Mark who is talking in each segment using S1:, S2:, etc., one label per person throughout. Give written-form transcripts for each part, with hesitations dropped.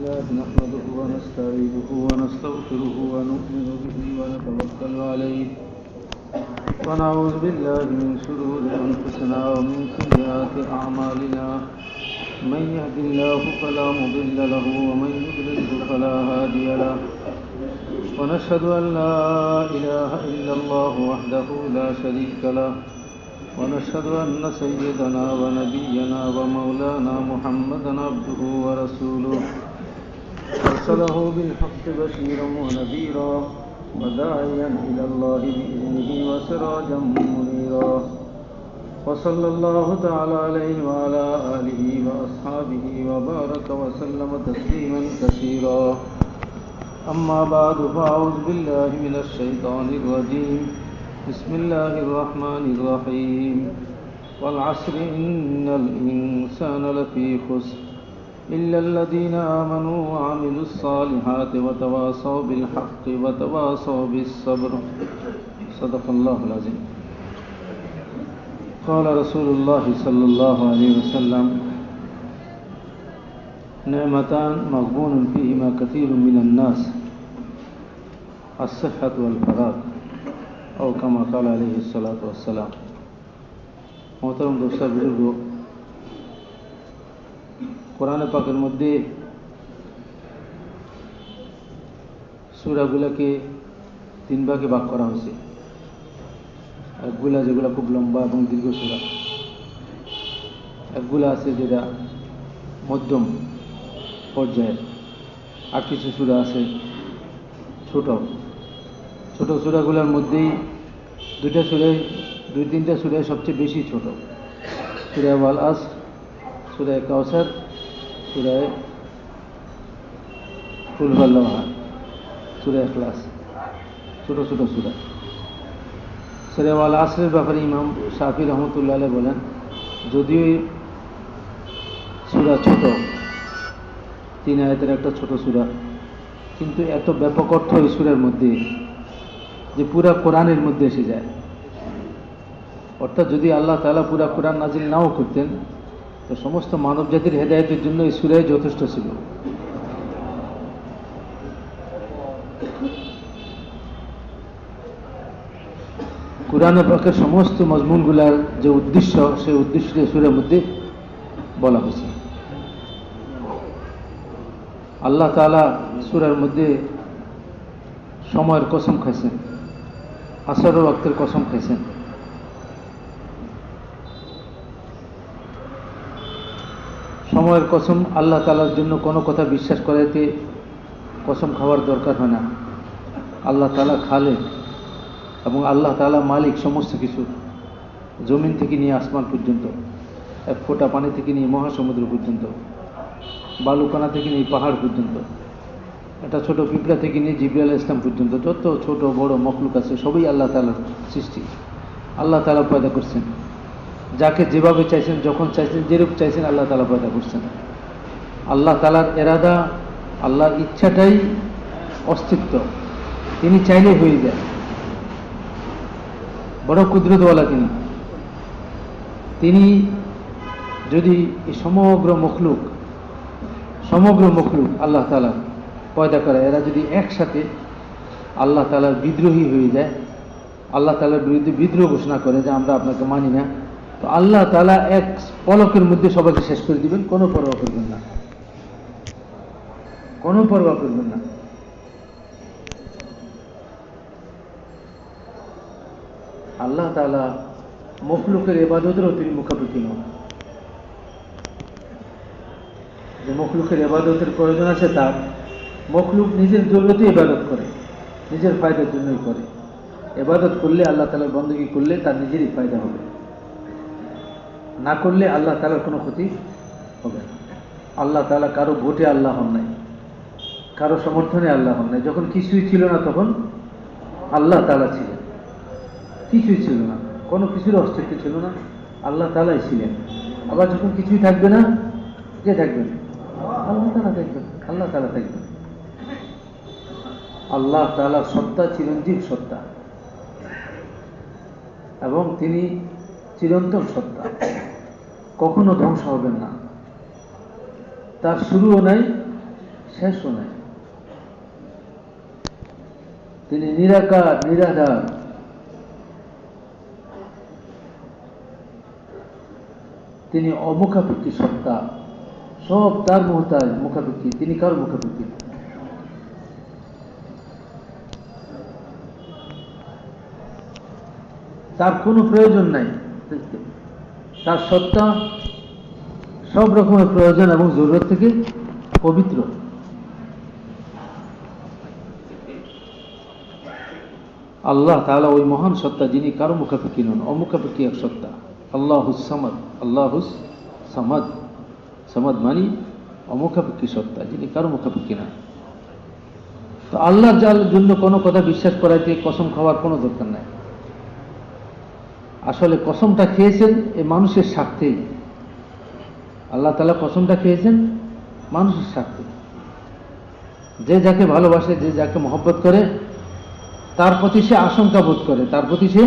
S1: نحمده ونستعينه ونستغفره ونؤمن به ونتوكل عليه ونعوذ بالله من شرور أنفسنا ومن سيئات أعمالنا من يهد الله فلا مضل له ومن يضلل فلا هادي له ونشهد أن لا إله إلا الله وحده لا شريك له ونشهد أن سيدنا ونبينا ومولانا محمدا عبده ورسوله أرسله بالحق بشيرا ونذيرا وداعيا إلى الله بإذنه وسراجا منيرا وصلى الله تعالى عليه وعلى آله وأصحابه وبارك وسلم تسليما كثيرا أما بعد فأعوذ بالله من الشيطان الرجيم بسم الله الرحمن الرحيم والعصر إن الإنسان لفي خسر إلا الذين آمنوا وعملوا الصالحات وتواصوا بالحق وتواصوا بالصبر صدق الله العظيم قال رسول الله صلى الله عليه وسلم نعمتان مغبون فيهما كثير من الناس الصحة والفراغ أو كما قال عليه الصلاة والسلام محترم دوستان बुजुर्ग কোরআনে পাকের মধ্যে সূরাগুলোকে তিন ভাগে ভাগ করা হয়েছে। একগুলা যেগুলো খুব লম্বা এবং দীর্ঘ সূরা, একগুলা আছে যেটা মধ্যম পর্যায়ের, আর কিছু সূরা আছে ছোট ছোট সূরাগুলোর মধ্যেই দুই তিনটা সূরা সবচেয়ে বেশি ছোট, সূরা ওয়াল আসর, সূরা কাউসার, সূরা কুল হুয়াল্লাহু আহাদ, সূরা ইখলাস, ছোট ছোট সূরা। সূরা ওয়াল আসরের ব্যাপারে ইমাম শাফি রহমতুল্লাহ আলাইহি বলেন, যদিও সূরা ছোট, 3 আয়াতের একটা ছোট সূরা, কিন্তু এত ব্যাপক অর্থ এই সূরার মধ্যে যে পুরা কোরআনের মধ্যে এসে যায়। অর্থাৎ যদি আল্লাহ তাআলা পুরা কোরআন নাজিল নাও করতেন তো সমস্ত মানব জাতির হেদায়েতের জন্য এই সূরাই যথেষ্ট ছিল। কোরআনে পাকের সমস্ত মজমুনগুলার যে উদ্দেশ্য, সেই উদ্দেশ্যটা সূরার মধ্যে বলা হয়েছে। আল্লাহ তাআলা সূরার মধ্যে সময়ের কসম খাইছেন, আসরের ওয়াক্তের কসম খাইছেন। সময়ের কসম আল্লাহ তাআলার জন্য কোনো কথা বিশ্বাস করাইতে কসম খাওয়ার দরকার হয় না। আল্লাহ তাআলা খালেক এবং আল্লাহ তাআলা মালিক সমস্ত কিছু, জমিন থেকে নিয়ে আসমান পর্যন্ত, এক ফোঁটা পানি থেকে নিয়ে মহাসমুদ্র পর্যন্ত, বালুকণা থেকে নিয়ে পাহাড় পর্যন্ত, একটা ছোট পিঁপড়া থেকে নিয়ে জিবরাইল আলাইহিস সালাম পর্যন্ত, যত ছোট বড় মখলুক আছে সবই আল্লাহ তাআলার সৃষ্টি। আল্লাহ তাআলা পয়দা করছেন, যাকে যেভাবে চাইছেন, যখন চাইছেন, যেরূপ চাইছেন আল্লাহ তাআলা পয়দা করছেন। আল্লাহ তাআলার এরাদা, আল্লাহর ইচ্ছাটাই অস্তিত্ব, তিনি চাইলে হয়ে যায়। বড় কুদরতওয়ালা তিনি যদি এই সমগ্র মখলুক আল্লাহ তাআলা পয়দা করে, এরা যদি একসাথে আল্লাহ তাআলার বিদ্রোহী হয়ে যায়, আল্লাহ তাআলার বিরুদ্ধে বিদ্রোহ ঘোষণা করে যে আমরা আপনাকে মানি না, তো আল্লাহ তাআলা এক পলকের মধ্যে সবাইকে শেষ করে দিবেন, কোনো পরোয়া করবেন না, কোনো পরোয়া করবেন না। আল্লাহ তাআলা মখলুকের ইবাদতেরও তিনি মুখাপেক্ষি নন। যে মখলুকের ইবাদতের প্রয়োজন আছে তার, মখলুক নিজের জরুরতে ইবাদত করে, নিজের ফায়দার জন্যই করে। ইবাদত করলে, আল্লাহ তাআলার বন্দেগী করলে তার নিজেরই ফায়দা হবে, না করলে আল্লাহ তাআলার কোনো ক্ষতি হবে না। আল্লাহ তাআলা কারো ভোটে আল্লাহ হন নাই, কারো সমর্থনে আল্লাহ হন নাই। যখন কিছুই ছিল না তখন আল্লাহ তাআলা ছিলেন, কিছুই ছিল না, কোনো কিছুর অস্তিত্ব ছিল না, আল্লাহ তাআলাই ছিলেন। আবার যখন কিছুই থাকবে না, কে থাকবেন? আল্লাহ তাআলা থাকবেন, আল্লাহ তাআলা থাকবেন। আল্লাহ তাআলা সত্তা, চিরঞ্জীব সত্তা, এবং তিনি চিরন্তন সত্তা, কখনো ধ্বংস হবেন না। তার শুরুও নাই, শেষও নাই। তিনি নিরাকার, নিরাধার। তিনি অমুখাপেক্ষী সত্তা, সব তার মুহতাজ, মুখাপেক্ষী। তিনি কার মুখাপেক্ষী? তার কোনো প্রয়োজন নাই। তার সত্তা সব রকমের প্রয়োজন এবং জরুরত থেকে পবিত্র। আল্লাহ তাআলা ওই মহান সত্তা, যিনি কারো মুখাপেক্ষী নন, অমুখাপেক্ষী এক সত্তা। আল্লাহুস সামাদ, আল্লাহুস সামাদ। সামাদ মানি অমুখাপেক্ষী সত্তা, যিনি কারো মুখাপেক্ষী নন। তো আল্লাহর জন্য কোনো কথা বিশ্বাস করাইতে কসম খাওয়ার কোনো দরকার নাই। আসলে কসমটা খেয়েছেন এই মানুষের স্বার্থেই। আল্লাহ তাআলা কসমটা খেয়েছেন মানুষের স্বার্থে। যে যাকে ভালোবাসে, যে যাকে মহব্বত করে, তার প্রতি সে আশঙ্কা বোধ করে, তার প্রতি সে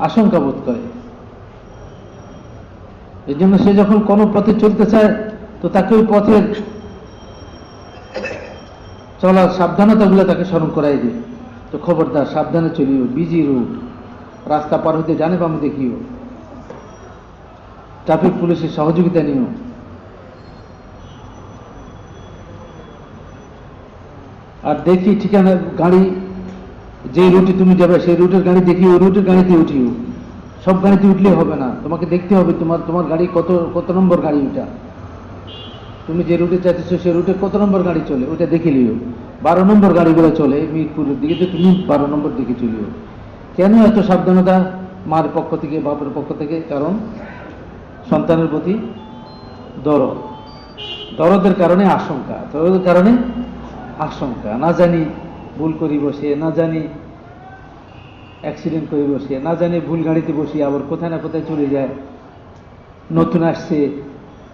S1: আশঙ্কা বোধ করে। এই জন্য সে যখন কোনো পথে চলতে চায় তো তাকে ওই পথের চলার সাবধানতাগুলো তাকে স্মরণ করাই দেয়। তো খবরদার, সাবধানে চলিও, বিজি রোড, রাস্তা পার হইতে জানে বামে দেখিও, ট্রাফিক পুলিশের সহযোগিতা নিও। আর দেখি ঠিকানা গাড়ি, যে রুটে তুমি যাবে সেই রুটের গাড়ি দেখি, ওই রুটের গাড়িতে উঠিও। সব গাড়িতে উঠলে হবে না, তোমাকে দেখতে হবে তোমার গাড়ি কত নম্বর গাড়ি ওটা। তুমি যে রুটে যাচ্ছ সেই রুটে কত নম্বর গাড়ি চলে ওটা দেখে লিও। 12 নম্বর গাড়িগুলো চলে মিরপুরের দিকে, তো তুমি 12 নম্বর দিকে চলিও। কেন এত সাবধানতা মার পক্ষ থেকে, বাপের পক্ষ থেকে? কারণ সন্তানের প্রতি দরদ, দরদের কারণে আশঙ্কা, দরদের কারণে আশঙ্কা। না জানি ভুল করি বসে, না জানি অ্যাক্সিডেন্ট করে বসে, না জানি ভুল গাড়িতে বসি, আবার কোথায় না কোথায় চলে যায়। নতুন আসছে,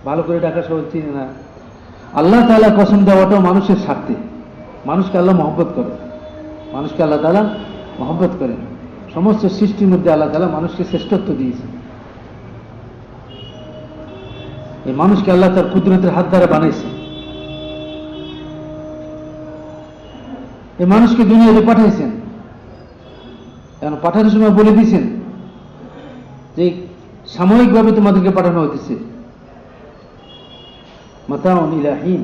S1: ভালো করে ডাকা সহ চিনে না। আল্লাহ তাআলা কসম দেওয়াটাও মানুষের স্বার্থে। মানুষকে আল্লাহ মহব্বত করে, মানুষকে আল্লাহ তাআলা মহব্বত করেন। সমস্ত সৃষ্টির মধ্যে আল্লাহ তাআলা মানুষকে শ্রেষ্ঠত্ব দিয়েছে। এই মানুষকে আল্লাহ তার কুদরতের হাত দ্বারা বানাইছে। এই মানুষকে দুনিয়াতে পাঠাইছেন, এখন পাঠানোর সময় বলে দিয়েছেন যে সাময়িকভাবে তোমাদেরকে পাঠানো হইতেছে, মাতাউন ইলা হিন।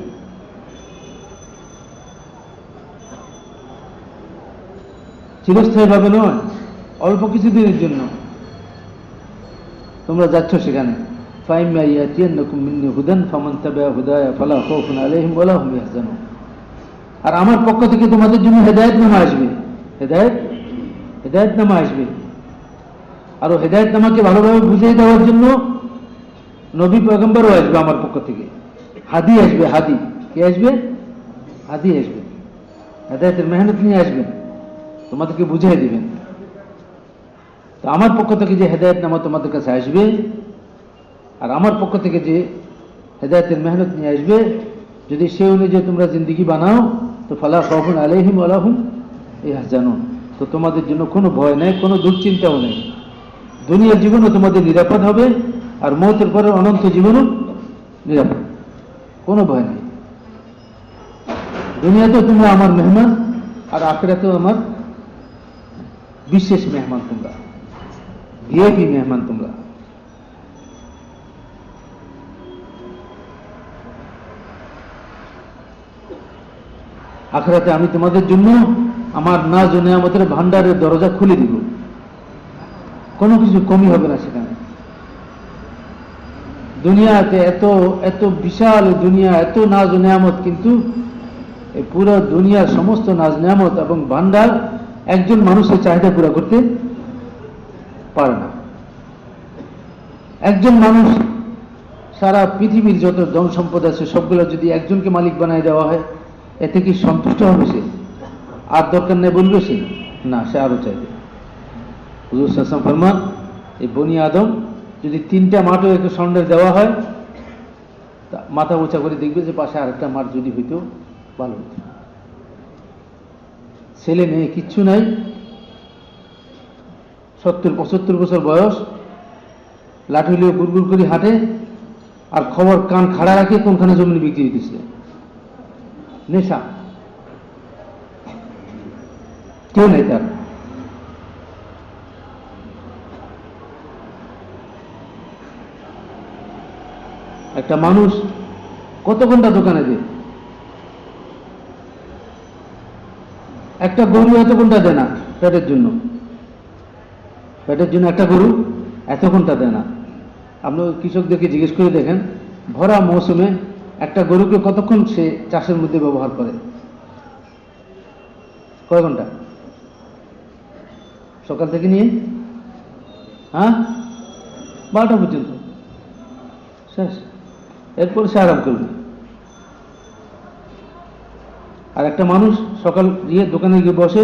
S1: চিরস্থায়ীভাবে নয়, অল্প কিছুদিনের জন্য তোমরা যাচ্ছ সেখানে। ফাইম্মা ইয়াতিয়ান্নাকুম মিন্নি হুদান ফামান তাবিআ হুদায়া ফালা খাউফুন আলাইহিম ওয়ালা হুম ইয়াহজানুন। আর আমার পক্ষ থেকে তোমাদের জন্য হেদায়েতনামা আসবে, হেদায়েতনামা আসবে। আর ও হেদায়েতনামাকে ভালোভাবে বুঝিয়ে দেওয়ার জন্য নবী পয়গম্বরও আসবে আমার পক্ষ থেকে। হাদি আসবে, হাদি। কে আসবে? হাদি আসবে, হেদায়েতের মেহনত নিয়ে আসবেন, তোমাদেরকে বুঝিয়ে দিবেন। তো আমার পক্ষ থেকে যে হেদায়েতনামা তোমাদের কাছে আসবে, আর আমার পক্ষ থেকে যে হেদায়েতের মেহনত নিয়ে আসবে, যদি সে অনুযায়ী তোমরা জিন্দেগি বানাও, তো ফালা খাউফুন আলাইহিম ওয়ালা হুম ইয়াহজানুন। তো তোমাদের জন্য কোনো ভয় নেই, কোনো দুশ্চিন্তাও নেই। দুনিয়ার জীবনও তোমাদের নিরাপদ হবে, আর মওতের পরে অনন্ত জীবনও নিরাপদ, কোনো ভয় নেই। দুনিয়াতেও তোমরা আমার মেহমান, আর আখিরাতেও আমার বিশেষ মেহমান। তোমরা ভিআইপি মেহমান। তোমরা আখিরাতে আমি তোমাদের জন্য আমার নাজ ও নেয়ামতের ভান্ডারের দরজা খুলে দিব, কোনো কিছু কমই হবে না সেখানে। দুনিয়াতে এত এত বিশাল দুনিয়া, এত নাজ ও নেয়ামত, কিন্তু এই পুরো দুনিয়ার সমস্ত নাজ নেয়ামত এবং ভান্ডার একজন মানুষের চাহিদা পুরো করতে পারে না। একজন মানুষ সারা পৃথিবীর যত ধন সম্পদ আছে সবগুলো যদি একজনকে মালিক বানায় দেওয়া হয়, এতে কি সন্তুষ্ট হবে সে? আর দরকার নেই বলবে সে? না, সে আরো চাইবে। হুজুর সাল্লাল্লাহু আলাইহি ওয়াসাল্লাম ফরমান, এই বনি আদম যদি 3টা মাঠও একটু ষণ্ঢের দেওয়া হয়, মাথা উঁচা করে দেখবে যে পাশে আরেকটা মাঠ যদি হইতো ভালো হতো। ছেলে মেয়ে কিচ্ছু নাই, 70-75 বছর বয়স, লাঠি লিয়ে গুড়গুড় করে হাঁটে, আর খবর কান খাড়া রাখে কোনখানে জমি বিক্রি হইতেছে। নেশা, কেউ নেই তার। একটা মানুষ কত ঘন্টা দোকানে দেয়, একটা গরু এত ঘন্টা দেয় না পেটের জন্য। পেটের জন্য একটা গরু এত ঘন্টা দেয় না। আপনি কৃষকদেরকে জিজ্ঞেস করে দেখেন, ভরা মৌসুমে একটা গরুকে কতক্ষণ সে চাষের মধ্যে ব্যবহার করে, কয় ঘন্টা? সকাল থেকে নিয়ে 12টা পর্যন্ত শেষ, এরপর সে আরাম করবে। আর একটা মানুষ সকাল গিয়ে দোকানে গিয়ে বসে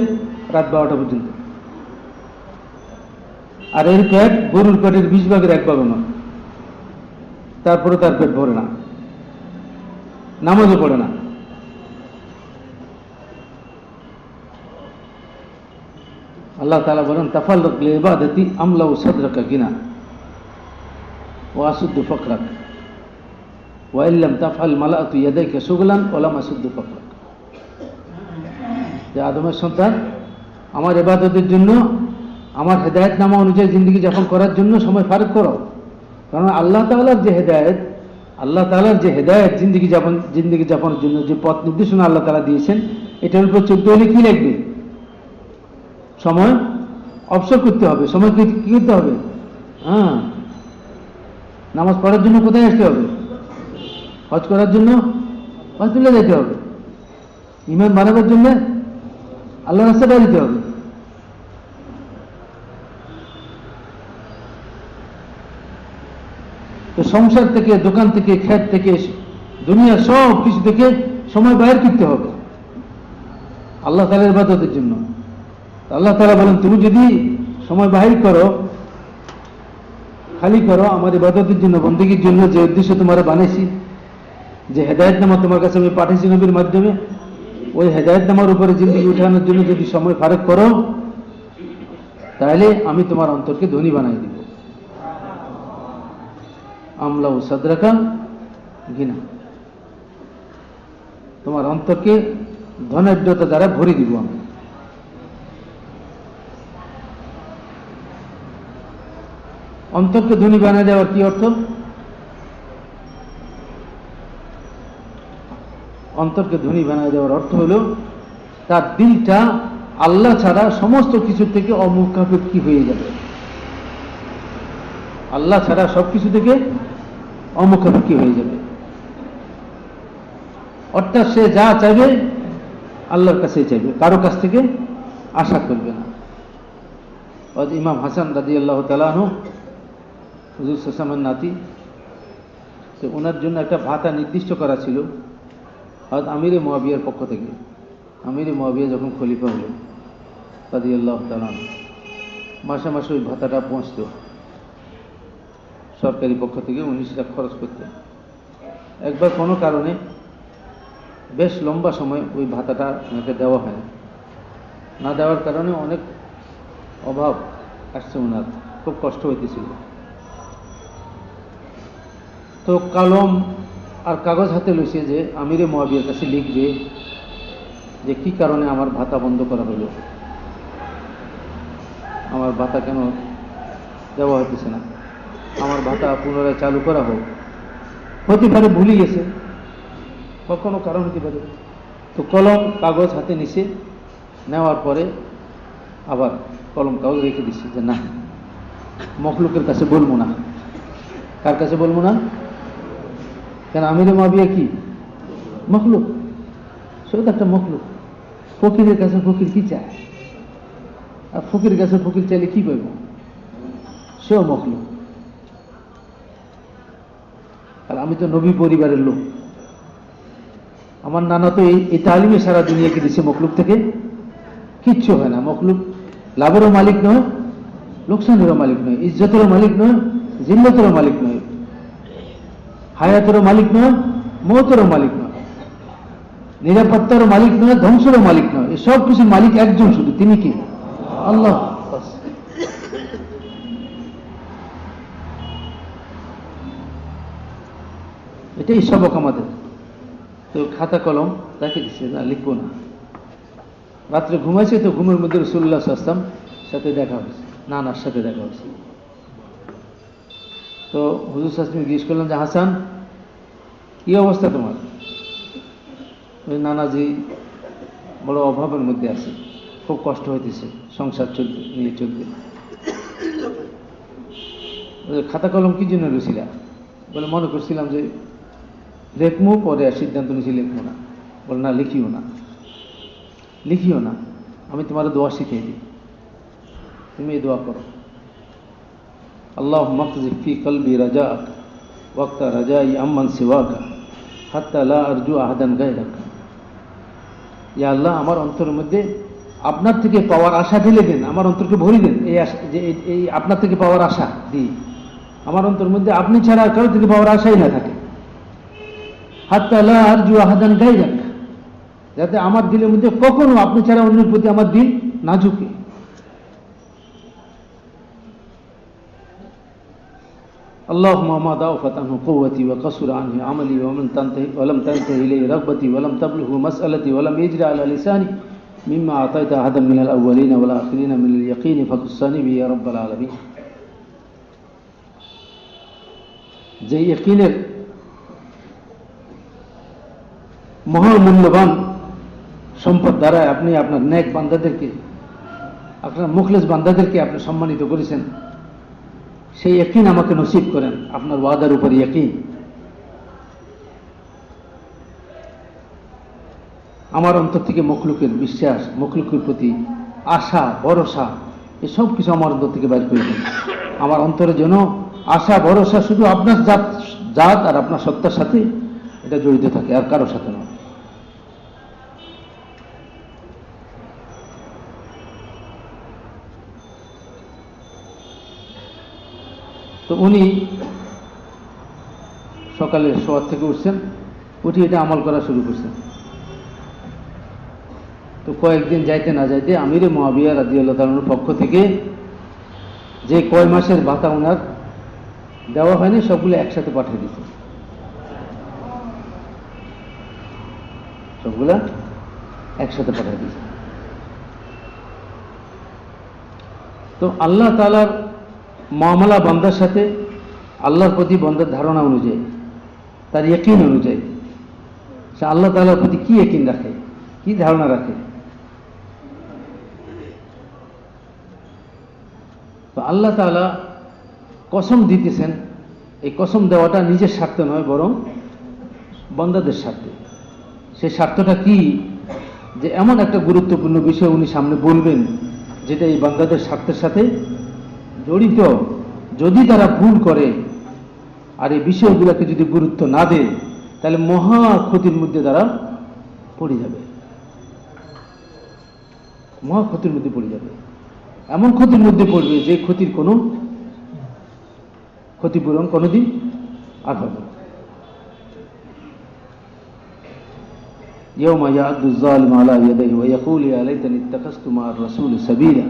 S1: রাত 12টা পর্যন্ত, আর এর পেট গরুর পেটের 20 ভাগের 1 ভাগও নয়, তারপরে তার পেট ভরে না, নামাজও পড়ে না। আল্লাহ তাআলা বলেন, তাফাল্লাক লিইবাদাতি আমলাউ সাদরাকা গিনা ওয়া আসুদ্দু ফাকরাক ওয়া ইল্লাম তাফআল মালাআতু ইয়াদাইকা শুগলান ওয়া লাম আসুদ্দু ফাকরাক। যে আদমের সন্তান, আমার ইবাদতের জন্য, আমার হেদায়েত নামা অনুযায়ী জিন্দগি যাপন করার জন্য সময় ফারাক করো। কারণ আল্লাহ তাআলার যে হেদায়েত, আল্লাহ তাআলার যে হেদায়েত জিন্দগি যাপনের জন্য যে পথ নির্দেশনা আল্লাহ তাআলা দিয়েছেন, এটার উপর চলতে হলে কি লাগবে? সময় অবসর করতে হবে। সময় কি করতে হবে? নামাজ পড়ার জন্য কোথায় আসতে হবে? হজ করার জন্য হজে যেতে হবে। ঈমান বানাবার জন্য আল্লাহর রাস্তায় যেতে হবে। তো সংসার থেকে, দোকান থেকে, ক্ষেত থেকে, দুনিয়ার সব কিছু থেকে সময় বাইর করতে হবে আল্লাহ তাআলার ইবাদতের জন্য। আল্লাহ তাআলা বলেন, তুমি যদি সময় বাহির করো, খালি করো আমার ইবাদতের জন্য, বন্দেগীর জন্য, যে উদ্দেশ্য তোমার বানাইছি, যে হেদায়েতনামা তোমার কাছে আমি পাঠিয়েছি নবীর মাধ্যমে, ওই হেদায়েতনামার উপরে জিন্দগি উঠানোর জন্য যদি সময় ফারাক করো, তাহলে আমি তোমার অন্তরকে ধনী বানাই দিব। আমলাউ সাদরাকা গিনা, তোমার অন্তরকে ধনাঢ্যতা দ্বারা ভরে দিব আমি। অন্তরকে ধনী বানিয়ে দেওয়ার কি অর্থ? অন্তরকে ধনী বানিয়ে দেওয়ার অর্থ হলো তার দিলটা আল্লাহ ছাড়া সমস্ত কিছু থেকে অমুখাপেক্ষী হয়ে যাবে। আল্লাহ ছাড়া সবকিছু থেকে অমুখাপেক্ষী হয়ে যাবে। অর্থাৎ সে যা চাইবে আল্লাহর কাছেই চাইবে, কারো কাছ থেকে আশা করবে না। ইমাম হাসান রাদিয়াল্লাহু তাআলা আনহু, হুজুর সাল্লাল্লাহু আলাইহি ওয়াসাল্লামের নাতি, তো ওনার জন্য একটা ভাতা নির্দিষ্ট করা ছিল হযরত আমিরে মুয়াবিয়ার পক্ষ থেকে। আমিরে মুয়াবিয়া যখন খলিফা হলেন রাদিয়াল্লাহু তাআলা আনহু, মাসে মাসে ওই ভাতাটা পৌঁছত সরকারি পক্ষ থেকে, উনি সেটা খরচ করতেন। একবার কোনো কারণে বেশ লম্বা সময় ওই ভাতাটা ওনাকে দেওয়া হয় না দেওয়ার কারণে অনেক অভাব আসছে, ওনার খুব কষ্ট হইতেছিল। তো কলম আর কাগজ হাতে লইছে যে আমিরে মুয়াবিয়ার কাছে লিখবে যে কি কারণে আমার ভাতা বন্ধ করা হলো, আমার ভাতা কেন দেওয়া হইতেছে না, আমার ভাতা পুনরায় চালু করা হোক। হতে পারে ভুলে গেছে, কখনো কারণ হতে পারে। তো কলম কাগজ হাতে নিছে, নেওয়ার পরে আবার কলম কাগজ রেখে দিচ্ছে যে না, মখলুকের কাছে বলবো না। কার কাছে বলবো না? কেন আমিরে মুয়াবিয়া কি মখলুক? সে তো একটা মখলুক। ফকিরের কাছে ফকির কি চায়? আর ফকিরের কাছে ফকির চাইলে কি পাইব? সেও মখলুক। আর আমি তো নবী পরিবারের লোক, আমার নানা তো এই তালিমে সারা দুনিয়াকে দিচ্ছে, মখলুক থেকে কিচ্ছু হয় না। মখলুক লাভেরও মালিক নয়, লোকসানেরও মালিক নয়, ইজ্জতেরও মালিক নয়, জিল্লতেরও মালিক নয়, হায়াতেরও মালিক নয়, মৌতেরও মালিক নয়, নিরাপত্তারও মালিক নয়, ধ্বংসেরও মালিক নয়। এই সব কিছুর মালিক একজন শুধু, তিনি কি? আল্লাহ। এটাই সবক আমাদের। তো খাতা কলম রেখে দিচ্ছে, না লিখবো না। রাত্রে ঘুমাইছে, তো ঘুমের মধ্যে রাসূলুল্লাহ সাল্লাল্লাহু আলাইহি ওয়াসাল্লাম সাথে দেখা হয়েছে, নানার সাথে দেখা হয়েছে। তো হুজুর সাল্লাল্লাহু আলাইহি ওয়াসাল্লাম জিজ্ঞেস করলেন যে হাসান, কি অবস্থা তোমার? ওই নানাজি বড় অভাবের মধ্যে আছে, খুব কষ্ট হইতেছে সংসার নিয়ে চলতে। খাতা কলম কি জন্য রয়েছিলা? বলে মনে করছিলাম যে লেখমু, পরে আর সিদ্ধান্ত নিয়েছি লিখবো না। বলে না, লিখিও না, লিখিও না, আমি তোমার দোয়া শিখিয়ে দিই, তুমি এই দোয়া করো। আল্লাহুম্মা আকযিফ ফি কলবি রাজাক ওয়াক্তা রাজাই আম্মান সিওয়াকা হাত্তা লা আরজু আহাদান গায়রাক। ইয়া আল্লাহ, আমার অন্তরের মধ্যে আপনার থেকে পাওয়ার আশা ঢেলে দেন, আমার অন্তরকে ভরি দেন এই আশা, যে এই আপনার থেকে পাওয়ার আশা দিই, আমার অন্তরের মধ্যে আপনি ছাড়া কারো থেকে পাওয়ার আশাই না থাকে। হাত্তা লা আরজু আহাদান গায়রাক, যাতে আমার দিলের মধ্যে কখনো আপনি ছাড়া অন্যের প্রতি আমার দিল না ঝুঁকে। اللهم ما ضعفت عنه قوتي وقصر عنه عملي ولم تنتهي إليه رغبتي ولم تبلغه مسألتي ولم يجري على لساني مما أعطيت أحدا من الأولين والآخرين من اليقين فخصني به يا رب العالمين। যে ইয়াকিনের মহামূল্যবান সম্পদ দ্বারা আপনি আপনার নেক বান্দাদেরকে, আপনার মুখলেস বান্দাদেরকে আপনি সম্মানিত করেছেন, সেই ইয়াকিন আমাকে নসিব করেন, আপনার ওয়াদার উপর ইয়াকিন। আমার অন্তর থেকে মখলুকের বিশ্বাস, মখলুকের প্রতি আশা, ভরসা, এসব কিছু আমার অন্তর থেকে বাইর করে দেন। আমার অন্তরে যেন আশা, ভরসা শুধু আপনার জাত আর আপনার সত্তার সাথে এটা জড়িত থাকে, আর কারোর সাথে নয়। তো উনি সকালে শোয়ার থেকে উঠছেন, উঠে এটা আমল করা শুরু করছেন। তো কয়েকদিন যাইতে না যাইতে আমিরে মুআবিয়া রাদিয়াল্লাহু তাআলার পক্ষ থেকে যে কয় মাসের ভাতা ওনার দেওয়া হয়নি সবগুলো একসাথে পাঠিয়ে দিচ্ছে, সবগুলা একসাথে পাঠিয়ে দিচ্ছে। তো আল্লাহ তাআলার মামলা বান্দার সাথে, আল্লাহর প্রতি বান্দার ধারণা অনুযায়ী, তার ইয়াকিন অনুযায়ী সে আল্লাহ তাআলার প্রতি কি ইয়াকিন রাখে, কি ধারণা রাখে। তো আল্লাহ তাআলা কসম দিতেছেন, এই কসম দেওয়াটা নিজের স্বার্থ নয়, বরং বান্দাদের স্বার্থে। সেই স্বার্থটা কি? যে এমন একটা গুরুত্বপূর্ণ বিষয় উনি সামনে বলবেন যেটা এই বান্দাদের স্বার্থের সাথে জড়িত। যদি তারা ভুল করে আর এই বিষয়গুলোকে যদি গুরুত্ব না দেয়, তাহলে মহা ক্ষতির মধ্যে তারা পড়ে যাবে, মহা ক্ষতির মধ্যে পড়ে যাবে। এমন ক্ষতির মধ্যে পড়বে যে ক্ষতির কোনো ক্ষতিপূরণ কোনোদিন আর হবে না। يوم يعض الظالم على يديه ويقول يا ليتني اتخذت مع الرسول سبيلا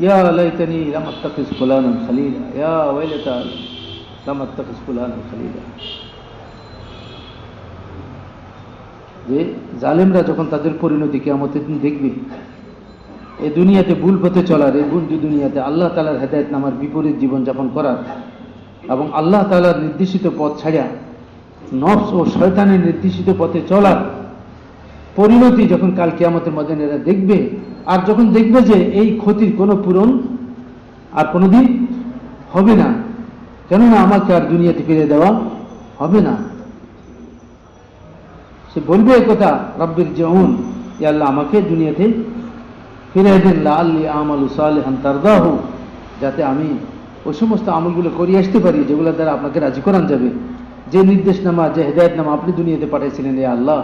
S1: يا ليتني لم اتخذ فلانا خليلا يا ويلتى لم اتخذ فلانا خليلا। যে জালেমরা যখন তাদের পরিণতি কিয়ামতের দিন দেখবে, এই দুনিয়াতে ভুল পথে চলার, এই ভুল দুনিয়াতে আল্লাহ তাআলার হেদায়েত নামার বিপরীত জীবনযাপন করার এবং আল্লাহ তাআলার নির্দেশিত পথ ছাড়া নফস ও শয়তানের নির্দেশিত পথে চলার পরিণতি যখন কাল কিয়ামতের ময়দানে এরা দেখবে, আর যখন দেখবে যে এই ক্ষতির কোনো পূরণ আর কোনোদিন হবে না, কেননা আমাকে আর দুনিয়াতে ফিরে দেওয়া হবে না, সে বলবে এই কথা, রব্বির জিউন, ইয়া আল্লাহ আমাকে দুনিয়াতে ফিরে দেন, লাআল্লি আমালু সালিহান তারদাহু, যাতে আমি ওই সমস্ত আমলগুলো করে আসতে পারি যেগুলো দ্বারা আপনাকে রাজি করান যাবে। যে নির্দেশনামা, যে হেদায়েতনামা আপনি দুনিয়াতে পাঠাইছিলেন, ইয়া আল্লাহ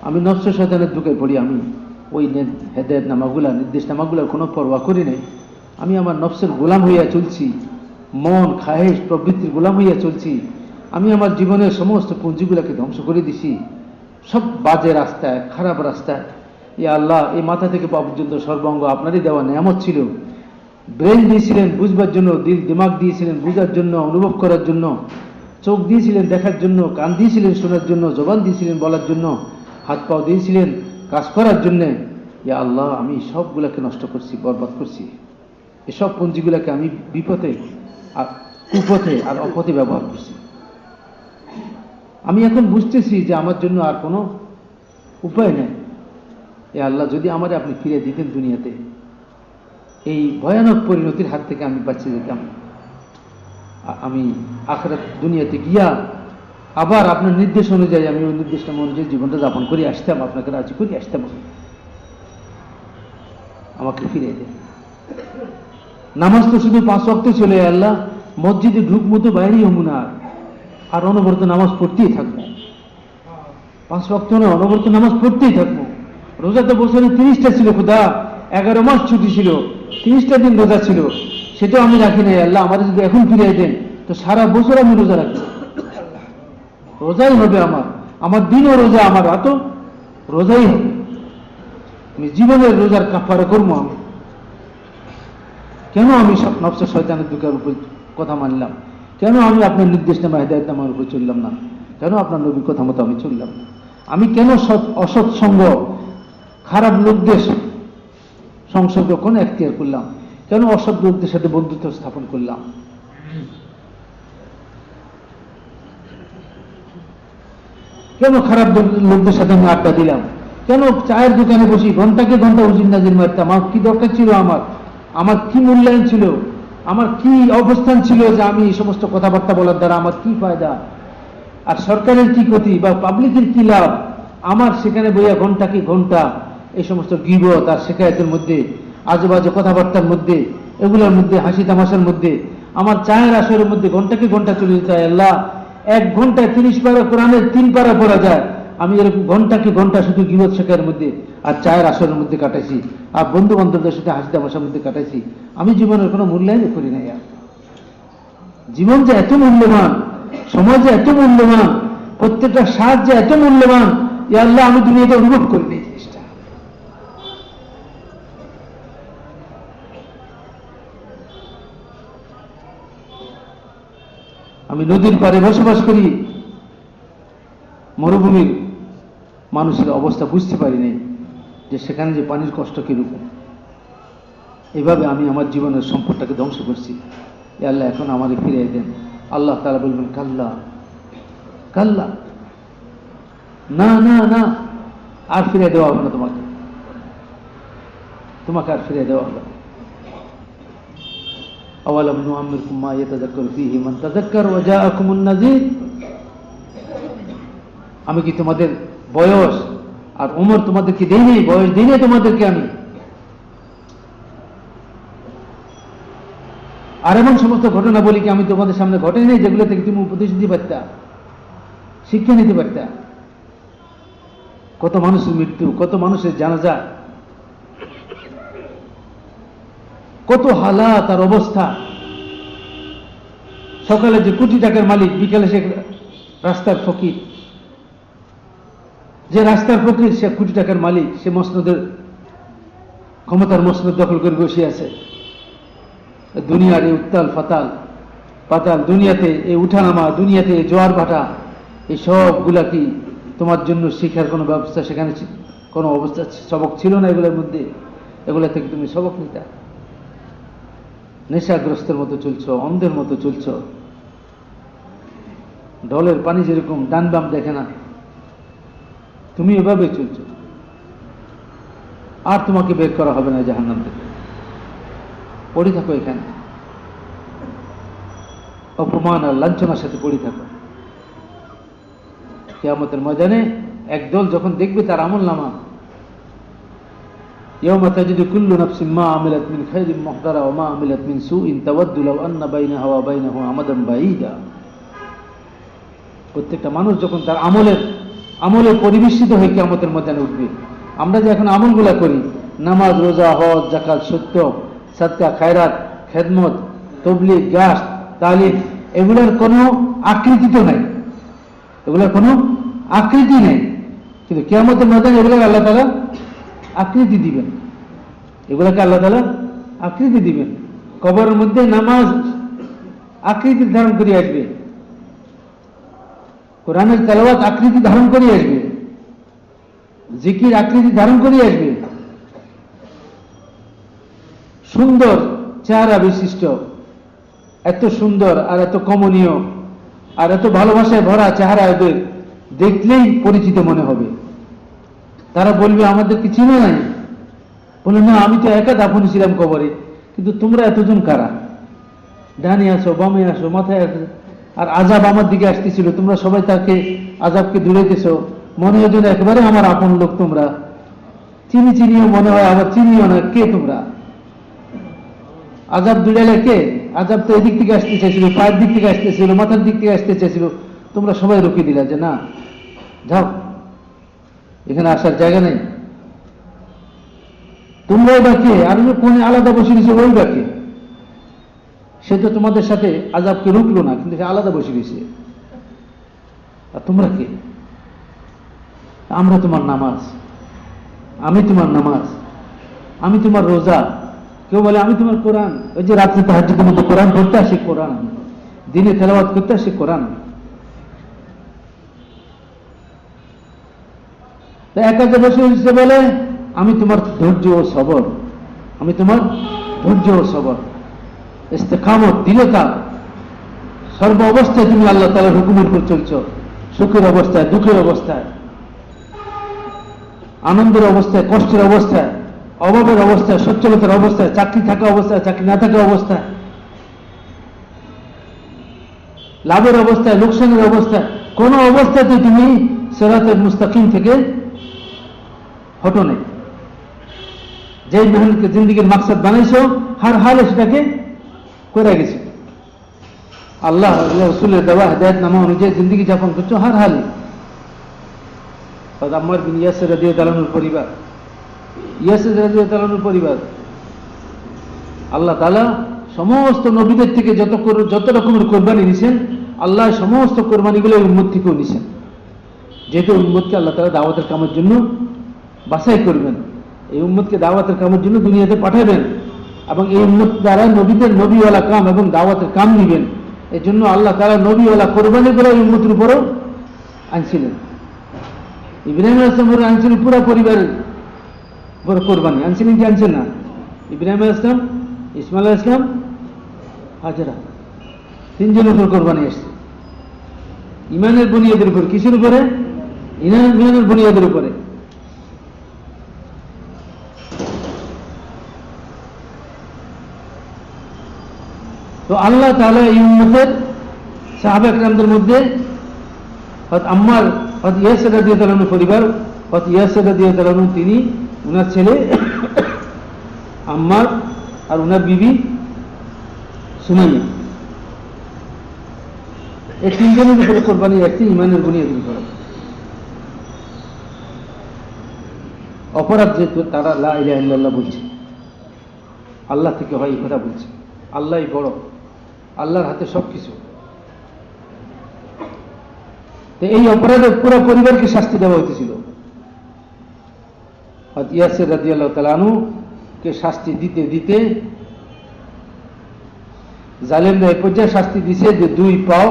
S1: আমি নফস শয়তানের ধোঁকায় পড়ি, আমি ওই হেদায়েতনামাগুলা, নির্দেশনামাগুলার কোনো পরোয়া করি নাই, আমি আমার নফসের গোলাম হইয়া চলছি, মন খাহেশ প্রবৃত্তির গোলাম হইয়া চলছি, আমি আমার জীবনের সমস্ত পুঁজিগুলাকে ধ্বংস করে দিছি, সব বাজে রাস্তায়, খারাপ রাস্তায়। ইয়া আল্লাহ এই মাথা থেকে পা পর্যন্ত সর্বাঙ্গ আপনারই দেওয়া নেয়ামত ছিল, ব্রেন দিয়েছিলেন বুঝবার জন্য, দিল দিমাগ দিয়েছিলেন বুঝার জন্য, অনুভব করার জন্য, চোখ দিয়েছিলেন দেখার জন্য, কান দিয়েছিলেন শোনার জন্য, জবান দিয়েছিলেন বলার জন্য, হাত পাও দিয়েছিলেন কাজ করার জন্য। ইয়া আল্লাহ, আমি সবগুলাকে নষ্ট করছি, বরবাদ করছি। এসব পুঁজিগুলাকে আমি বিপথে আর কুপথে আর অপথে ব্যবহার করছি। আমি এখন বুঝতেছি যে আমার জন্য আর কোনো উপায় নেই। এ আল্লাহ, যদি আমারে আপনি ফিরে দিতেন দুনিয়াতে, এই ভয়ানক পরিণতির হাত থেকে আমি বাঁচিয়ে যেতাম। আমি আখিরাত দুনিয়াতে গিয়া আবার আপনার নির্দেশ অনুযায়ী আমি ওই নির্দেশটা অনুযায়ী জীবনটা যাপন করে আসতাম, আপনাকে রাজি করে আসতাম। আমাকে ফিরে দেন। নামাজ তো শুধু 5 ওয়াক্ত চলে, আল্লাহ মসজিদে ঢুকবো তো বাইরেই হবো না, আর অনবরত নামাজ পড়তেই থাকবো। 5 ওয়াক্ত না, অনবরত নামাজ পড়তেই থাকবো। রোজা তো বছরে 30টা ছিল খোদা, 11 মাস ছুটি ছিল, 30টা দিন রোজা ছিল, সেটাও আমি রাখি নাই। আল্লাহ আমার যদি এখন ফিরিয়ে দেন তো সারা বছর আমি রোজা রাখবো। রোজাই হবে আমার দিনও রোজা, আমার রাতও রোজাই হবে। আমি জীবনের রোজার কাফারা করবো। আমি কেন আমি নফস শয়তানের দুঃখের উপর কথা মানলাম? কেন আমি আপনার নির্দেশনামা হেদায়েতনামার উপর চললাম না? কেন আপনার নবীর কথা মতো আমি চললাম না? আমি কেন অসৎ সঙ্গ, খারাপ লোকদের সংসর্গ কোন এখতিয়ার করলাম? কেন অসৎ লোকদের সাথে বন্ধুত্ব স্থাপন করলাম? কেন খারাপ লোকদের সাথে আমি আড্ডা দিলাম? কেন চায়ের দোকানে বসি ঘন্টাকে ঘন্টা উজির নাজির মারতাম? আমার কি দরকার ছিল? আমার কি মূল্যায়ন ছিল? আমার কি অবস্থান ছিল যে আমি এই সমস্ত কথাবার্তা বলার দ্বারা আমার কি ফায়দা? আর সরকারের কি ক্ষতি বা পাবলিকের কি লাভ? আমার সেখানে বইয়া ঘন্টাকে ঘন্টা এই সমস্ত গীবত আর শিকায়তের মধ্যে, আজেবাজে কথাবার্তার মধ্যে, এগুলোর মধ্যে, হাসি তামাশার মধ্যে আমার চায়ের আসরের মধ্যে ঘন্টাকে ঘন্টা চলে যেতে হয়। আল্লাহ, 1 ঘন্টায় 30 পারা কোরআনের 3 পারা পড়া যায়। আমি এরকম ঘন্টাকে ঘন্টা শুধু গীবত শিকায়ের মধ্যে আর চায়ের আসরের মধ্যে কাটাইছি, আর বন্ধু বান্ধবদের সাথে হাসি তামাশার মধ্যে কাটাইছি। আমি জীবনের কোনো মূল্যায়ন করি নাই। জীবন যে এত মূল্যবান, সময় যে এত মূল্যবান, প্রত্যেকটা স্বাদ যে এত মূল্যবান, ইয়া আল্লাহ আমি দুনিয়াতে অনুভব করি এই জিনিসটা। আমি নদীর পাড়ে বসবাস করি, মরুভূমির মানুষের অবস্থা বুঝতে পারিনি যে সেখানে যে পানির কষ্ট কিরকম। এভাবে আমি আমার জীবনের সম্পদটাকে ধ্বংস করছি। আল্লাহ এখন আমাকে ফিরিয়ে দেন। আল্লাহ তাআলা বলবেন, কাল্লা কাল্লা, না না না, আর ফিরিয়ে দেওয়া হবে না তোমাকে আর ফিরিয়ে দেওয়া হবে না। আওয়ালাম নুআম্মিরকুম মা ইয়াতাযাক্কারু ফীহি মান তাযাক্কার ওয়া জাআকুমুন নাযীর। আমি কি তোমাদের বয়স আর উমর তোমাদেরকে দেইনি? বয়স দিইনি তোমাদেরকে আমি? আর এমন সমস্ত ঘটনা বলি কি আমি তোমাদের সামনে ঘটে নেই যেগুলো থেকে তুমি উপদেশ দিতে পারতা, শিক্ষা নিতে পারতা? কত মানুষের মৃত্যু, কত মানুষের জানাজা, কত হালাত আর অবস্থা। সকালে যে কোটি টাকার মালিক, বিকালে সে রাস্তার ফকির। যে রাস্তার ফকির সে কোটি টাকার মালিক, সে মসনদের ক্ষমতার মসনদ দখল করে বসে আছে। দুনিয়ার এই উত্তাল পাতাল দুনিয়াতে, এই উঠানামা, দুনিয়াতে জোয়ার ভাটা, এই সবগুলা কি তোমার জন্য শিক্ষার কোনো ব্যবস্থা, সেখানে কোনো অবস্থা সবক ছিল না এগুলোর মধ্যে? এগুলা থেকে তুমি সবক নিতা? নেশাগ্রস্তের মতো চলছো, অন্ধের মতো চলছো। ঢলের পানি যেরকম ডান বাম দেখে না, তুমি এভাবে চলছো। আর তোমাকে বের করা হবে না জাহান্নাম থেকে। পড়ে থাকো এখানে, অপমান আর লাঞ্ছনার সাথে পড়ে থাকো। কিয়ামতের ময়দানে একদল যখন দেখবে তার আমলনামা, ইয়াওমা তাজিদু কুল্লু নাফসিন মা আমিলাত মিন খায়রিন মুহদারা ওয়া মা আমিলাত মিন সুইন তাওয়াদ্দু লাও আন্না বাইনাহা ওয়া বাইনাহু আমাদান বাঈদা। প্রত্যেকটা মানুষ যখন তার আমলের পরিবেশিত হয়ে কিয়ামতের ময়দানে উঠবে। আমরা যে এখন আমলগুলা করি, নামাজ, রোজা, হজ, যাকাত, সত্য, সাদকা, খায়রাত, খেদমত, তবলিগ, গাছ, তালিম, এগুলোর কোনো আকৃতি তো নাই, এগুলোর কোনো আকৃতি নেই। কিন্তু কিয়ামতের ময়দানে এগুলোকে আল্লাহ তাআলা আকৃতি দিবেন, এগুলোকে আল্লাহ তাআলা আকৃতি দিবেন। কবরের মধ্যে নামাজ আকৃতি ধারণ করে আসবে, কোরআনের তেলাওয়াত আকৃতি ধারণ করে আসবে, জিকির আকৃতি ধারণ করে আসবে, সুন্দর চেহারা বিশিষ্ট, এত সুন্দর আর এত কমনীয় আর এত ভালোবাসায় ভরা চেহারা এদের দেখলেই পরিচিত মনে হবে। তারা বলবে আমাদেরকে চিনে নাই, বলে না আমি তো একা দাফন ছিলাম কবরে, কিন্তু তোমরা এতজন কারা? ডানে আসো, বামে আসো, মাথায় আসো, আর আজাব আমার দিকে আসতেছিল, তোমরা সবাই তাকে আজাবকে দূরেতেছ, মনে হয় যেন একেবারে আমার আপন লোক। তোমরা চিনিও মনে হয়, আবার চিনিও না। কে তোমরা? আজাব দূরালে কে? আজাব তো এদিক থেকে আসতে চাইছিল, পায়ের দিক থেকে আসতেছিল, মাথার দিক থেকে আসতে চাইছিল, তোমরা সবাই রুকিয়ে দিলা যে না যাও, এখানে আসার জায়গা নেই। তোমরাই বা কে? আর কোনে আলাদা বসে গেছে, ওই বা কে? সে তো তোমাদের সাথে আজাবকে রুকলো না, কিন্তু সে আলাদা বসে গেছে। আর তোমরা কে? আমরা তোমার নামাজ, আমি তোমার নামাজ, আমি তোমার রোজা। কেউ বলে আমি তোমার কোরআন, ওই যে রাত্রে তাহাজ্জুদের মধ্যে কোরআন পড়তে আসে, কোরআন দিনে তেলাওয়াত করতে আসে, কোরআন। একাজে বসে বসে বলে আমি তোমার ধৈর্য ও সবর, আমি তোমার ধৈর্য ও সবর, ইস্তেকামত, দৃঢ়তা, সর্ব অবস্থায় তুমি আল্লাহ তাআলার হুকুমের উপর চলছ, সুখের অবস্থায়, দুঃখের অবস্থায়, আনন্দের অবস্থায়, কষ্টের অবস্থায়, অভাবের অবস্থায়, সচ্ছলতার অবস্থায়, চাকরি থাকা অবস্থায়, চাকরি না থাকা অবস্থায়, লাভের অবস্থায়, লোকসানের অবস্থায়, কোন অবস্থাতে তুমি সিরাতুল মুস্তাকিম থেকে হটো নেই। যে মেহনতকে জিন্দিগির মাকসাদ বানাইছো, হার হালে সেটাকে করে গেছে। আল্লাহ রাসূলের দেওয়া হেদায়েত নামা অনুযায়ী জিন্দিগি যাপন করছো হার হালে। আম্মার বিন ইয়াসির রাদিয়াল্লাহু আনহুর পরিবার, ইয়াসির রাদিয়াল্লাহু আনহুর পরিবার, আল্লাহ তাআলা সমস্ত নবীদের থেকে যত রকমের কোরবানি নিছেন, আল্লাহ সমস্ত কোরবানিগুলো উম্মত থেকেও নিছেন। যেহেতু উম্মতকে আল্লাহ তাআলা দাওয়াতের কামের জন্য বাছাই করবেন, এই উম্মতকে দাওয়াতের কামের জন্য দুনিয়াতে পাঠাবেন, এবং এই উম্মত দ্বারা নবীদের নবীওয়ালা কাম এবং দাওয়াতের কাম নিবেন। এই জন্য আল্লাহ তাআলা নবীওয়ালা কোরবানি করে এই উম্মতের উপরও আনছিলেন। ইব্রাহিম আলাইহিস সালাম আনছিলেন পুরা পরিবারের বড় কোরবানি আনছিলেন, কি আনছেন না? ইব্রাহিম আলাইহিস সালাম, ইসমাইল আলাইহিস সালাম, হাজেরা, তিনজনের উপর কোরবানি আসছে। ইমানের বুনিয়াদের উপর। কিসের উপরে? ইমানের বুনিয়াদের উপরে। তো আল্লাহ তাআলা এই উম্মতের সাহাবা কিরামদের মধ্যে হযরত আম্মার, হযরত ইয়াসির রাদিয়াল্লাহু আনহু পরিবার, হযরত ইয়াসির রাদিয়াল্লাহু আনহু তিনি, ওনার ছেলে আম্মার আর ওনার বিবি সুমাইয়া, এই তিনজনের উপরে কোরবানি একটি ইমানের বুনিয়াদের উপরে। অপরাধ যেহেতু তারা লা ইলাহা ইল্লাল্লাহ বলছে, আল্লাহ থেকে হয় এই কথা বলছে, আল্লাহই বড়, আল্লাহর হাতে সবকিছু। তো এই অপরাধে পুরো পরিবারকে শাস্তি দেওয়া হইতেছিল। ইয়াসির রাদিয়াল্লাহু তাআলা আনহু কে শাস্তি দিতে দিতে জালেমরা এই পর্যায়ে শাস্তি দিছে যে দুই পাও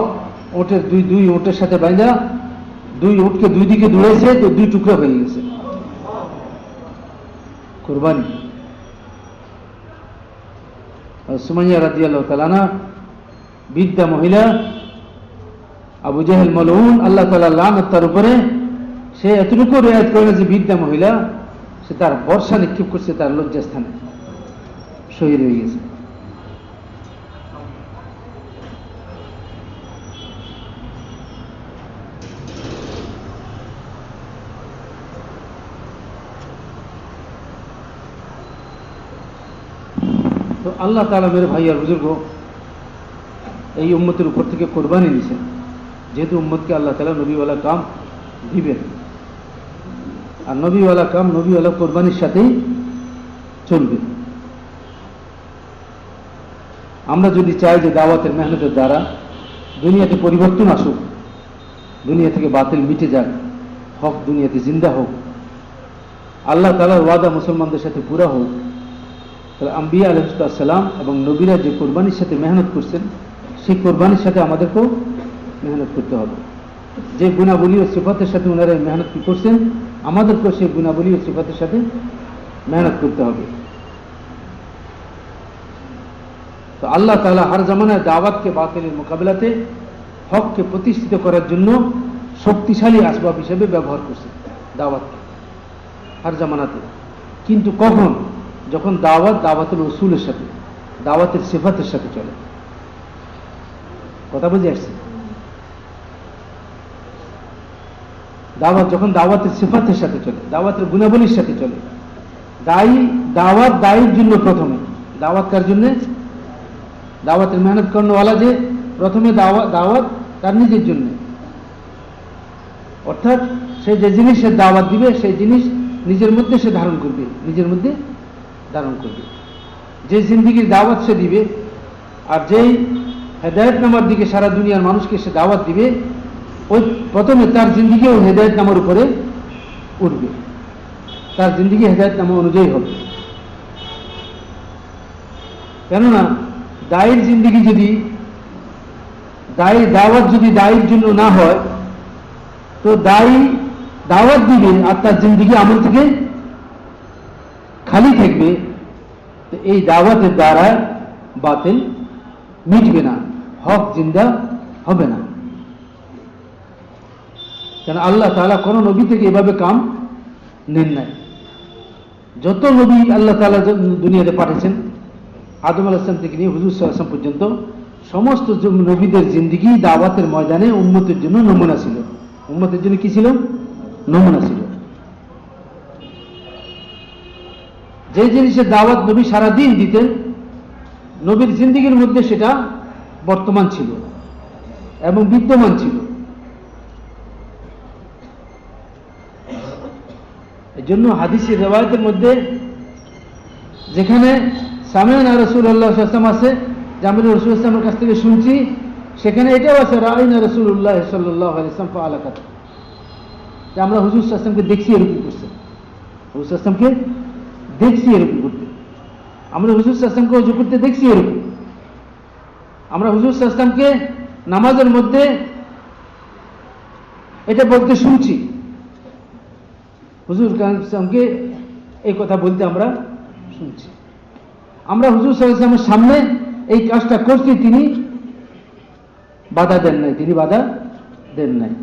S1: ওটের দুই ওটের সাথে বাইন্ধা দুই উটকে দুই দিকে দৌড়াইছে, তো দুই টুকরা হয়ে গেছে কুরবানি। সুমাইয়া রাদিয়াল্লাহু তাআলা আনহা বৃদ্ধা মহিলা, আবু জাহেল মালউন, আল্লাহ তাআলা লানত তার উপরে। সে এতটুকু রেয়াত করে যে বৃদ্ধা মহিলা, সে তার বর্ষা নিক্ষেপ করছে তার লজ্জাস্থানে, শহীদ হয়ে গেছে। তো আল্লাহ তাআলা মেরে ভাই আর বুজুর্গ এই উম্মতের উপর থেকে কোরবানি নিছেন, যেহেতু উম্মতকে আল্লাহ তাআলা নবীওয়ালা কাম দিবেন, আর নবীওয়ালা কাম নবীওয়ালা কোরবানির সাথেই চলবে। আমরা যদি চাই যে দাওয়াতের মেহনতের দ্বারা দুনিয়াতে পরিবর্তন আসুক, দুনিয়া থেকে বাতিল মিটে যাক, হক দুনিয়াতে জিন্দা হোক, আল্লাহ তাআলার ওয়াদা মুসলমানদের সাথে পুরা হোক, তাহলে আম্বিয়া আলাইহিস সালাম এবং নবীরা যে কোরবানির সাথে মেহনত করছেন, সেই কোরবানির সাথে আমাদেরকেও মেহনত করতে হবে। যে গুণাবলী ও সিফাতের সাথে ওনারা মেহনত করছেন, আমাদেরকেও সেই গুণাবলী ও সিফাতের সাথে মেহনত করতে হবে। তো আল্লাহ তাআলা হর জামানায় দাওয়াতকে বাতিলের মোকাবিলাতে হককে প্রতিষ্ঠিত করার জন্য শক্তিশালী আসবাব হিসেবে ব্যবহার করছে দাওয়াতকে হর জামানাতে। কিন্তু কখন? যখন দাওয়াতের রসুলের সাথে, দাওয়াতের সিফাতের সাথে চলে। কথা বুঝে আসছে? যখন দাওয়াতের সিফাতের সাথে চলে, দাওয়াতের গুণাবলীর সাথে চলে। দাওয়াতের জন্য প্রথমে, দাওয়াত কার জন্য? দাওয়াতের মেহনত করানোওয়ালা যে প্রথমে দাওয়াত তার নিজের জন্য, অর্থাৎ সে যে জিনিসের দাওয়াত দিবে সেই জিনিস নিজের মধ্যে সে ধারণ করবে, নিজের মধ্যে ধারণ করবে। যে জিন্দিগির দাওয়াত সে দিবে আর যেই হেদায়েত নামার দিকে সারা দুনিয়ার মানুষকে সে দাওয়াত দিবে, ওই প্রথমে তার জিন্দিগিও হেদায়েত নামার উপরে উঠবে, তার জিন্দিগি হেদায়েত নামা অনুযায়ী হবে। কেননা দায়ের জিন্দিগি যদি দাওয়াত যদি দায়ের জন্য না হয়, তো দাওয়াত দিবে আর তার জিন্দিগি আমল থেকে খালি থাকবে, তো এই দাওয়াতের দ্বারা বাতিল মিটবে না, হক জিন্দা হবে না। কেন আল্লাহ তাআলা কোন নবী থেকে এভাবে কাম নেন নাই। যত নবী আল্লাহ তাআলা দুনিয়াতে পাঠিয়েছেন, আদম আলাইহিস সালাম থেকে নিয়ে হুজুর সাল্লাল্লাহু আলাইহি ওয়াসাল্লাম পর্যন্ত সমস্ত নবীদের জিন্দিগি দাওয়াতের ময়দানে উম্মতের জন্য নমুনা ছিল। উম্মতের জন্য কি ছিল? নমুনা ছিল। যে জিনিসের দাওয়াত নবী সারাদিন দিতেন, নবীর জিন্দিগির মধ্যে সেটা বর্তমান ছিল এবং বিদ্যমান ছিল। এই জন্য হাদিসের রিওয়ায়াতের মধ্যে যেখানে সামি'না রাসূলুল্লাহ সাল্লাল্লাহু আলাইহি ওয়াসাল্লাম আছে, যে আমি রাসূলুল্লাহ সাল্লাল্লাহু আলাইহি ওয়াসাল্লামের কাছ থেকে শুনছি, সেখানে এটাও আছে রাআইনা রাসূলুল্লাহ সাল্লাল্লাহু আলাইহি ওয়াসাল্লাম ফাআলা কাযা, যে আমরা হুজুর সাল্লাল্লাহু আলাইহি ওয়াসাল্লামকে দেখছি এরকম করছে, হুজুর সাল্লাল্লাহু আলাইহি ওয়াসাল্লামকে দেখছি এরকম করতে, আমরা হুজুর সাল্লাল্লাহু আলাইহি ওয়াসাল্লামকে ওযু করতে দেখছি এরকম, আমরা হুজুর সাল্লাল্লাহু আলাইহি ওয়াসাল্লামকে নামাজের মধ্যে এটা বলতে শুনছি, হুজুর সাল্লাল্লাহু আলাইহি ওয়াসাল্লামকে এই কথা বলতে আমরা শুনছি। আমরা হুজুর সাল্লাল্লাহু আলাইহি ওয়াসাল্লামের সামনে এই কাজটা করছি, তিনি বাধা দেন নাই, তিনি বাধা দেন নাই।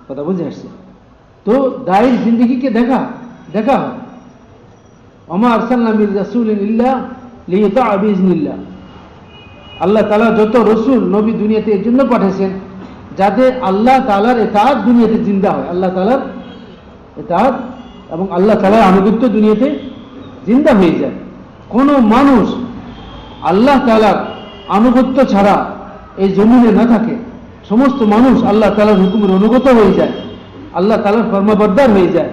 S1: কথা বুঝে আসছে? তো দায়ের জিন্দিগিকে দেখা হয়। ওমা আরসালনা মির রাসূলিন ইল্লা লিইতা'a বিইজনিল্লাহ। আল্লাহ তাআলা যত রসুল নবী দুনিয়াতে এর জন্য পাঠিয়েছেন যাতে আল্লাহ তাআলার ইতাআত দুনিয়াতে জিন্দা হয়, আল্লাহ তাআলার ইতাআত এবং আল্লাহ তাআলার আনুগত্য দুনিয়াতে জিন্দা হয়ে যায়। কোন মানুষ আল্লাহ তাআলার আনুগত্য ছাড়া এই জমিনে না থাকে, সমস্ত মানুষ আল্লাহ তাআলার হুকুমের অনুগত হয়ে যায়, আল্লাহ তাআলার ফরমাবরদার হয়ে যায়,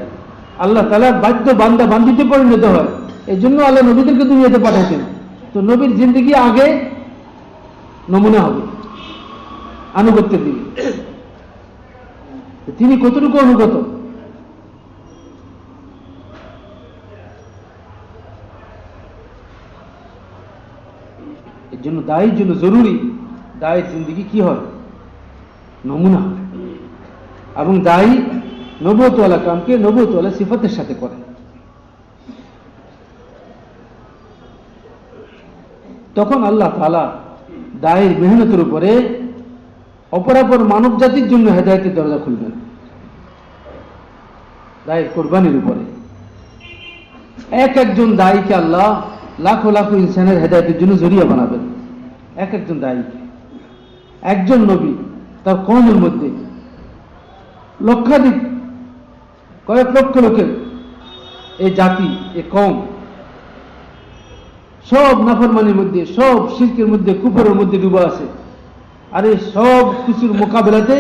S1: আল্লাহ তাআলার বাধ্য বান্দা বান্দিতে পরিণত হয়। এই জন্য আল্লাহ নবীদেরকে দুনিয়াতে পাঠাতেন। তো নবীর জিন্দিগি আগে নমুনা হবে আনুগত্যের দিকে, তিনি কতটুকু অনুগত। এর জন্য দায়ের জন্য জরুরি দায়ের জিন্দিগি কি হয়? নমুনা হয়। এবং দায়ী নবুয়তওয়ালা কামকে নবুয়তওয়ালা সিফাতের সাথে করে। তখন আল্লাহ তাআলা দায়ের মেহনতের উপরে অপরাপর মানব জাতির জন্য হেদায়েতের দরজা খুলবেন। দায়ের কোরবানির উপরে একজন দায়ীকে আল্লাহ লাখো লাখো ইনসানের হেদায়েতের জন্য জরিয়া বানাবেন। একজন দায়ীকে, একজন নবী তার কওমের মধ্যে লক্ষাধিক কয়েক লক্ষ লোকের এই জাতি, এই কওম সব নাফরমানির মধ্যে, সব শিরকের মধ্যে, কুফরের মধ্যে ডুবা আছে। আর এই সব কিছুর মোকাবেলাতে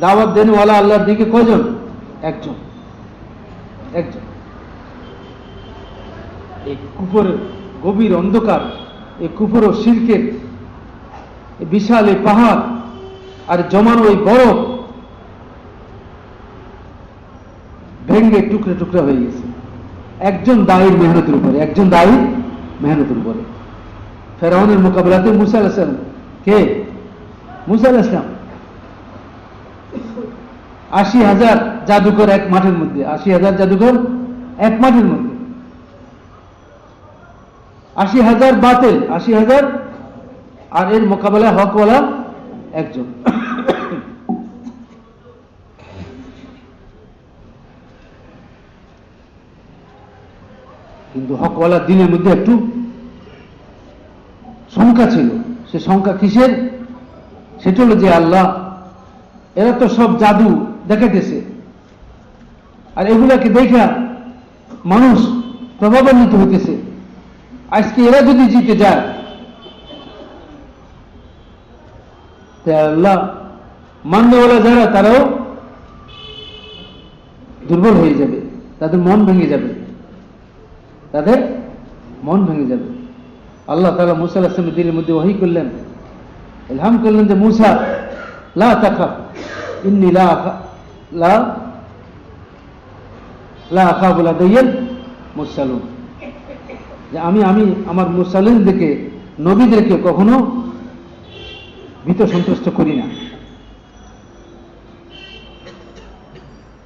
S1: দাওয়াত দেনওয়ালা আল্লাহর দিকে কয়জন? একজন। এই কুফরের গভীর অন্ধকার, এই কুফর ও শিরকের বিশাল এই পাহাড় আর জমানো এই বরফ ভেঙ্গে টুকরে টুকরা হয়ে গেছে একজন দায়ীর মেহনতের উপরে, একজন দায়ীর মেহনতের উপরে। ফেরাউনের মোকাবিলাতে মুসা আলাইহিস সালাম কে? মুসা আলাইহিস সালাম। 80,000 জাদুকর এক মাঠের মধ্যে, 80,000 জাদুকর এক মাঠের মধ্যে, 80,000 বাতিল, 80,000, আর এর মোকাবেলায় হকওয়ালা একজন। কিন্তু হকওয়ালা দিনের মধ্যে একটু শঙ্কা ছিল। সে শঙ্কা কিসের? সেটা হলো যে আল্লাহ, এরা তো সব জাদু দেখাইতেছে, আর এগুলাকে দেখা মানুষ প্রভাবান্বিত হইতেছে। আজকে এরা যদি জিতে যায়, আল্লাহ মাননেওয়ালা যারা তারাও দুর্বল হয়ে যাবে, তাদের মন ভেঙে যাবে, তাদের মন ভেঙে যাবে। আল্লাহ তাআলা মুসা আলাইহিস সালামের দিলের মধ্যে ওহী করলেন, ইলহাম করলেন যে মুসা লা তাখাফ ইন্নী লা আখাফু লাদাইয়াল মুরসালুন, যে আমি আমার মুরসালিনদেরকে, নবীদেরকে কখনো ভীত সন্তুষ্ট করি না,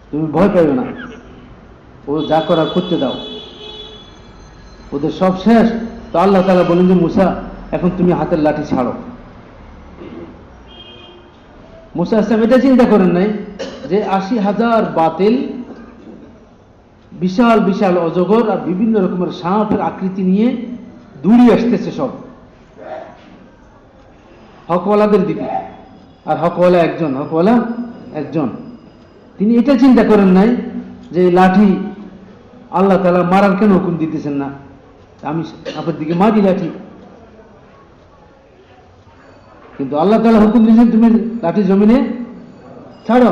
S1: তুমি ভয় পাইও না, ও যা করার করতে দাও, ওদের সব শেষ। তো আল্লাহ তাআলা বলেন যে মুসা, এখন তুমি হাতের লাঠি ছাড়ো। মুসা আলাইহিস সালাম এটা চিন্তা করেন নাই যে 80,000 বাতিল, বিশাল বিশাল অজগর আর বিভিন্ন রকমের সাপের আকৃতি নিয়ে দূরে আসতেছে সব হকওয়ালাদের দিকে, আর হকওয়ালা একজন। তিনি এটা চিন্তা করেন নাই যে লাঠি আল্লাহ তাআলা মারার কেন হুকুম দিতেছেন না, আমি আপনার দিকে মারি লাঠি। কিন্তু আল্লাহ তাআলা হুকুম দিয়েছেন তুমি লাঠি জমিনে ছাড়ো।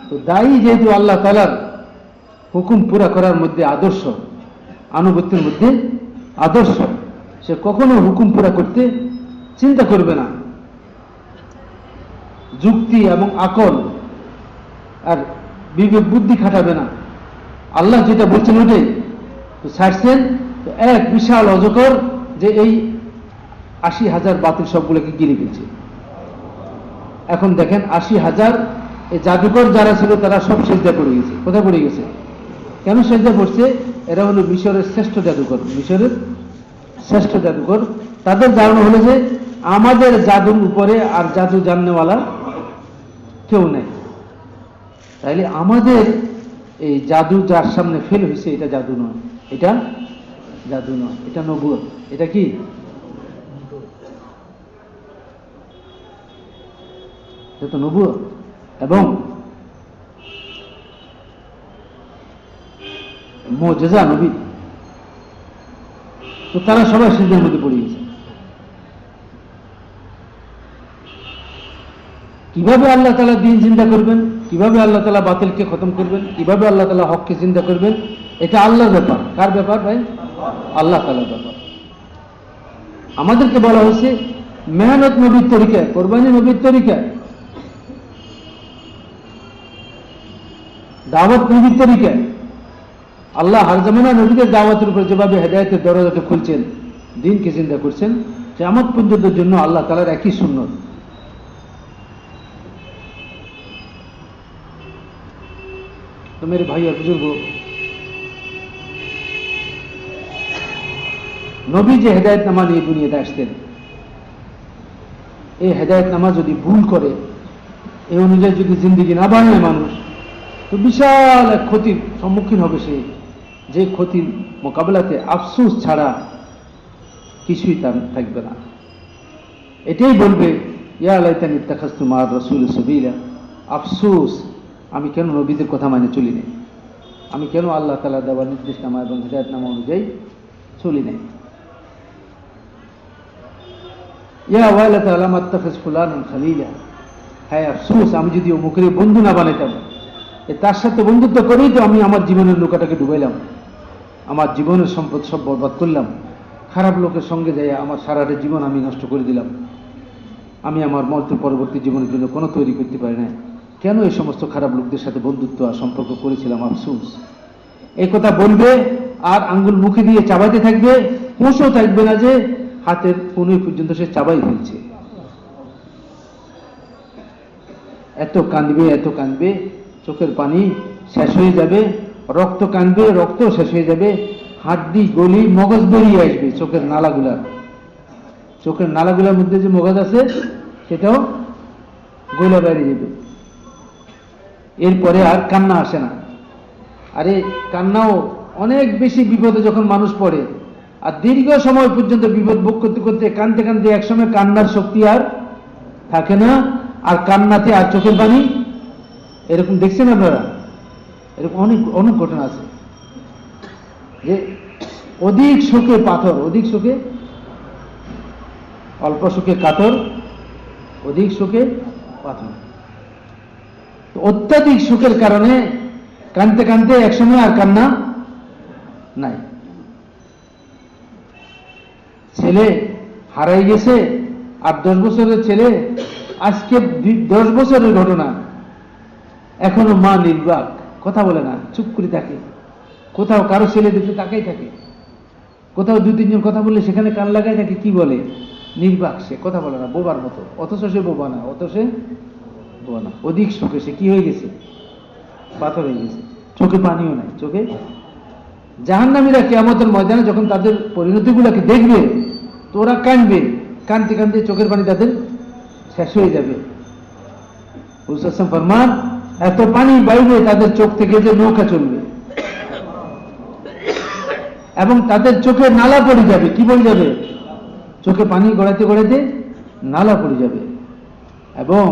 S1: তো দায়ী যেহেতু আল্লাহ তাআলার হুকুম পুরা করার মধ্যে আদর্শ, আনুগত্যের মধ্যে আদর্শ, সে কখনো হুকুম পুরা করতে চিন্তা করবে না, যুক্তি এবং আকল আর বিবেক বুদ্ধি খাটাবে না। আল্লাহ যেটা বলছেন ওটাই তো ছাড়ছেন। তো এক বিশাল অজগর যে এই 80,000 বাতিল সবগুলোকে গিলে ফেলছে। এখন দেখেন 80,000 এই জাদুকর যারা ছিল তারা সব সেজদা পড়ে গেছে। কোথায় পড়ে গেছে? কেন সেজদা পড়ছে? এরা হলো মিশরের শ্রেষ্ঠ জাদুকর, মিশরের শ্রেষ্ঠ জাদুকর। তাদের ধারণা হলো যে আমাদের জাদুর উপরে আর জাদু জাননেওয়ালা কেউ নেই, তাইলে আমাদের এই জাদু যার সামনে ফেল হয়েছে এটা জাদু নয়, এটা জাদু নয়, এটা নবুয়ত। এটা কি? এটা তো নবুয়ত এবং মুজিজা নবী। তো তারা সবাই সিজদার মধ্যে পড়ে গেছে। কিভাবে আল্লাহ তাআলা দিন চিন্তা করবেন, কিভাবে আল্লাহ তাআলা বাতিলকে খতম করবেন, কিভাবে আল্লাহ তাআলা হককে চিন্তা করবেন, এটা আল্লাহর ব্যাপার। কার ব্যাপার ভাই? আল্লাহ তাআলার ব্যাপার। আমাদেরকে বলা হয়েছে মেহনত নবীর তরিকায়, কোরবানি নবীর তরিকায়, দাওয়াত নবীর তরিকায়। আল্লাহ হার জামানা নবীদের দাওয়াতের উপর যেভাবে হেদায়েতের দরজাটা খুলছেন, দিনকে চিন্তা করছেন, কিয়ামত পর্যন্তের জন্য আল্লাহ তাআলার একই সুন্নত। तो मेरे भाई और बुजुर्गों, নবী যে হেদায়েতনামা নিয়ে দুনিয়াতে আসতেন, এই হেদায়েতনামা যদি ভুল করে, এই অনুযায়ী যদি জিন্দেগি না বানায় মানুষ, তো বিশাল এক ক্ষতির সম্মুখীন হবে সে, যে ক্ষতির মোকাবেলাতে আফসোস ছাড়া কিছুই তার থাকবে না। এটাই বলবে, ইয়া লাইতানি ইত্তাখাযতু মা'আর রাসূলি সাবিলা, আফসোস আমি কেন নবীদের কথা মানে চলি নাই, আমি কেন আল্লাহ তাআলা দেওয়া নির্দেশনামা এবং হিদায়াতনামা অনুযায়ী চলি নাই। ইয়া ওয়াইলাতা লাম আত্তাখিজ ফুলানান খালিলা, হ্যাঁ আফসোস আমি যদি অমুকের বন্ধু না বানাইতাম, তার সাথে বন্ধুত্ব করেই তো আমি আমার জীবনের নৌকাটাকে ডুবাইলাম, আমার জীবনের সম্পদ সব বরবাদ করলাম, খারাপ লোকের সঙ্গে যাই আমার সারাটা জীবন আমি নষ্ট করে দিলাম, আমি আমার মৃত্যুর পরবর্তী জীবনের জন্য কোনো তৈরি করতে পারি না। কেন এই সমস্ত খারাপ লোকদের সাথে বন্ধুত্ব আর সম্পর্ক করেছিলাম, আফসোস। এই কথা বলবে আর আঙ্গুল মুখে দিয়ে চাবাইতে থাকবে, হুঁশও থাকবে না যে হাতের কনুই পর্যন্ত সে চাবাই ফেলছে। এত কাঁদবে, চোখের পানি শেষ হয়ে যাবে, রক্ত কাঁদবে, রক্ত শেষ হয়ে যাবে, হাড্ডি গলি মগজ বেরিয়ে আসবে চোখের নালাগুলার মধ্যে যে মগজ আছে সেটাও গলা বেরিয়ে যাবে। এরপরে আর কান্না আসে না। আরে কান্নাও অনেক বেশি বিপদে যখন মানুষ পড়ে, আর দীর্ঘ সময় পর্যন্ত বিপদ ভোগ করতে করতে কাঁদতে একসময় কান্নার শক্তি আর থাকে না, আর কান্নাতে আর চোখের পানি, এরকম দেখছেন আপনারা? এরকম অনেক ঘটনা আছে যে অধিক শোকে পাথর, অধিক শোকে অল্প শোকে কাতর, অধিক শোকে পাথর। অত্যাধিক সুখের কারণে কাঁদতে একসময় আর কান্না নাই। ছেলে হারাই গেছে, 8-10 বছরের ছেলে, আজকে 10 বছরের ঘটনা, এখনো মা নির্বাক, কথা বলে না, চুপ করে থাকে। কোথাও কারো ছেলে দেখে তাকাই থাকে, কোথাও 2-3 জন কথা বললে সেখানে কান লাগাই থাকে, কি বলে, নির্বাক, সে কথা বলে না, বোবার মতো। অথচ সে বোবা না, অধিক শোকে সে কি হয়ে গেছে, পাথর হয়ে গেছে, চোখে পানিও নাই। চোখে জাহান্নামীরা কিয়ামতের ময়দানে যখন তাদের পরিণতিগুলোকে দেখবে, তো ওরা কাঁদতে চোখের পানি তাদের শেষ হয়ে যাবে। রাসূল ফরমান, এত পানি বাইরে তাদের চোখ থেকে যে নৌকা চলবে, এবং তাদের চোখে নালা পড়ে যাবে। কি পড়ে যাবে? চোখে পানি গড়াইতে নালা পড়ে যাবে, এবং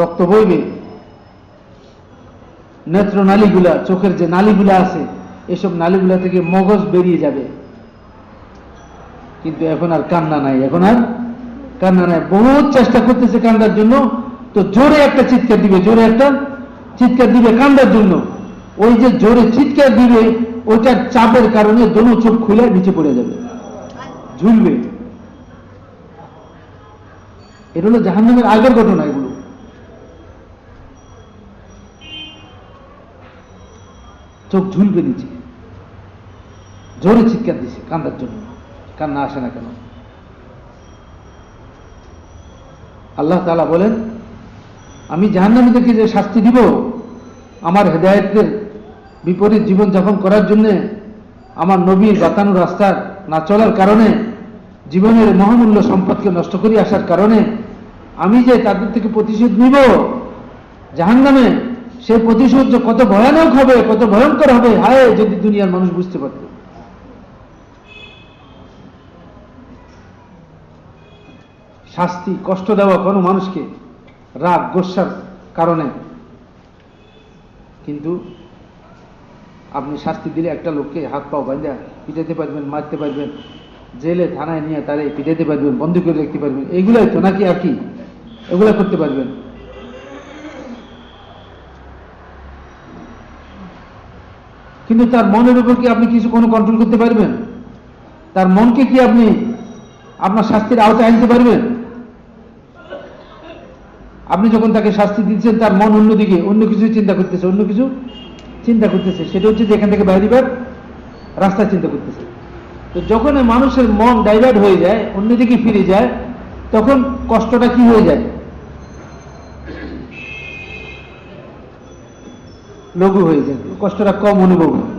S1: রক্ত বইবে। নেত্র নালীগুলা, চোখের যে নালীগুলা আছে, এসব নালীগুলা থেকে মগজ বেরিয়ে যাবে। কিন্তু এখন আর কান্না নাই, বহুত চেষ্টা করতেছে কান্দার জন্য, তো জোরে একটা চিৎকার দিবে কান্দার জন্য। ওই যে জোরে চিৎকার দিবে, ওইটার চাপের কারণে দোনো চোখ খুলে নিচে পড়ে যাবে, ঝুলবে। এটা হলো জাহান্নামের আগের ঘটনা। এগুলো চোখ ঝুলবে নিচে, জোরে চিৎকার দিছে কান্দার জন্য, কান্না আসে না কেন? আল্লাহ তাআলা বলেন, আমি জাহান্নামীদেরকে যে শাস্তি দিব, আমার হেদায়েতের বিপরীত জীবনযাপন করার জন্য, আমার নবীর বাতানো রাস্তার না চলার কারণে, জীবনের মহামূল্য সম্পদকে নষ্ট করে আসার কারণে আমি যে তাদের থেকে প্রতিশোধ নিব জাহান্নামে, সেই প্রতিশোধ যে কত ভয়ানক হবে, কত ভয়ঙ্কর হবে, হায় যদি দুনিয়ার মানুষ বুঝতে পারত। শাস্তি, কষ্ট দেওয়া কোনো মানুষকে রাগ গোস্বার কারণে, কিন্তু আপনি শাস্তি দিলে একটা লোককে হাত পাও বাঁধা পিটাতে পারবেন, মারতে পারবেন, জেলে থানায় নিয়ে তারে পিটাতে পারবেন, বন্দী করে রাখতে পারবেন, এইগুলাই তো নাকি আর কি? এগুলা করতে পারবেন। কিন্তু তার মনের উপর কি আপনি কোনো কন্ট্রোল করতে পারবেন? তার মনকে কি আপনি আপনার শাস্তির আওতায় আনতে পারবেন? আপনি যখন তাকে শাস্তি দিচ্ছেন, তার মন অন্যদিকে অন্য কিছু চিন্তা করতেছে, সেটা হচ্ছে যে এখান থেকে বাইরে রাস্তা চিন্তা করতেছে। তো যখন মানুষের মন ডাইভার্ট হয়ে যায়, অন্যদিকে ফিরে যায়, তখন কষ্টটা কি হয়ে যায়? লঘু হয়ে যায়, কষ্টটা কম অনুভব হয়।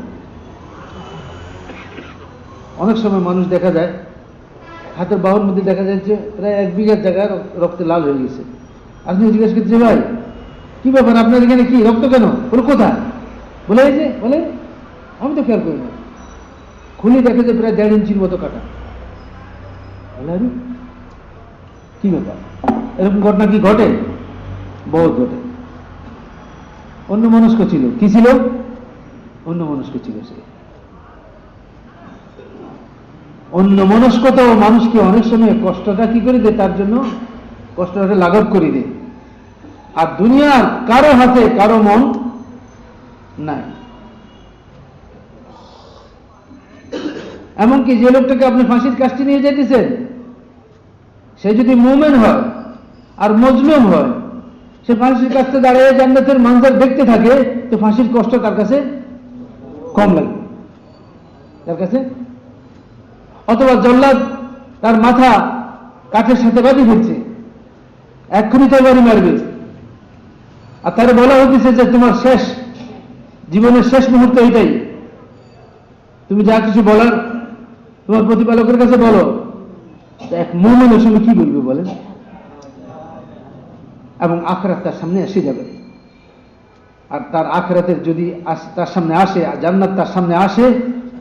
S1: অনেক সময় মানুষ দেখা যায় হাতের বাহুর মধ্যে দেখা যাচ্ছে প্রায় 1 বিঘার জায়গায় রক্তে লাল হয়ে গেছে। আপনি জিজ্ঞেস করছে, ভাই কি ব্যাপার, আপনার এখানে কি রক্ত কেন? বলে কোথায়? বলে আমি তো খেয়াল করি না। খুলে দেখে যে প্রায় 1.5 ইঞ্চির মতো কাটা। বলে আরে কি ব্যাপার? এরকম ঘটনা কি ঘটে? বহুত ঘটে। অন্য মনস্ক ছিল। কি ছিল? অন্য মনস্ক ছিল। সে অন্য মনস্কতা মানুষকে অনেক সময় কষ্টটা কি করে দেয়, তার জন্য কষ্টটা লাঘব করে দেয়। আর দুনিয়ার কারো হাতে কারো মন নাই। এমনকি যে লোকটাকে আপনি ফাঁসির কাস্টে নিয়ে যেতেছেন, সে যদি মুমিন হয় আর মজলুম হয়, সে ফাঁসির কাছে দাঁড়িয়ে জান্নাতের মঞ্জর দেখতে থাকে, তো ফাঁসির কষ্ট তার কাছে কম লাগে। তার কাছে, অথবা জল্লাদ তার মাথা কাঠের সাথে বাঁধি ফেলছে, এক্ষুনি তরবারি মারবে, আর তারা বলা হতেছে যে তোমার শেষ জীবনের শেষ মুহূর্ত এটাই, তুমি যা কিছু বলার তোমার প্রতিপালকের কাছে বলো। এক মুমিনের সঙ্গে কি বলবে বলেন? এবং আখিরাত তার সামনে এসে যাবে, আর তার আখিরাতের যদি তার সামনে আসে, জান্নাত তার সামনে আসে,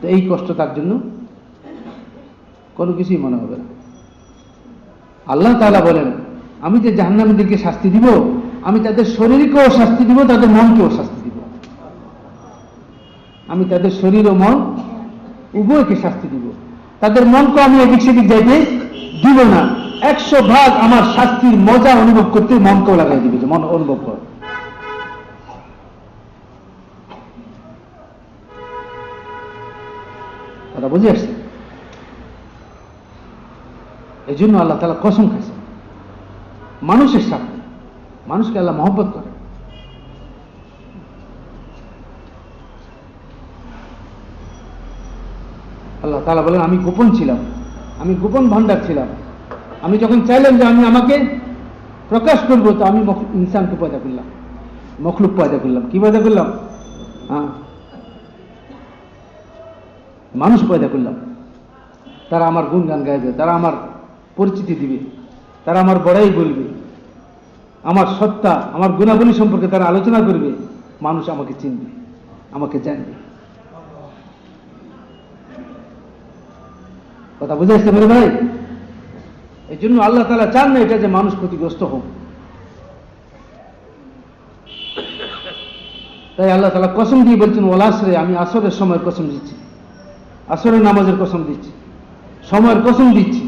S1: তো এই কষ্ট তার জন্য কোনো কিছুই মনে হবে না। আল্লাহ তাআলা বলেন, আমি যে জাহান্নামীদেরকে শাস্তি দিব, আমি তাদের শরীরকেও শাস্তি দিব, তাদের মনকেও শাস্তি দিব। আমি তাদের শরীর ও মন উভয়কে শাস্তি দিব। তাদের মনকে আমি এদিক সেদিক যাইতে দিব না। 100 ভাগ আমার শাস্তির মজা অনুভব করতে মনকেও লাগাই দিবে, যে মন অনুভব কর। কথা বুঝে আসছে? এই জন্য আল্লাহ তাআলা কসম খাইছে মানুষের সাথে। মানুষকে আল্লাহ মহব্বত করে। আল্লাহ তাআলা বলেন, আমি গোপন ছিলাম, আমি গোপন ভান্ডার ছিলাম। আমি যখন চাইলাম যে আমি আমাকে প্রকাশ করব, তো আমি ইনসানকে পয়দা করলাম, মখলুক পয়দা করলাম। কি পয়দা করলাম? হ্যাঁ, মানুষ পয়দা করলাম। তারা আমার গুণগান গাইবে, তারা আমার পরিচিতি দিবে, তারা আমার বড়াই বলবে, আমার সত্তা, আমার গুণাবলী সম্পর্কে তারা আলোচনা করবে। মানুষ আমাকে চিনবে, আমাকে জানবে। কথা বুঝে আসতে পারে ভাই? এই জন্য আল্লাহ তাআলা চান না এটা যে মানুষ ক্ষতিগ্রস্ত হোক। তাই আল্লাহ তাআলা কসম দিয়ে বলছেন, ওয়াল আসরে, আমি আসরের সময়ের কসম দিচ্ছি, আসরের নামাজের কসম দিচ্ছি, সময়ের কসম দিচ্ছি।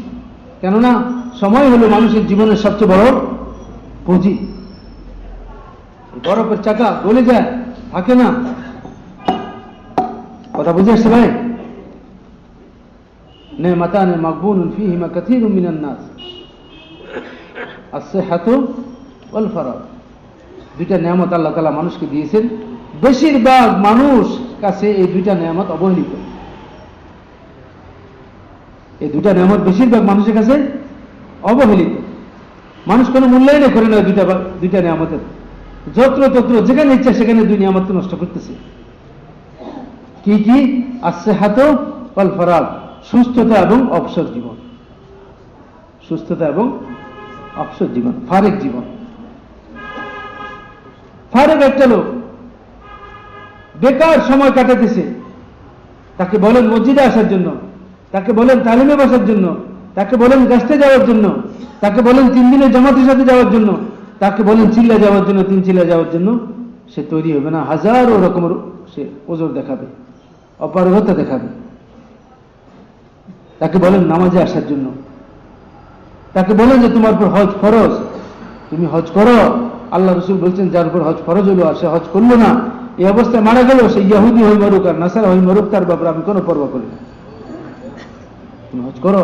S1: কেননা সময় হলো মানুষের জীবনের সবচেয়ে বড় পুঁজি। বরফের চাকা গলে যায়, থাকে না। কথা বুঝে আসছে ভাই? নেমাতানে মাকবুনুন ফীহিমা কাসীরুম মিনান নাস, আস-সিহহাতু ওয়াল ফারাগ। দুইটা নিয়ামত আল্লাহ তাআলা মানুষকে দিয়েছেন। বেশিরভাগ মানুষ কাছে এই দুইটা নিয়ামত অবহেলিত। এই দুইটা নিয়ামত বেশিরভাগ মানুষের কাছে অবহেলিত। মানুষ কোনো মূল্যায়ন করে না দুইটা নিয়ামতের। যত্র তত্র যেখানে ইচ্ছা সেখানে দুই নিয়ামত নষ্ট করতেছে। কি কি? আস-সিহহাতু ওয়াল ফারাগ, সুস্থতা এবং অবসর জীবন। সুস্থতা এবং অবসর জীবন, ফারেক জীবন। ফারেক একটা লোক বেকার সময় কাটাতেছে, তাকে বলেন মসজিদে আসার জন্য, তাকে বলেন তালিমে বসার জন্য, তাকে বলেন গাছতে যাওয়ার জন্য, তাকে বলেন 3 দিনের জামাতের সাথে যাওয়ার জন্য, তাকে বলেন চিল্লা যাওয়ার জন্য, 3 চিল্লা যাওয়ার জন্য, সে তৈরি হবে না। হাজারো রকমের সে ওজর দেখাবে, অপারগতা দেখাবে। তাকে বলেন নামাজে আসার জন্য, তাকে বলেন যে তোমার উপর হজ ফরজ, তুমি হজ করো। আল্লাহ রাসূল বলছেন, যার উপর হজ ফরজ হলো আর সে হজ করলো না, এই অবস্থায় মারা গেল, সে ইহুদি হয়ে মরুক আর নাসারা হয়ে মরুক, তার ব্যাপারে আমি কোনো পরোয়া করি না। তুমি হজ করো।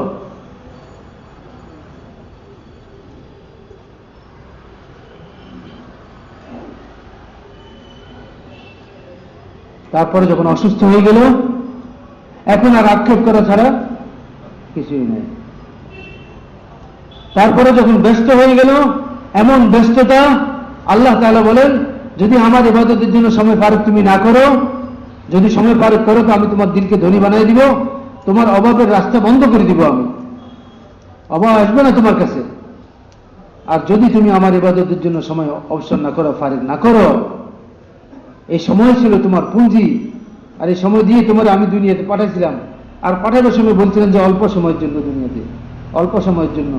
S1: তারপরে যখন অসুস্থ হয়ে গেল, এখন আর আক্ষেপ করা ছাড়া কিছুই নেই। তারপরে যখন ব্যস্ত হয়ে গেল, এমন ব্যস্ততা, আল্লাহ তাআলা বলেন, যদি আমার ইবাদতের জন্য সময় ফারুক তুমি না করো, যদি সময় ফারুক করো, তো আমি তোমার দিলকে ধনী বানিয়ে দিব, তোমার অভাবের রাস্তা বন্ধ করে দিব, আমি অভাব আসবে না তোমার কাছে। আর যদি তুমি আমার ইবাদতের জন্য সময় অবসর না করো, ফারিক না করো, এই সময় ছিল তোমার পুঁজি, আর এই সময় দিয়ে তোমার আমি দুনিয়াতে পাঠাইছিলাম। আর পাঠানোর সময় বলছিলেন যে অল্প সময়ের জন্য দুনিয়াতে, অল্প সময়ের জন্য,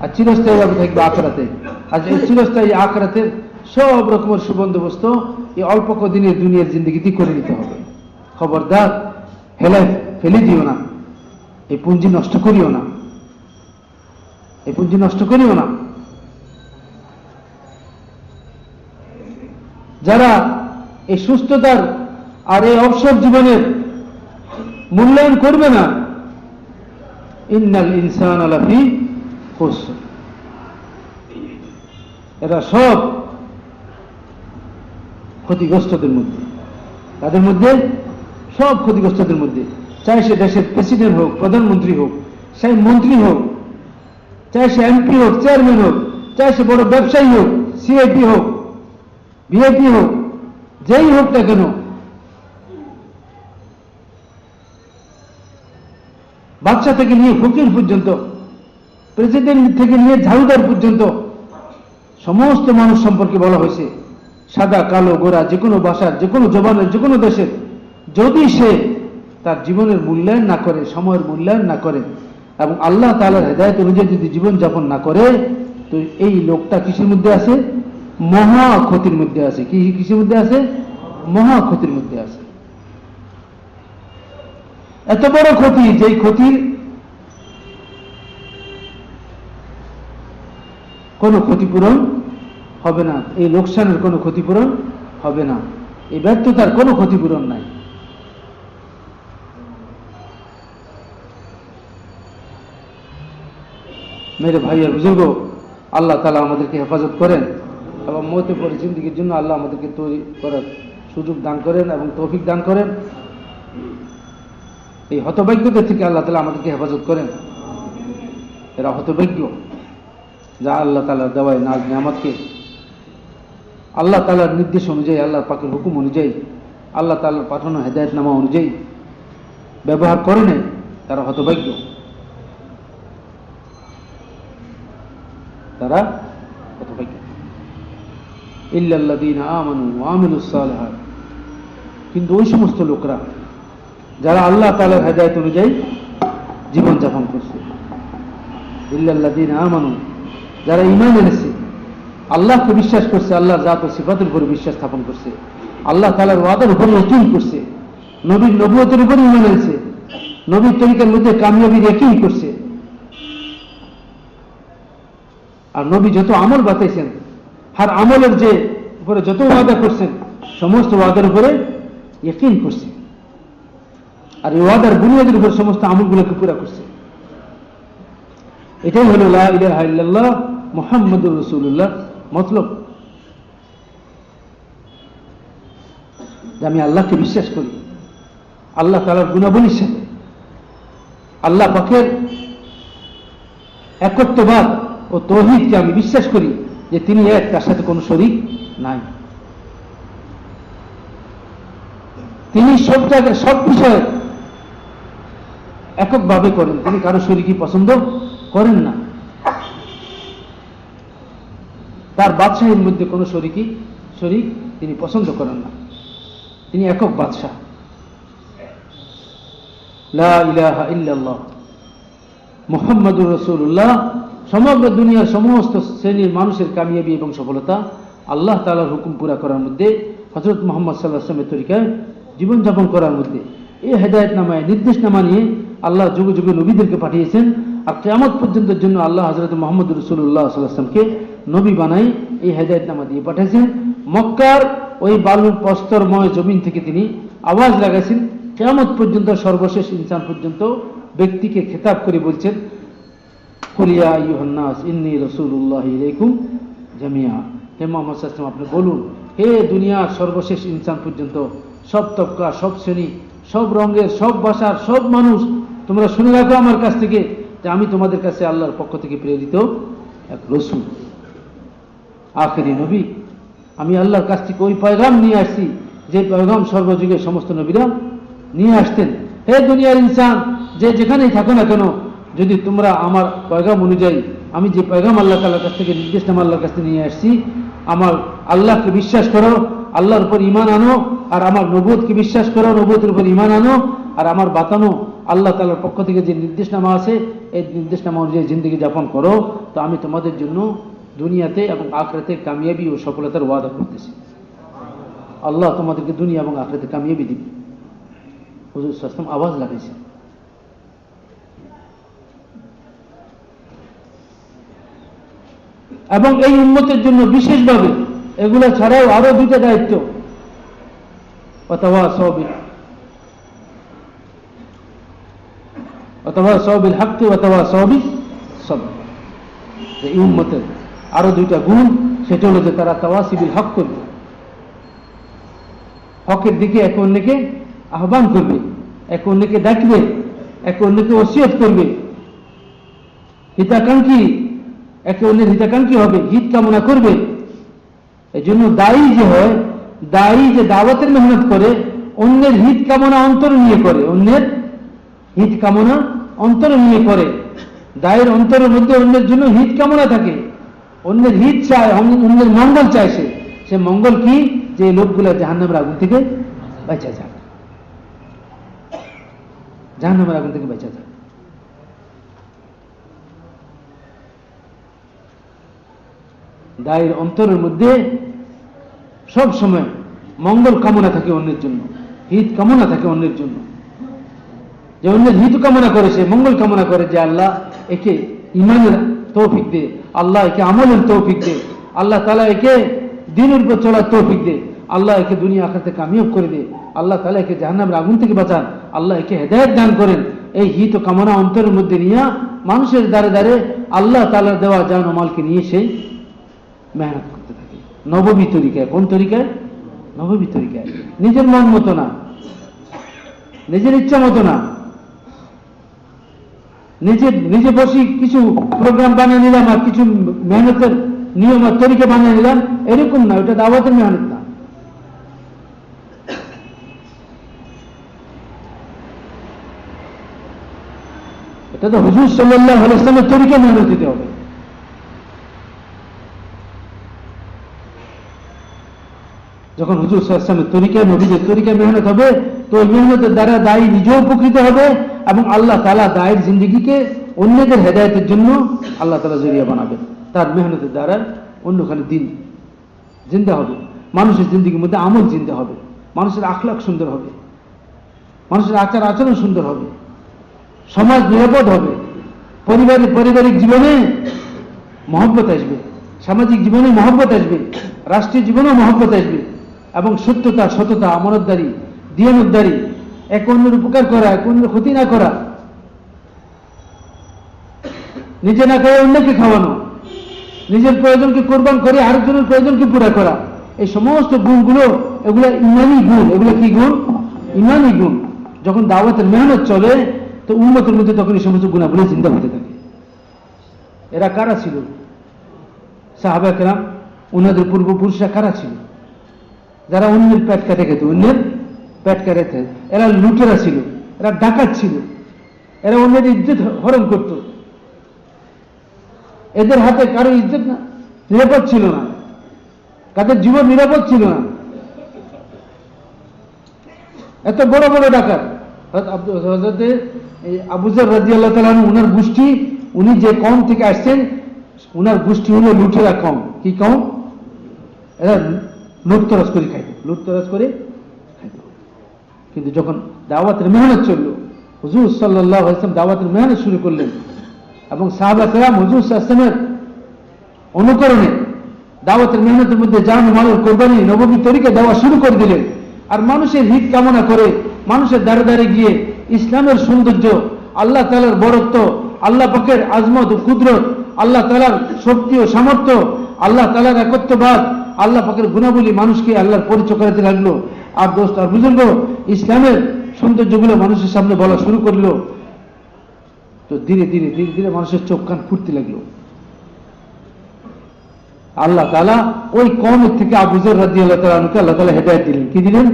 S1: আর চিরস্থায়ীভাবে থাকবে আখিরাতে। আর এই চিরস্থায়ী আখিরাতের সব রকমের সুবন্দোবস্ত এই অল্প কদিনের দুনিয়ার জিন্দগিতে করে নিতে হবে। খবরদার ফেলে দিও না, এই পুঁজি নষ্ট করিও না, এই পুঁজি নষ্ট করিও না। যারা এই সুস্থতার আর এই অবসর জীবনের মূল্যায়ন করবে না, ইন্নাল ইনসানা লাফি খুসর, এরা সব ক্ষতিগ্রস্তদের মধ্যে, তাদের মধ্যে সব ক্ষতিগ্রস্তদের মধ্যে। চাই সে দেশের প্রেসিডেন্ট হোক, প্রধানমন্ত্রী হোক, সেই মন্ত্রী হোক, চাই সে এমপি হোক, চেয়ারম্যান হোক, চাই সে বড় ব্যবসায়ী হোক, সিআইপি হোক, ভিআইপি হোক, যেই হোক না কেন, বাচ্চা থেকে নিয়ে ফকির পর্যন্ত, প্রেসিডেন্ট থেকে নিয়ে ঝাড়ুদার পর্যন্ত সমস্ত মানুষ সম্পর্কে বলা হয়েছে, সাদা কালো গোরা, যে কোনো ভাষার, যে কোনো জবানের, যে কোনো দেশের, যদি সে তার জীবনের মূল্যায়ন না করে, সময়ের মূল্যায়ন না করে এবং আল্লাহ তাআলার হেদায়েত অনুযায়ী যদি জীবনযাপন না করে, তো এই লোকটা কিসের মধ্যে আছে? মহা ক্ষতির মধ্যে আছে। কিসের মধ্যে আছে? মহা ক্ষতির মধ্যে আছে। এত বড় ক্ষতি, যেই ক্ষতির কোনো ক্ষতিপূরণ হবে না, এই লোকসানের কোনো ক্ষতিপূরণ হবে না, এই ব্যর্থতার কোনো ক্ষতিপূরণ নাই। মেরে ভাই আর বুজুর্গ, আল্লাহ তাআলা আমাদেরকে হেফাজত করেন এবং মওতে পরে জিন্দেগির জন্য আল্লাহ আমাদেরকে তৈরি করার সুযোগ দান করেন এবং তৌফিক দান করেন। এই হতভাগ্যদের থেকে আল্লাহ তাআলা আমাদেরকে হেফাজত করেন। এরা হতভাগ্য, যা আল্লাহ তাআলার দেওয়ায় নাজ নিয়ামতকে আল্লাহ তাআলার নির্দেশ অনুযায়ী, আল্লাহ পাকের হুকুম অনুযায়ী, আল্লাহ তাআলার পাঠানো হেদায়েতনামা অনুযায়ী ব্যবহার করে নেয়, তারা হতভাগ্য, তারা হতভাগ্য। ইল্লাল্লাযীনা আমানু ওয়া আমিলুস সালিহাত, কিন্তু ওই সমস্ত লোকরা যারা আল্লাহ তাআলার হেদায়েত অনুযায়ী জীবনযাপন করছে। ইল্লাল্লাযীনা আমানু, যারা ঈমান এনেছে, আল্লাহকে বিশ্বাস করছে, আল্লাহর জাত ও সিফাতের উপরে বিশ্বাস স্থাপন করছে, আল্লাহ তাআলার ওয়াদার উপরে ইয়াকিন করছে, নবীর নবুয়তের উপরে ঈমান এনেছে, নবীর তরিকার মধ্যে কামিয়াবির ইয়াকিন করছে, আর নবী যত আমল বাতাইছেন, হার আমলের যে উপরে যত ওয়াদা করছেন, সমস্ত ওয়াদার উপরে ইয়াকিন করছে, আর এই ওয়াদার বুনিয়াদের উপর সমস্ত আমলগুলোকে পুরা করছে। এটাই হলো লা ইলাহা ইল্লাল্লাহ মুহাম্মাদুর রাসূলুল্লাহ মতলব, যে আমি আল্লাহকে বিশ্বাস করি, আল্লাহ তাআলার গুণাবলীর সাথে, আল্লাহ পাকের একত্ববাদ ও তাওহীদকে আমি বিশ্বাস করি যে তিনি এক, তার সাথে কোনো শরীক নাই। তিনি সব জায়গায় সব বিষয়ে এককভাবে করেন, তিনি কারো শরীকই পছন্দ করেন না। তার বাদশাহীর মধ্যে কোনো শরীক তিনি পছন্দ করেন না, তিনি একক বাদশাহ। লা ইলাহা ইল্লাল্লাহ মুহাম্মাদুর রাসূলুল্লাহ, সমগ্র দুনিয়ার সমস্ত শ্রেণীর মানুষের কামিয়াবি এবং সফলতা আল্লাহ তাআলার হুকুম পুরা করার মধ্যে, হযরত মুহাম্মদ সাল্লাল্লাহু আলাইহি ওয়াসাল্লামের তরিকায় জীবনযাপন করার মধ্যে। এই হেদায়েতনামায়, নির্দেশনামা নিয়ে আল্লাহ যুগে যুগে নবীদেরকে পাঠিয়েছেন, আর কিয়ামত পর্যন্তের জন্য আল্লাহ হযরত মুহাম্মদ রাসূলুল্লাহ সাল্লাল্লাহু আলাইহি ওয়াসাল্লামকে নবী বানাই এই হেদায়েতনামা দিয়ে পাঠিয়েছেন। মক্কার ওই বালুর প্রস্তরময় জমিন থেকে তিনি আওয়াজ লাগাইছেন, কিয়ামত পর্যন্ত সর্বশেষ ইনসান পর্যন্ত ব্যক্তিকে খেতাব করে বলছেন, কুল ইয়া আইয়ুহান নাস ইন্নী রাসূলুল্লাহি ইলাইকুম জামিআ। হে মুহাম্মদ সাল্লাল্লাহু আলাইহি ওয়াসাল্লাম, আপনি বলুন, হে দুনিয়ার সর্বশেষ ইনসান পর্যন্ত, সব তবকা, সব শ্রেণী, সব রঙের, সব ভাষার, সব মানুষ, তোমরা শুনে রাখো আমার কাছ থেকে যে আমি তোমাদের কাছে আল্লাহর পক্ষ থেকে প্রেরিত এক রাসূল, আখেরি নবী। আমি আল্লাহর কাছ থেকে ওই পয়গাম নিয়ে আসছি যে পয়গাম সর্বযুগে সমস্ত নবীরা নিয়ে আসতেন। হে দুনিয়ার ইনসান, যে যেখানেই থাকো না কেন, যদি তোমরা আমার পয়গাম অনুযায়ী, আমি যে পয়গাম আল্লাহ তাআলার কাছ থেকে, নির্দেশনামা আল্লাহর কাছ থেকে নিয়ে আসছি, আমার আল্লাহকে বিশ্বাস করো, আল্লাহর উপর ঈমান আনো, আর আমার নবুয়তকে বিশ্বাস করো, নবুয়তের উপর ঈমান আনো, আর আমার বাতানো আল্লাহ তাআলার পক্ষ থেকে যে নির্দেশনামা আছে, এই নির্দেশনামা অনুযায়ী জিন্দেগি যাপন করো, তো আমি তোমাদের জন্য দুনিয়াতে এবং আখিরাতে কামিয়াবি ও সফলতার ওয়াদা করতেছি। আল্লাহ তোমাদেরকে দুনিয়া এবং আখিরাতে কামিয়াবি দিবে। হুজুর সাল্লাল্লাহু আলাইহি ওয়াসাল্লাম আওয়াজ লাগাইছেন। এবং এই উম্মতের জন্য বিশেষভাবে এগুলো ছাড়াও আরো দুইটা দায়িত্ব, ওয়াতাওয়াসাউ বিল হক ওয়াতাওয়াসাউ বিস সবর। এই উম্মতের আরো দুইটা গুণ, সেটা হলো যে তারা তাওয়াসি বিল হক করবে, হকের দিকে একে অন্যকে আহ্বান করবে, একে অন্যকে ডাকবে, একে অন্যকে ওসিয়ত করবে, হিতাকাঙ্ক্ষী, একে অন্যের হিতাকাঙ্ক্ষী হবে, হিত কামনা করবে। এই জন্য দায়ী যে হয়, দায়ী যে দাওয়াতের মেহনত করে, অন্যের হিত কামনা অন্তরে নিয়ে করে, অন্যের হিত কামনা অন্তরে নিয়ে করে। দায়ের অন্তরের মধ্যে অন্যের জন্য হিত কামনা থাকে, অন্যের হিত চায়, অন্যের মঙ্গল চায়। সে মঙ্গল কি? যে লোকগুলো জাহান্নামের আগুন থেকে বাঁচা যায়, জাহান্নামের আগুন থেকে বাঁচা যায়। দায়ের অন্তরের মধ্যে সব সময় মঙ্গল কামনা থাকে অন্যের জন্য, হিত কামনা থাকে অন্যের জন্য। যে অন্যের হিত কামনা করে, সে মঙ্গল কামনা করে, যে আল্লাহ একে ইমানের তৌফিক দে, আল্লাহ একে আমলের তৌফিক দে, আল্লাহ তাআলা একে দ্বীনের উপর চলার তৌফিক দে, আল্লাহ একে দুনিয়া আখিরাতে কামিয়াব করে দে, আল্লাহ তাআলা একে জাহান্নামের আগুন থেকে বাঁচান, আল্লাহ একে হেদায়েত দান করেন। এই হিত কামনা অন্তরের মধ্যে নিয়ে মানুষের দ্বারে দ্বারে আল্লাহ তাআলার দেওয়া জান ও মালকে নিয়ে সে মেহনত করতে থাকে নববী তরিকায়। কোন তরিকায়? নববী তরিকায়। নিজের মন মতো না, নিজের ইচ্ছা মতো না, নিজে বসি কিছু প্রোগ্রাম বানিয়ে নিলাম আর কিছু মেহনতের নিয়ম আর তরিকা বানিয়ে নিলাম, এরকম না। ওটা দাওয়াতের মেহনত না। এটা তো হুজুর সাল্লাল্লাহু আলাইহি ওয়াসাল্লামের তরিকা মেহনত দিতে হবে। যখন হুজুর সাল্লাল্লাহু আলাইহি ওয়াসাল্লামের তরিকা, নবীদের তরিকা মেহনত হবে, তো ওই মেহনতের দ্বারা দায়ী নিজেও উপকৃত হবে এবং আল্লাহ তাআলা দায়ের জিন্দগিকে অন্যদের হেদায়েতের জন্য আল্লাহ তাআলা জরিয়া বানাবেন। তার মেহনতের দ্বারা অন্যখানে দিন জিন্দা হবে, মানুষের জিন্দগির মধ্যে আমল জিন্দা হবে, মানুষের আখলাক সুন্দর হবে, মানুষের আচার আচরণ সুন্দর হবে, সমাজ নিরাপদ হবে, পারিবারিক জীবনে মহব্বত আসবে, সামাজিক জীবনে মহব্বত আসবে, রাষ্ট্রীয় জীবনেও মহব্বত আসবে এবং সত্যতা, সততা, আমানতদারি, দিয়ানতদারি, এক অন্যের উপকার করা, এক অন্যের ক্ষতি না করা, নিজে না খেয়ে অন্যকে খাওয়ানো, নিজের প্রয়োজনকে কোরবান করে আরেকজনের প্রয়োজনকে পুরা করা, এই সমস্ত গুণগুলো, এগুলো ইমানি গুণ। এগুলো কি গুণ? ইমানি গুণ। যখন দাওয়াতের মেহনত চলে, তো উম্মতের মধ্যে তখন এই সমস্ত গুণাবলী চিন্তা হতে থাকে। এরা কারা ছিল? সাহাবা কেরাম, ওনাদের পূর্বপুরুষরা কারা ছিল? যারা অন্যের পেট কাটে খেত, অন্যের পেট কাটে খেত। এরা লুটেরা ছিল, এরা ডাকাত ছিল, এরা অন্যের ইজ্জত হরণ করত। এদের হাতে কারো ইজ্জত না নিরাপদ ছিল না, তাদের জীবন নিরাপদ ছিল না। এত বড় বড় ডাকাত। হযরতে আবু যর রাদিয়াল্লাহু তাআলা আনহু, ওনার গোষ্ঠী, উনি যে কওম থেকে আসছেন, ওনার গোষ্ঠী হলো লুটেরা কওম। কি কওম? এরা লুটতরাজ করে খাইত, লুটতরাজ করে খাইত। কিন্তু যখন দাওয়াতের মেহনত চলল, হুজুর সাল্লাল্লাহু আলাইহি ওয়াসাল্লাম দাওয়াতের মেহনত শুরু করলেন এবং সাহাবা কেরাম হুজুর সাল্লাল্লাহু আলাইহি ওয়াসাল্লামের অনুকরণে দাওয়াতের মেহনতের মধ্যে জান মালের কোরবানি নববী তরিকা দেওয়া শুরু করে দিলেন। আর মানুষের হিত কামনা করে মানুষের দ্বারে দ্বারে গিয়ে ইসলামের সৌন্দর্য, আল্লাহ তাআলার বড়ত্ব, আল্লাহ পাকের আজমত ও কুদরত, আল্লাহ তাআলার শক্তি ও সামর্থ্য, আল্লাহ তাআলার একত্ববাদ, আল্লাহ পাকের গুণাবলী মানুষকে আল্লাহর পরিচয় করাতে লাগলো। আর দোস্ত আর বুজুর্গ, ইসলামের সৌন্দর্যগুলো মানুষের সামনে বলা শুরু করলো। তো ধীরে ধীরে ধীরে ধীরে মানুষের চোখ কান ফুটতে লাগলো। আল্লাহ তাআলা ওই কওমের থেকে আবু যর রাদিয়াল্লাহু তাআলা আনহুকে আল্লাহ তাআলা হেদায়েত দিলেন। কি দিলেন?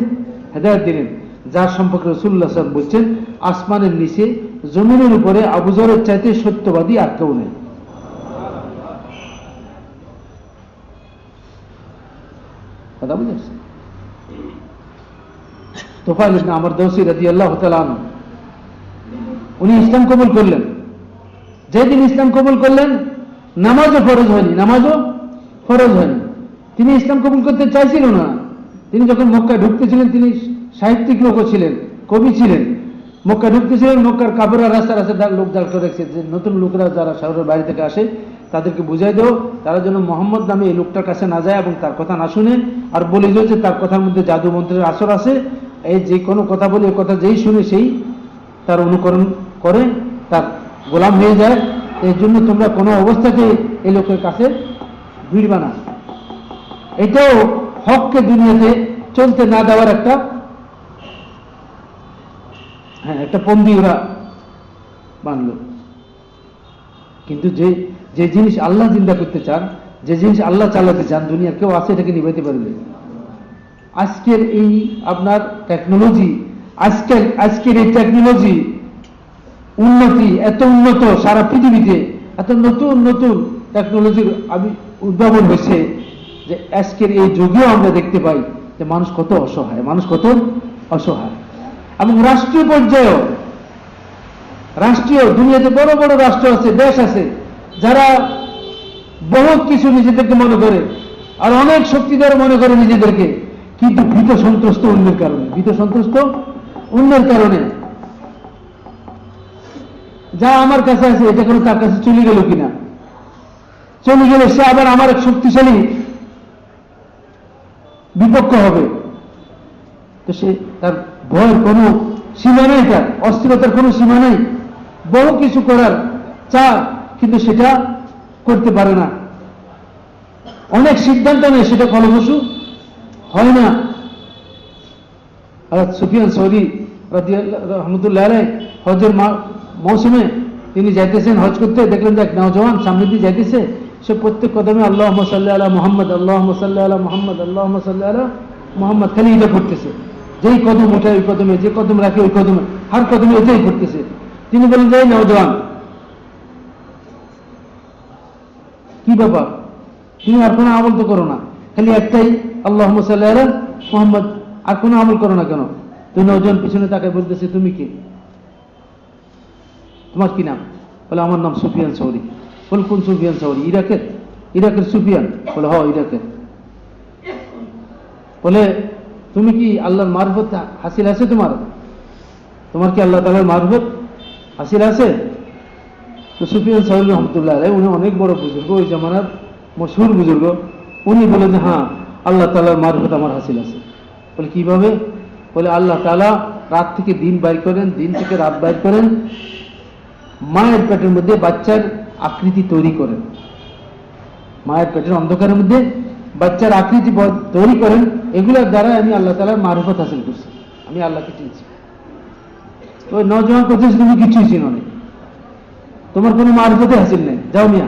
S1: হেদায়েত দিলেন। যার সম্পর্কে রাসূলুল্লাহ সাল্লাল্লাহু আলাইহি ওয়াসাল্লাম বলছেন, আসমানের নিচে জমিনের উপরে আবু যরের চাইতে সত্যবাদী আর কেউ নেই। কথা বুঝেছেন? তুফাইল ইবনে আমর দৌসী রাদিয়াল্লাহু তাআলা আনহু, উনি ইসলাম কবুল করলেন। যেদিন ইসলাম কবুল করলেন, নামাজও ফরজ হয়নি, নামাজও ফরজ হয়নি। তিনি ইসলাম কবুল করতে চাইছিল না। তিনি যখন মক্কায় ঢুকতেছিলেন, তিনি সাহিত্যিক লোকও ছিলেন, কবি ছিলেন। মক্কা ঢুকতেছিলেন, মক্কার কাফেররা রাস্তা রাস্তা লোক দাঁড় করে রেখেছে যে নতুন লোকরা যারা শহরের বাইরে থেকে আসে তাদেরকে বুঝাই দাও, তারা যেন মোহাম্মদ নামে এই লোকটার কাছে না যায় এবং তার কথা না শুনে, আর বলে দিও যে তার কথার মধ্যে জাদু মন্ত্রের আসর আছে। এই যে কোনো কথা বলে, ওই কথা যেই শুনে সেই তার অনুকরণ করে, তার গোলাম হয়ে যায়। এই জন্য তোমরা কোনো অবস্থাতে এই লোকের কাছে ভিড়বা না। এটাও হককে দুনিয়াতে চলতে না দেওয়ার একটা হ্যাঁ, একটা পন্দি ওরা বানলো। কিন্তু যে যে জিনিস আল্লাহ জিন্দা করতে চান, যে জিনিস আল্লাহ চালাতে চান, দুনিয়ার কেউ আছে এটাকে নিভাইতে পারবে। আজকের এই আপনার টেকনোলজি, আজকের এই টেকনোলজি উন্নতি, এত উন্নত সারা পৃথিবীতে, এত নতুন নতুন টেকনোলজির উদ্ভাবন হয়েছে যে আজকের এই যুগেও আমরা দেখতে পাই যে মানুষ কত অসহায়, মানুষ কত অসহায়। এবং রাষ্ট্রীয় পর্যায়েও, রাষ্ট্রীয় দুনিয়াতে বড় বড় রাষ্ট্র আছে, দেশ আছে, যারা বহুত কিছু নিজেদেরকে মনে করে আর অনেক শক্তিধর মনে করে নিজেদেরকে, কিন্তু ভীত সন্ত্রস্ত অন্যের কারণে, ভীত সন্ত্রস্ত অন্যের কারণে। যা আমার কাছে আছে এটা কোনো তার কাছে চলে গেল কিনা, চলে গেলে সে আবার আমার এক শক্তিশালী বিপক্ষ হবে। তো সে তার ভয়ের কোনো সীমা নেই, তার অস্থিরতার কোনো সীমা নেই, বহু কিছু করার চা, কিন্তু সেটা করতে পারে না। অনেক সিদ্ধান্ত নেই, সেটা ফলপ্রসূ হয় না। সুফিয়ান সৌরি রহমতুল্লাহ আলাইহি হজের মৌসুমে তিনি যাইতেছেন হজ করতে, দেখলেন যে এক নওজওয়ান সামনে দিয়ে যাইতেছে, সে প্রত্যেক কদমে আল্লাহুম্মা সাল্লি আলা মুহাম্মদ, আল্লাহুম্মা সাল্লি আলা মুহাম্মদ, আল্লাহুম্মা সাল্লি আলা মুহাম্মদ, খালি এটা করতেছে। যেই কদম ওঠায় ওই কদমে, যে কদম রাখে ওই কদমে, হার কদমে এটাই করতেছে। তিনি বলেন যে নওজওয়ান, কি ব্যাপার, তুমি আর কোনো আমল তো করো না, খালি একটাই আল্লাহুম্মা সাল্লি আলা মুহাম্মদ, আর কোনো আমল করো না কেন? তো নওজওয়ান পিছনে তাকায় বলতেছে, তুমি কে, তোমার কি নাম? বলে আমার নাম সুফিয়ান সৌরি। বলে কোন সুফিয়ান সৌরি? ইরাকের? ইরাকের সুফিয়ান? বলে হ, ইরাকের। বলে তুমি কি আল্লাহর মারফত হাসিল আছে তোমার? তোমার কি আল্লাহ তাআলার মারফত হাসিল আছে? তো সুফিয়ান সৌরি রহমতুল্লাহ আলাইহি, উনি অনেক বড় বুজুর্গ, ওই জামানার মশহুর বুজুর্গ, উনি বলেন যে হ্যাঁ, আল্লাহ তাআলার মারফত আমার হাসিল আছে। বলে কিভাবে? বলে আল্লাহ তাআলা রাত থেকে দিন বাইর করেন, দিন থেকে রাত বাইর করেন, মায়ের পেটের মধ্যে বাচ্চার আকৃতি তৈরি করেন, মায়ের পেটের অন্ধকারের মধ্যে বাচ্চার আকৃতি তৈরি করেন, এগুলোর দ্বারা আমি আল্লাহ তাআলার মারফত হাসিল করছি, আমি আল্লাহকে চিনছি। ওই নওজওয়ান করতেছে, তুমি কিছুই চিনো না, তোমার কোনো মারফতে হাসিল নেই, যাও মিয়া।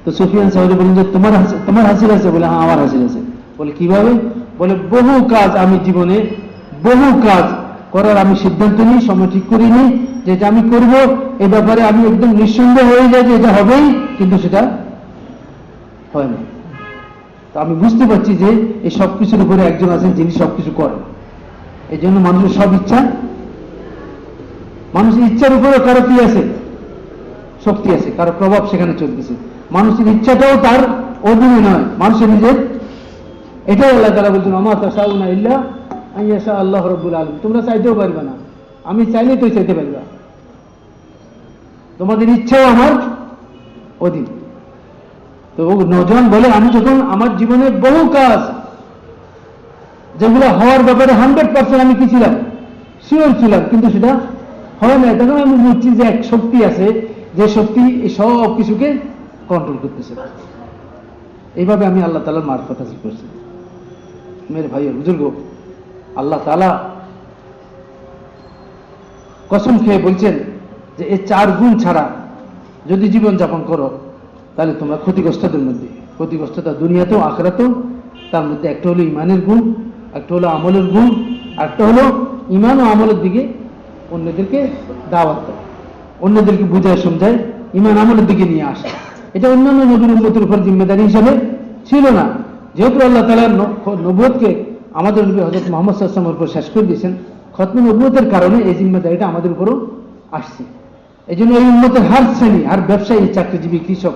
S1: তো সুফিয়ান সাহেব বলেন যে তোমার হাসিল আছে? বলে হ্যাঁ, আমার হাসিল আছে। বলে কিভাবে? বলে বহু কাজ আমি জীবনে, বহু কাজ করার আমি সিদ্ধান্ত নিই, সময় ঠিক করিনি যে এটা আমি করব, এ ব্যাপারে আমি একদম নিঃসন্দেহ হয়ে যাই যে এটা হবেই, কিন্তু সেটা হয় না। তো আমি বুঝতে পারছি যে এই সব কিছুর উপরে একজন আছেন যিনি সবকিছু করেন। এই জন্য মানুষের সব ইচ্ছা, মানুষের ইচ্ছার উপরে কারো কি আছে? শক্তি আছে, কারো প্রভাব সেখানে চলতেছে। মানুষের ইচ্ছাটাও তার অধীনে নয়, মানুষের নিজের। এটাই আল্লাহ তাআলা বলছেন, আমা তাশাউনা ইল্লা আন ইয়াশা আল্লাহু রাব্বুল আলামিন, তোমরা চাইতেও পারবে না, আমি চাইলেই তো চাইতে পারবা, তোমাদের ইচ্ছাও আমার অধীন। তো নওজওয়ান বলে, আমি যখন আমার জীবনে বহু কাজ যেগুলো হওয়ার ব্যাপারে 100% আমি কি ছিলাম, শিওর ছিলাম, কিন্তু সেটা হয় না, তখন আমি বুঝছি যে এক শক্তি আছে, যে শক্তি এই সব কিছুকে কন্ট্রোল করতেছে। এইভাবে আমি আল্লাহ তাআলার মারফত হাসিল করছি। মেরে ভাই বুজুর্গ, আল্লাহ তাআলা কসম খেয়ে বলছেন যে এই 4 গুণ ছাড়া যদি জীবন যাপন করো, তাহলে তোমরা ক্ষতিগ্রস্তদের মধ্যে, ক্ষতিগ্রস্ততা দুনিয়াতেও আখিরাতেও। তার মধ্যে একটা হলো ইমানের গুণ, একটা হলো আমলের গুণ, একটা হলো ইমান ও আমলের দিকে অন্যদেরকে দাওয়াত দেওয়া, অন্যদেরকে বুঝায় সমঝায় ইমান আমলের দিকে নিয়ে আসা। এটা অন্যান্য নবীর উম্মতের উপর জিম্মেদারি হিসেবে ছিল না, যেহেতু আল্লাহ তাআলা নবুয়তকে আমাদের নবী হযরত মুহাম্মদ সাল্লাল্লাহু আলাইহি ওয়াসাল্লামের উপর শেষ করে দিয়েছেন, খতমে নবুয়তের কারণে এই জিম্মেদারিটা আমাদের উপরও আসছে। এই জন্য এই উম্মতের হার শ্রেণী, আর ব্যবসায়ী, চাকরিজীবী, কৃষক,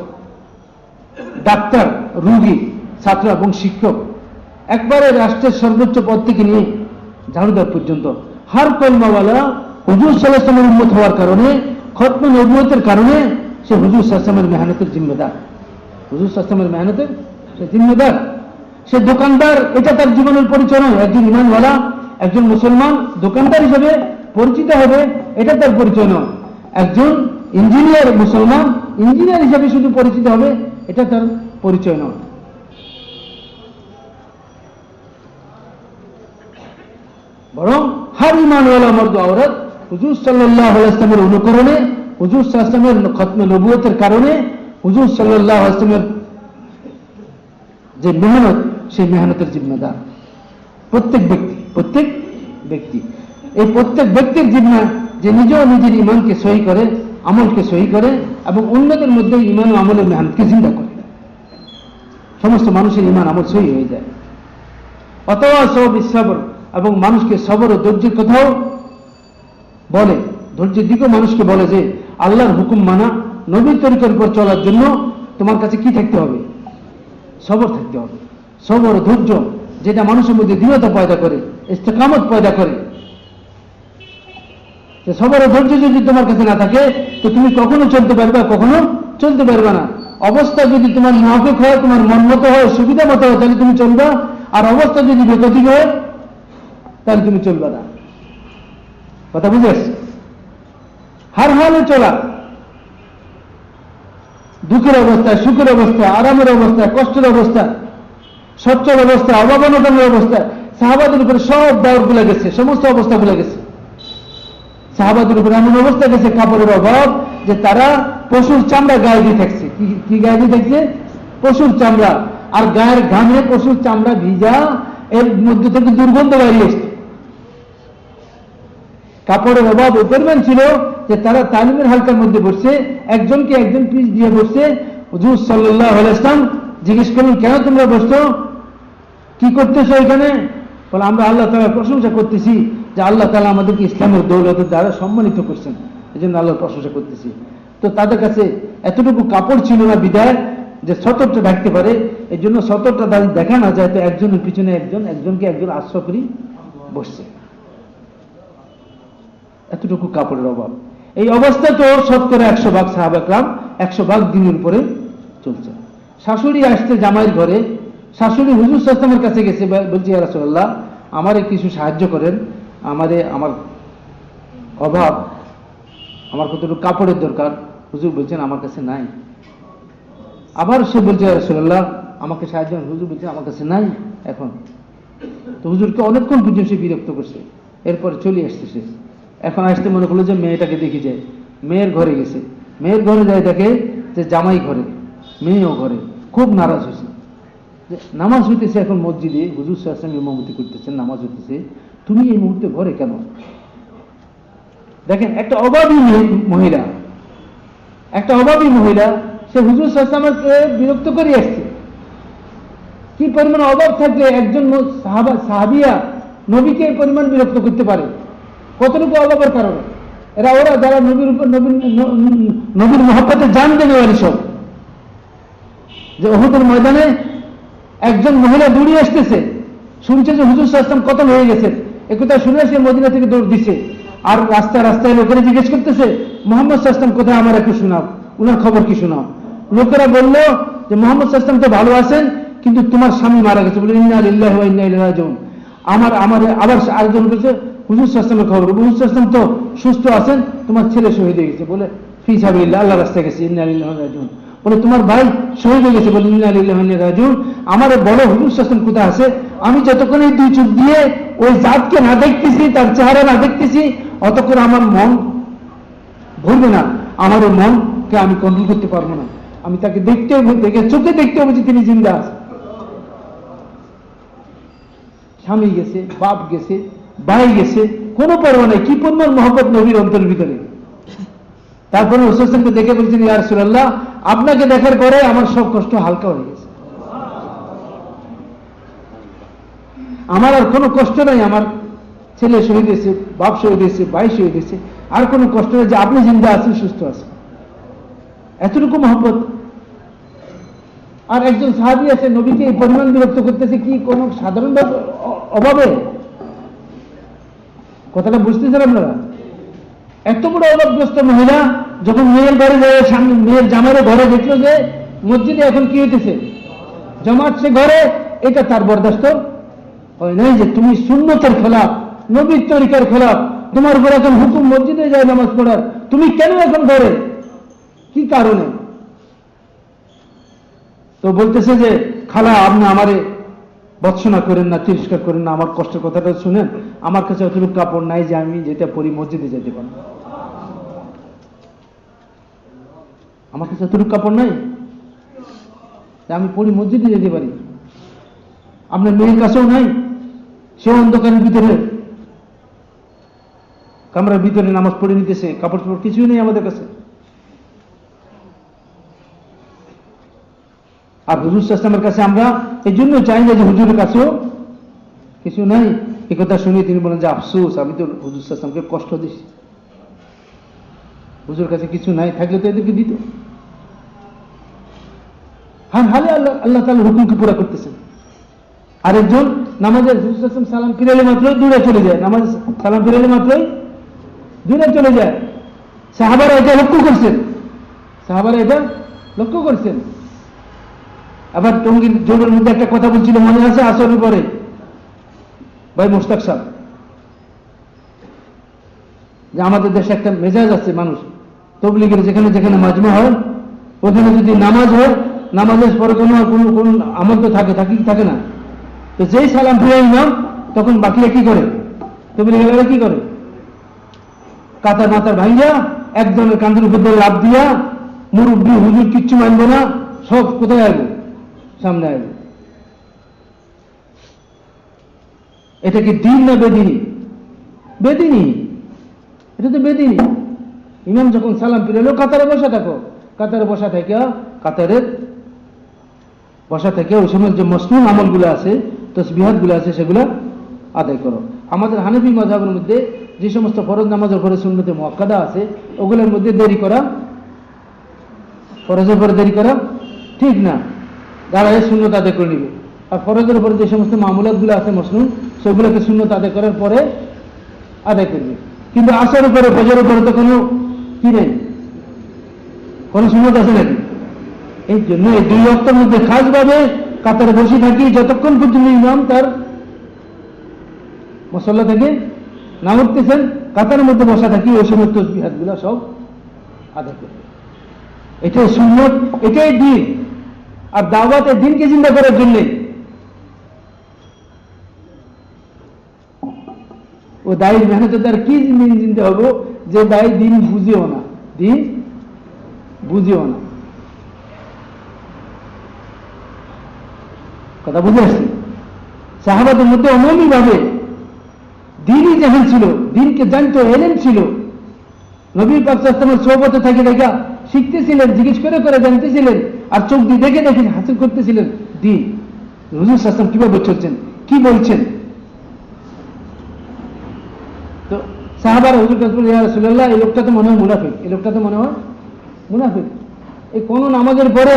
S1: ডাক্তার, রোগী, ছাত্র এবং শিক্ষক, একবারে রাষ্ট্রের সর্বোচ্চ পদ থেকে নিয়ে ঝাড়ুদার পর্যন্ত হার কলমাওয়ালা হুজুর সাল্লাল্লাহু আলাইহি ওয়াসাল্লামের উম্মত হওয়ার কারণে, খতমে নবুয়তের কারণে সে হুজুর সাল্লাল্লাহু আলাইহি ওয়াসাল্লামের মেহনতের জিম্মেদার, হুজুর সাল্লাল্লাহু আলাইহি ওয়াসাল্লামের মেহনতের সে জিম্মেদার। সে দোকানদার, এটা তার জীবনের পরিচয় নয়। একজন ইমানওয়ালা, একজন মুসলমান দোকানদার হিসেবে পরিচিত হবে, এটা তার পরিচয় নয়। একজন ইঞ্জিনিয়ার, মুসলমান ইঞ্জিনিয়ার হিসেবে শুধু পরিচিত হবে, এটা তার পরিচয় নয়। বরং হার ইমানওয়ালা মর্দ আওরাত হুজুর সাল্লাল্লাহু আলাইহি ওয়াসাল্লামের অনুকরণে, হুজুর সাল্লাল্লাহু আলাইহি ওয়াসাল্লামের খতমে নবুয়তের কারণে হুজুর সাল্লাল্লাহু আলাইহি ওয়াসাল্লামের যে মেহনত, সেই মেহনতের জিম্মাদার প্রত্যেক ব্যক্তি। এই প্রত্যেক ব্যক্তির জিম্মা যে নিজেও নিজের ইমানকে সহি করে, আমলকে সহি করে এবং অন্যদের মধ্যে ইমান ও আমলের মেহনতকে জিন্দা করে, সমস্ত মানুষের ইমান আমল সহি হয়ে যায়। অতওয়াসাউ বিসসবর, এবং মানুষকে সবর ও ধৈর্যের কথাও বলে, ধৈর্যের দিকেও মানুষকে বলে যে আল্লাহর হুকুম মানা, নবীর তরিকার উপর চলার জন্য তোমার কাছে কি থাকতে হবে? সবর থাকতে হবে। সবর ও ধৈর্য, যেটা মানুষের মধ্যে দৃঢ়তা পয়দা করে, ইস্তেকামত পয়দা করে। সবর ও ধৈর্য যদি তোমার কাছে না থাকে তো তুমি কখনো চলতে পারবে, কখনো চলতে পারবে না। অবস্থা যদি তোমার মুনাফিক হয়, তোমার মন মতো হয়, সুবিধা মতো হয়, তাহলে তুমি চলবা। আর অবস্থা যদি বেগতিক হয় তাহলে তুমি চলবে না। কথা বুঝে আসছে? হার হালে চলা, দুঃখের অবস্থায়, সুখের অবস্থায়, আরামের অবস্থায়, কষ্টের অবস্থায়, সচ্ছল অবস্থায়, অভাবনতার অবস্থায় সাহাবাদের উপরে সব দাওয়াত গুলা গেছে, সমস্ত অবস্থা গুলা গেছে। সাহাবাদের উপরে এমন অবস্থা গেছে কাপড়ের অভাব যে তারা পশুর চামড়া গায়ে দিয়ে থাকছে। কি গায়ে দিয়ে থাকছে? পশুর চামড়া। আর গায়ের ঘামে পশুর চামড়া ভিজা, এর মধ্যে থেকে দুর্গন্ধ বেরিয়ে এসছে। কাপড়ের অভাব ও পরিমাণ ছিল যে তারা তালিমের হালকার মধ্যে বসছে, একজনকে একজন পিছ দিয়ে বসছে। হুজুর সাল্লাল্লাহু আলাইহি ওয়াসাল্লাম জিজ্ঞেস করলেন, কেন তোমরা বসছো, কি করতেছো এখানে? বলে, আমরা আল্লাহ তাআলার প্রশংসা করতেছি যে আল্লাহ তাআলা আমাদেরকে ইসলামের দৌলতের দ্বারা সম্মানিত করছেন, এই জন্য আল্লাহর প্রশংসা করতেছি। তো তাদের কাছে এতটুকু কাপড় ছিল না বিদায় যে সতরটা ঢাকতে পারে, এই জন্য সতরটা দেখা না যায়, তো একজনের পিছনে একজনকে একজন আশ্রয় করি বসছে। এতটুকু কাপড়ের অভাব। এই অবস্থা তো শতকরা 100 ভাগ সাহাবা کرام 100 ভাগ দিনের উপরে চলছে। শাশুড়ি আসছে জামাইয়ের ঘরে, শাশুড়ি হুজুর সাল্লাল্লাহু আলাইহি ওয়াসাল্লামের কাছে গেছে, বলছে, ইয়া রাসূলুল্লাহ, আমারে কিছু সাহায্য করেন, আমার অভাব, আমার কতটুকু কাপড়ের দরকার। হুজুর বলছেন আমার কাছে নাই। আবার সে বলছে, ইয়া রাসূলুল্লাহ, আমাকে সাহায্য করেন। হুজুর বলছেন আমার কাছে নাই এখন। তো হুজুরকে অনেকক্ষণ পর্যন্ত সে বিরক্ত করছে, এরপরে চলে আসছে সে। এখন আসতে মনে করলো যে মেয়েটাকে দেখি যায়, মেয়ের ঘরে গেছে, মেয়ের ঘরে যায় দেখে যে জামাই ঘরে, মেয়েও ঘরে। খুব নারাজ হয়েছে যে নামাজ হইতেছে এখন মসজিদে, হুজুর সাল্লাল্লাহু আলাইহি ওয়াসাল্লাম ইমামতি করতেছেন, নামাজ হইতেছে, তুমি এই মুহূর্তে ঘরে কেন? দেখেন, একটা অভাবী মহিলা, সে হুজুর সাল্লাল্লাহু আলাইহি ওয়াসাল্লামকে বিরক্ত করে আসছে। কি পরিমাণ অভাব থাকলে একজন সাহাবিয়া নবীকে এই পরিমাণ বিরক্ত করতে পারে? কতটুকু অভাবের কারণে? ওরা যারা নবীর মহব্বতে জান দেওয়ারি সব, যে উহুদের ময়দানে একজন মহিলা দৌড়িয়ে আসতেছে, শুনছে যে হুজুর সাল্লাল্লাহু আলাইহি ওয়াসাল্লাম কতল হয়ে গেছে, একথা শুনে সে মদিনা থেকে দৌড় দিছে। আর রাস্তায় লোকেরা জিজ্ঞেস করতেছে, মুহাম্মদ সাল্লাল্লাহু আলাইহি ওয়াসাল্লাম কোথায়, আমার একটু শোনাও, উনার খবর কি শোনাও। লোকেরা বলল যে মুহাম্মদ সাল্লাল্লাহু আলাইহি ওয়াসাল্লাম তো ভালো আছেন, কিন্তু তোমার স্বামী মারা গেছে। বলে, ইন্না লিল্লাহি ওয়া ইন্না ইলাইহি রাজিউন। আমার আবার আরেকজন বলছে, হুজুর সাল্লাল্লাহু আলাইহি ওয়াসাল্লামের খবর, হুজুর সাল্লাল্লাহু আলাইহি ওয়াসাল্লাম তো সুস্থ আছেন, তোমার ছেলে শহীদ হয়ে গেছে। বলে, ফি সাবিলিল্লাহ, আল্লাহর রাস্তায় গেছে, ইন্না লিল্লাহি ওয়া ইন্না ইলাইহি রাজিউন। বলে, তোমার ভাই শহীদ হয়ে গেছে। বলে, ইন্না লিল্লাহি ওয়া ইন্না ইলাইহি রাজিউন। আমারে বলো হুজুর সাল্লাল্লাহু আলাইহি ওয়াসাল্লাম কোথায় আছে? আমি যতক্ষণ এই দুই চোখ দিয়ে ওই জাতকে না দেখতেছি, তার চেহারা না দেখতেছি, অতক্ষণ আমার মন ভরবে না, আমার ওই মনকে আমি কন্ট্রোল করতে পারবো না। আমি তাকে চোখে দেখতে হবে যে তিনি জিন্দা আছে। স্বামী গেছে, বাপ গেছে, ভাই গেছে, কোনো পরোয়া নাই। কি পরিমাণ মহব্বত নবীর অন্তরের ভিতরে। তারপরে হুজুর সাল্লাল্লাহু আলাইহি ওয়াসাল্লামকে দেখে বলছেন, ইয়া রাসূলুল্লাহ, আপনাকে দেখার পরে আমার সব কষ্ট হালকা হয়ে গেছে, আমার আর কোনো কষ্ট নাই। আমার ছেলে শহীদ হয়েছে, বাপ শহীদ হয়েছে, ভাই শহীদ হয়েছে, আর কোনো কষ্ট নেই, যে আপনি জিন্দা আছেন, সুস্থ আছেন। এতটুকু মহব্বত। আর একজন সাহাবী আছে, নবীকে এই পরিমাণ বিরক্ত করতেছে, কি কোনো সাধারণ অভাবে? কথাটা বুঝতেছেন আপনারা? এত বড় অভাবগ্রস্ত মহিলা যখন মেয়ের ঘরে যায়, সামনে মেয়ের জামাইয়ের ঘরে দেখলো যে মসজিদে এখন কি হইতেছে, জমাচ্ছে ঘরে, এটা তার বরদাস্ত হয় নাই। যে তুমি সুন্নতের খেলাফ, নবীর তরিকার খেলাফ, তোমার উপর এখন হুকুম মসজিদে যায় নামাজ পড়ার, তুমি কেন এখন ঘরে, কি কারণে? তো বলতেছে যে, খালা, আপনি আমারে ভৎসনা করেন না, তিরস্কার করেন না, আমার কষ্টের কথাটা শুনেন। আমার কাছে অতটুকু কাপড় নাই যে আমি যেটা পরি মসজিদে যেতে পারি। আমার কাছে অতটুকু কাপড় নাই যে আমি পরি মসজিদে যেতে পারি। আপনার মেয়ের কাছেও নাই, সে অন্ধকারের ভিতরে কামরার ভিতরে নামাজ পড়ে নিতেছে, কাপড় চোপড় কিছুই নেই আমাদের কাছে। আর হুজুর সাল্লাল্লাহু কাছে আমরা এই জন্য চাই না যে হুজুরের কাছেও কিছু নাই। এই কথা শুনে তিনি বলেন যে আফসোস, আমি তো হুজুর সাল্লাল্লাহু কষ্ট দিছি, হুজুর কাছে কিছু নাই, থাকলে তো এদেরকে দিত। হ্যাঁ, হালে আল্লাহ আল্লাহ তাআলার হুকুমকে পুরা করতেছেন। আরেকজন নামাজের হুজুর সাল্লাল্লাহু আলাইহি সালাম ফিরালে মাত্রই দূরে চলে যায়, নামাজ সালাম ফিরালে মাত্রই দূরে চলে যায়। সাহাবারা এটা লক্ষ্য করছেন, সাহাবারা এটা লক্ষ্য করছেন। আবার টঙ্গীর জোরের মধ্যে একটা কথা বলছিল, মনে আছে আসরের পরে ভাই মুশতাক সাহেব, যে আমাদের দেশে একটা মেজাজ আছে, মানুষ তবলিগের যেখানে যেখানে মাজমা হয় ওখানে যদি নামাজ হয়, নামাজের পরে কোনো আমল তো থাকে না। তো যেই সালাম ফিরে ইমাম, তখন বাকিরা কি করে, তবলিগেরা কি করে, কাতার মাতার ভাঙ্গিয়া একজনের কান্দের উপর দিয়ে লাভ দিয়া, মুরব্বী হুজুর কিচ্ছু মানবে না, সব কোথায় আসবে, সামনে আসবে। এটা কি দিন না বেদিনী? বেদিনী, এটা তো বেদিনী। ইমাম যখন সালাম ফিরালো, কাতারে বসা থাকো, কাতারে বসা থেকে ওই সময় যে মসনুন আমলগুলো আছে, তাসবিহাত গুলো আছে, সেগুলো আদায় করো। আমাদের হানাফি মাযহাবের মধ্যে যে সমস্ত ফরজ নামাজের পরে সুন্নতে মুআক্কাদা আছে, ওগুলোর মধ্যে দেরি করা, ফরজের পরে দেরি করা ঠিক না, দাঁড়ায় সুন্নত আদায় করে নিবে। আর ফরজের উপরে যে সমস্ত মামুলাতগুলো আছে মসনুন, সেগুলোকে সুন্নত আদায় করার পরে আদায় করবে। কিন্তু আসার উপরে, ফজরের উপরে তো কোনো কি নেই, কোনো সুন্নত আছে নাকি? এই জন্য এই দুই ওয়াক্তের মধ্যে খাসভাবে কাতারে বসে থাকি, যতক্ষণ পর্যন্ত ইমাম তার মুসল্লা থেকে না উঠতেছেন, কাতারের মধ্যে বসা থাকি, ওই সময় তাসবিহাতগুলো সব আদায় করবে। এটাই সুন্নত, এটাই দিন। আর দাওয়াতের দিনকে জিন্দা করার জন্য ও দায়ীর মেহনতে তার কি দিন জিনতে হবো, যে দায়ী দিন বুঝেও না, দিন বুঝেও না। কথা বুঝে আসছে? সাহাবাদের মধ্যে অমনি ভাবে দিনই জাহেল ছিল, দিনকে জানতো, এলেম ছিল। নবী পাক সাল্লাল্লাহু আলাইহি ওয়াসাল্লামের সোহবতে থেকে দেখা শিখতেছিলেন, জিজ্ঞেস করে করে জানতেছিলেন, আর চোখ দিয়ে দেখে দেখে হাসিল করতেছিলেন দিন। হুজুর সাল্লাল্লাহু আলাইহি ওয়াসাল্লাম কিভাবে চলছেন, কি বলছেন। তো সাহাবারা হুজুর কাছে বললেন, ইয়া রাসূলুল্লাহ, এই লোকটা তো মনে হয় মুনাফিক, এই লোকটা তো মনে হয় মুনাফিক। এই কোন নামাজের পরে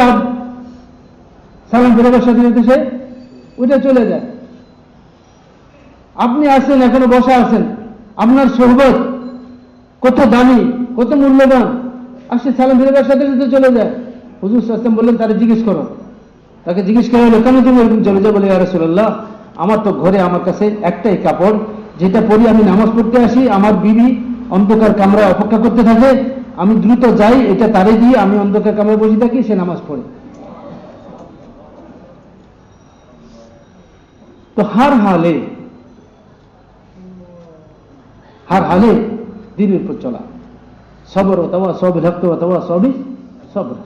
S1: সালাম ফিরাবার সাথে সাথে সে ওইটা চলে যায়। আপনি আছেন, এখনো বসা আছেন, আপনার সোহবত কত দামি, কত মূল্যবান, আর সে সালাম ফিরাবার সাথে সাথে চলে যায়। হুজুর সাল্লাল্লাহু আলাইহি ওয়াসাল্লাম বললেন, তাকে জিজ্ঞেস করো। তাকে জিজ্ঞেস করা হলো, কেন তুমি এরকম চলে যাও? বলে, ইয়া রাসূলুল্লাহ, আমার তো ঘরে আমার কাছে একটাই কাপড়, যেটা পরি আমি নামাজ পড়তে আসি, আমার বিবি অন্ধকার কামরায় অপেক্ষা করতে থাকে, আমি দ্রুত যাই, এটা তারে দিয়ে আমি অন্ধকার কামরায় বসে থাকি, সে নামাজ পড়ে। তো হার হালে দিনের উপর চলা, সবর অথবা সব ভক্ত অথবা সবই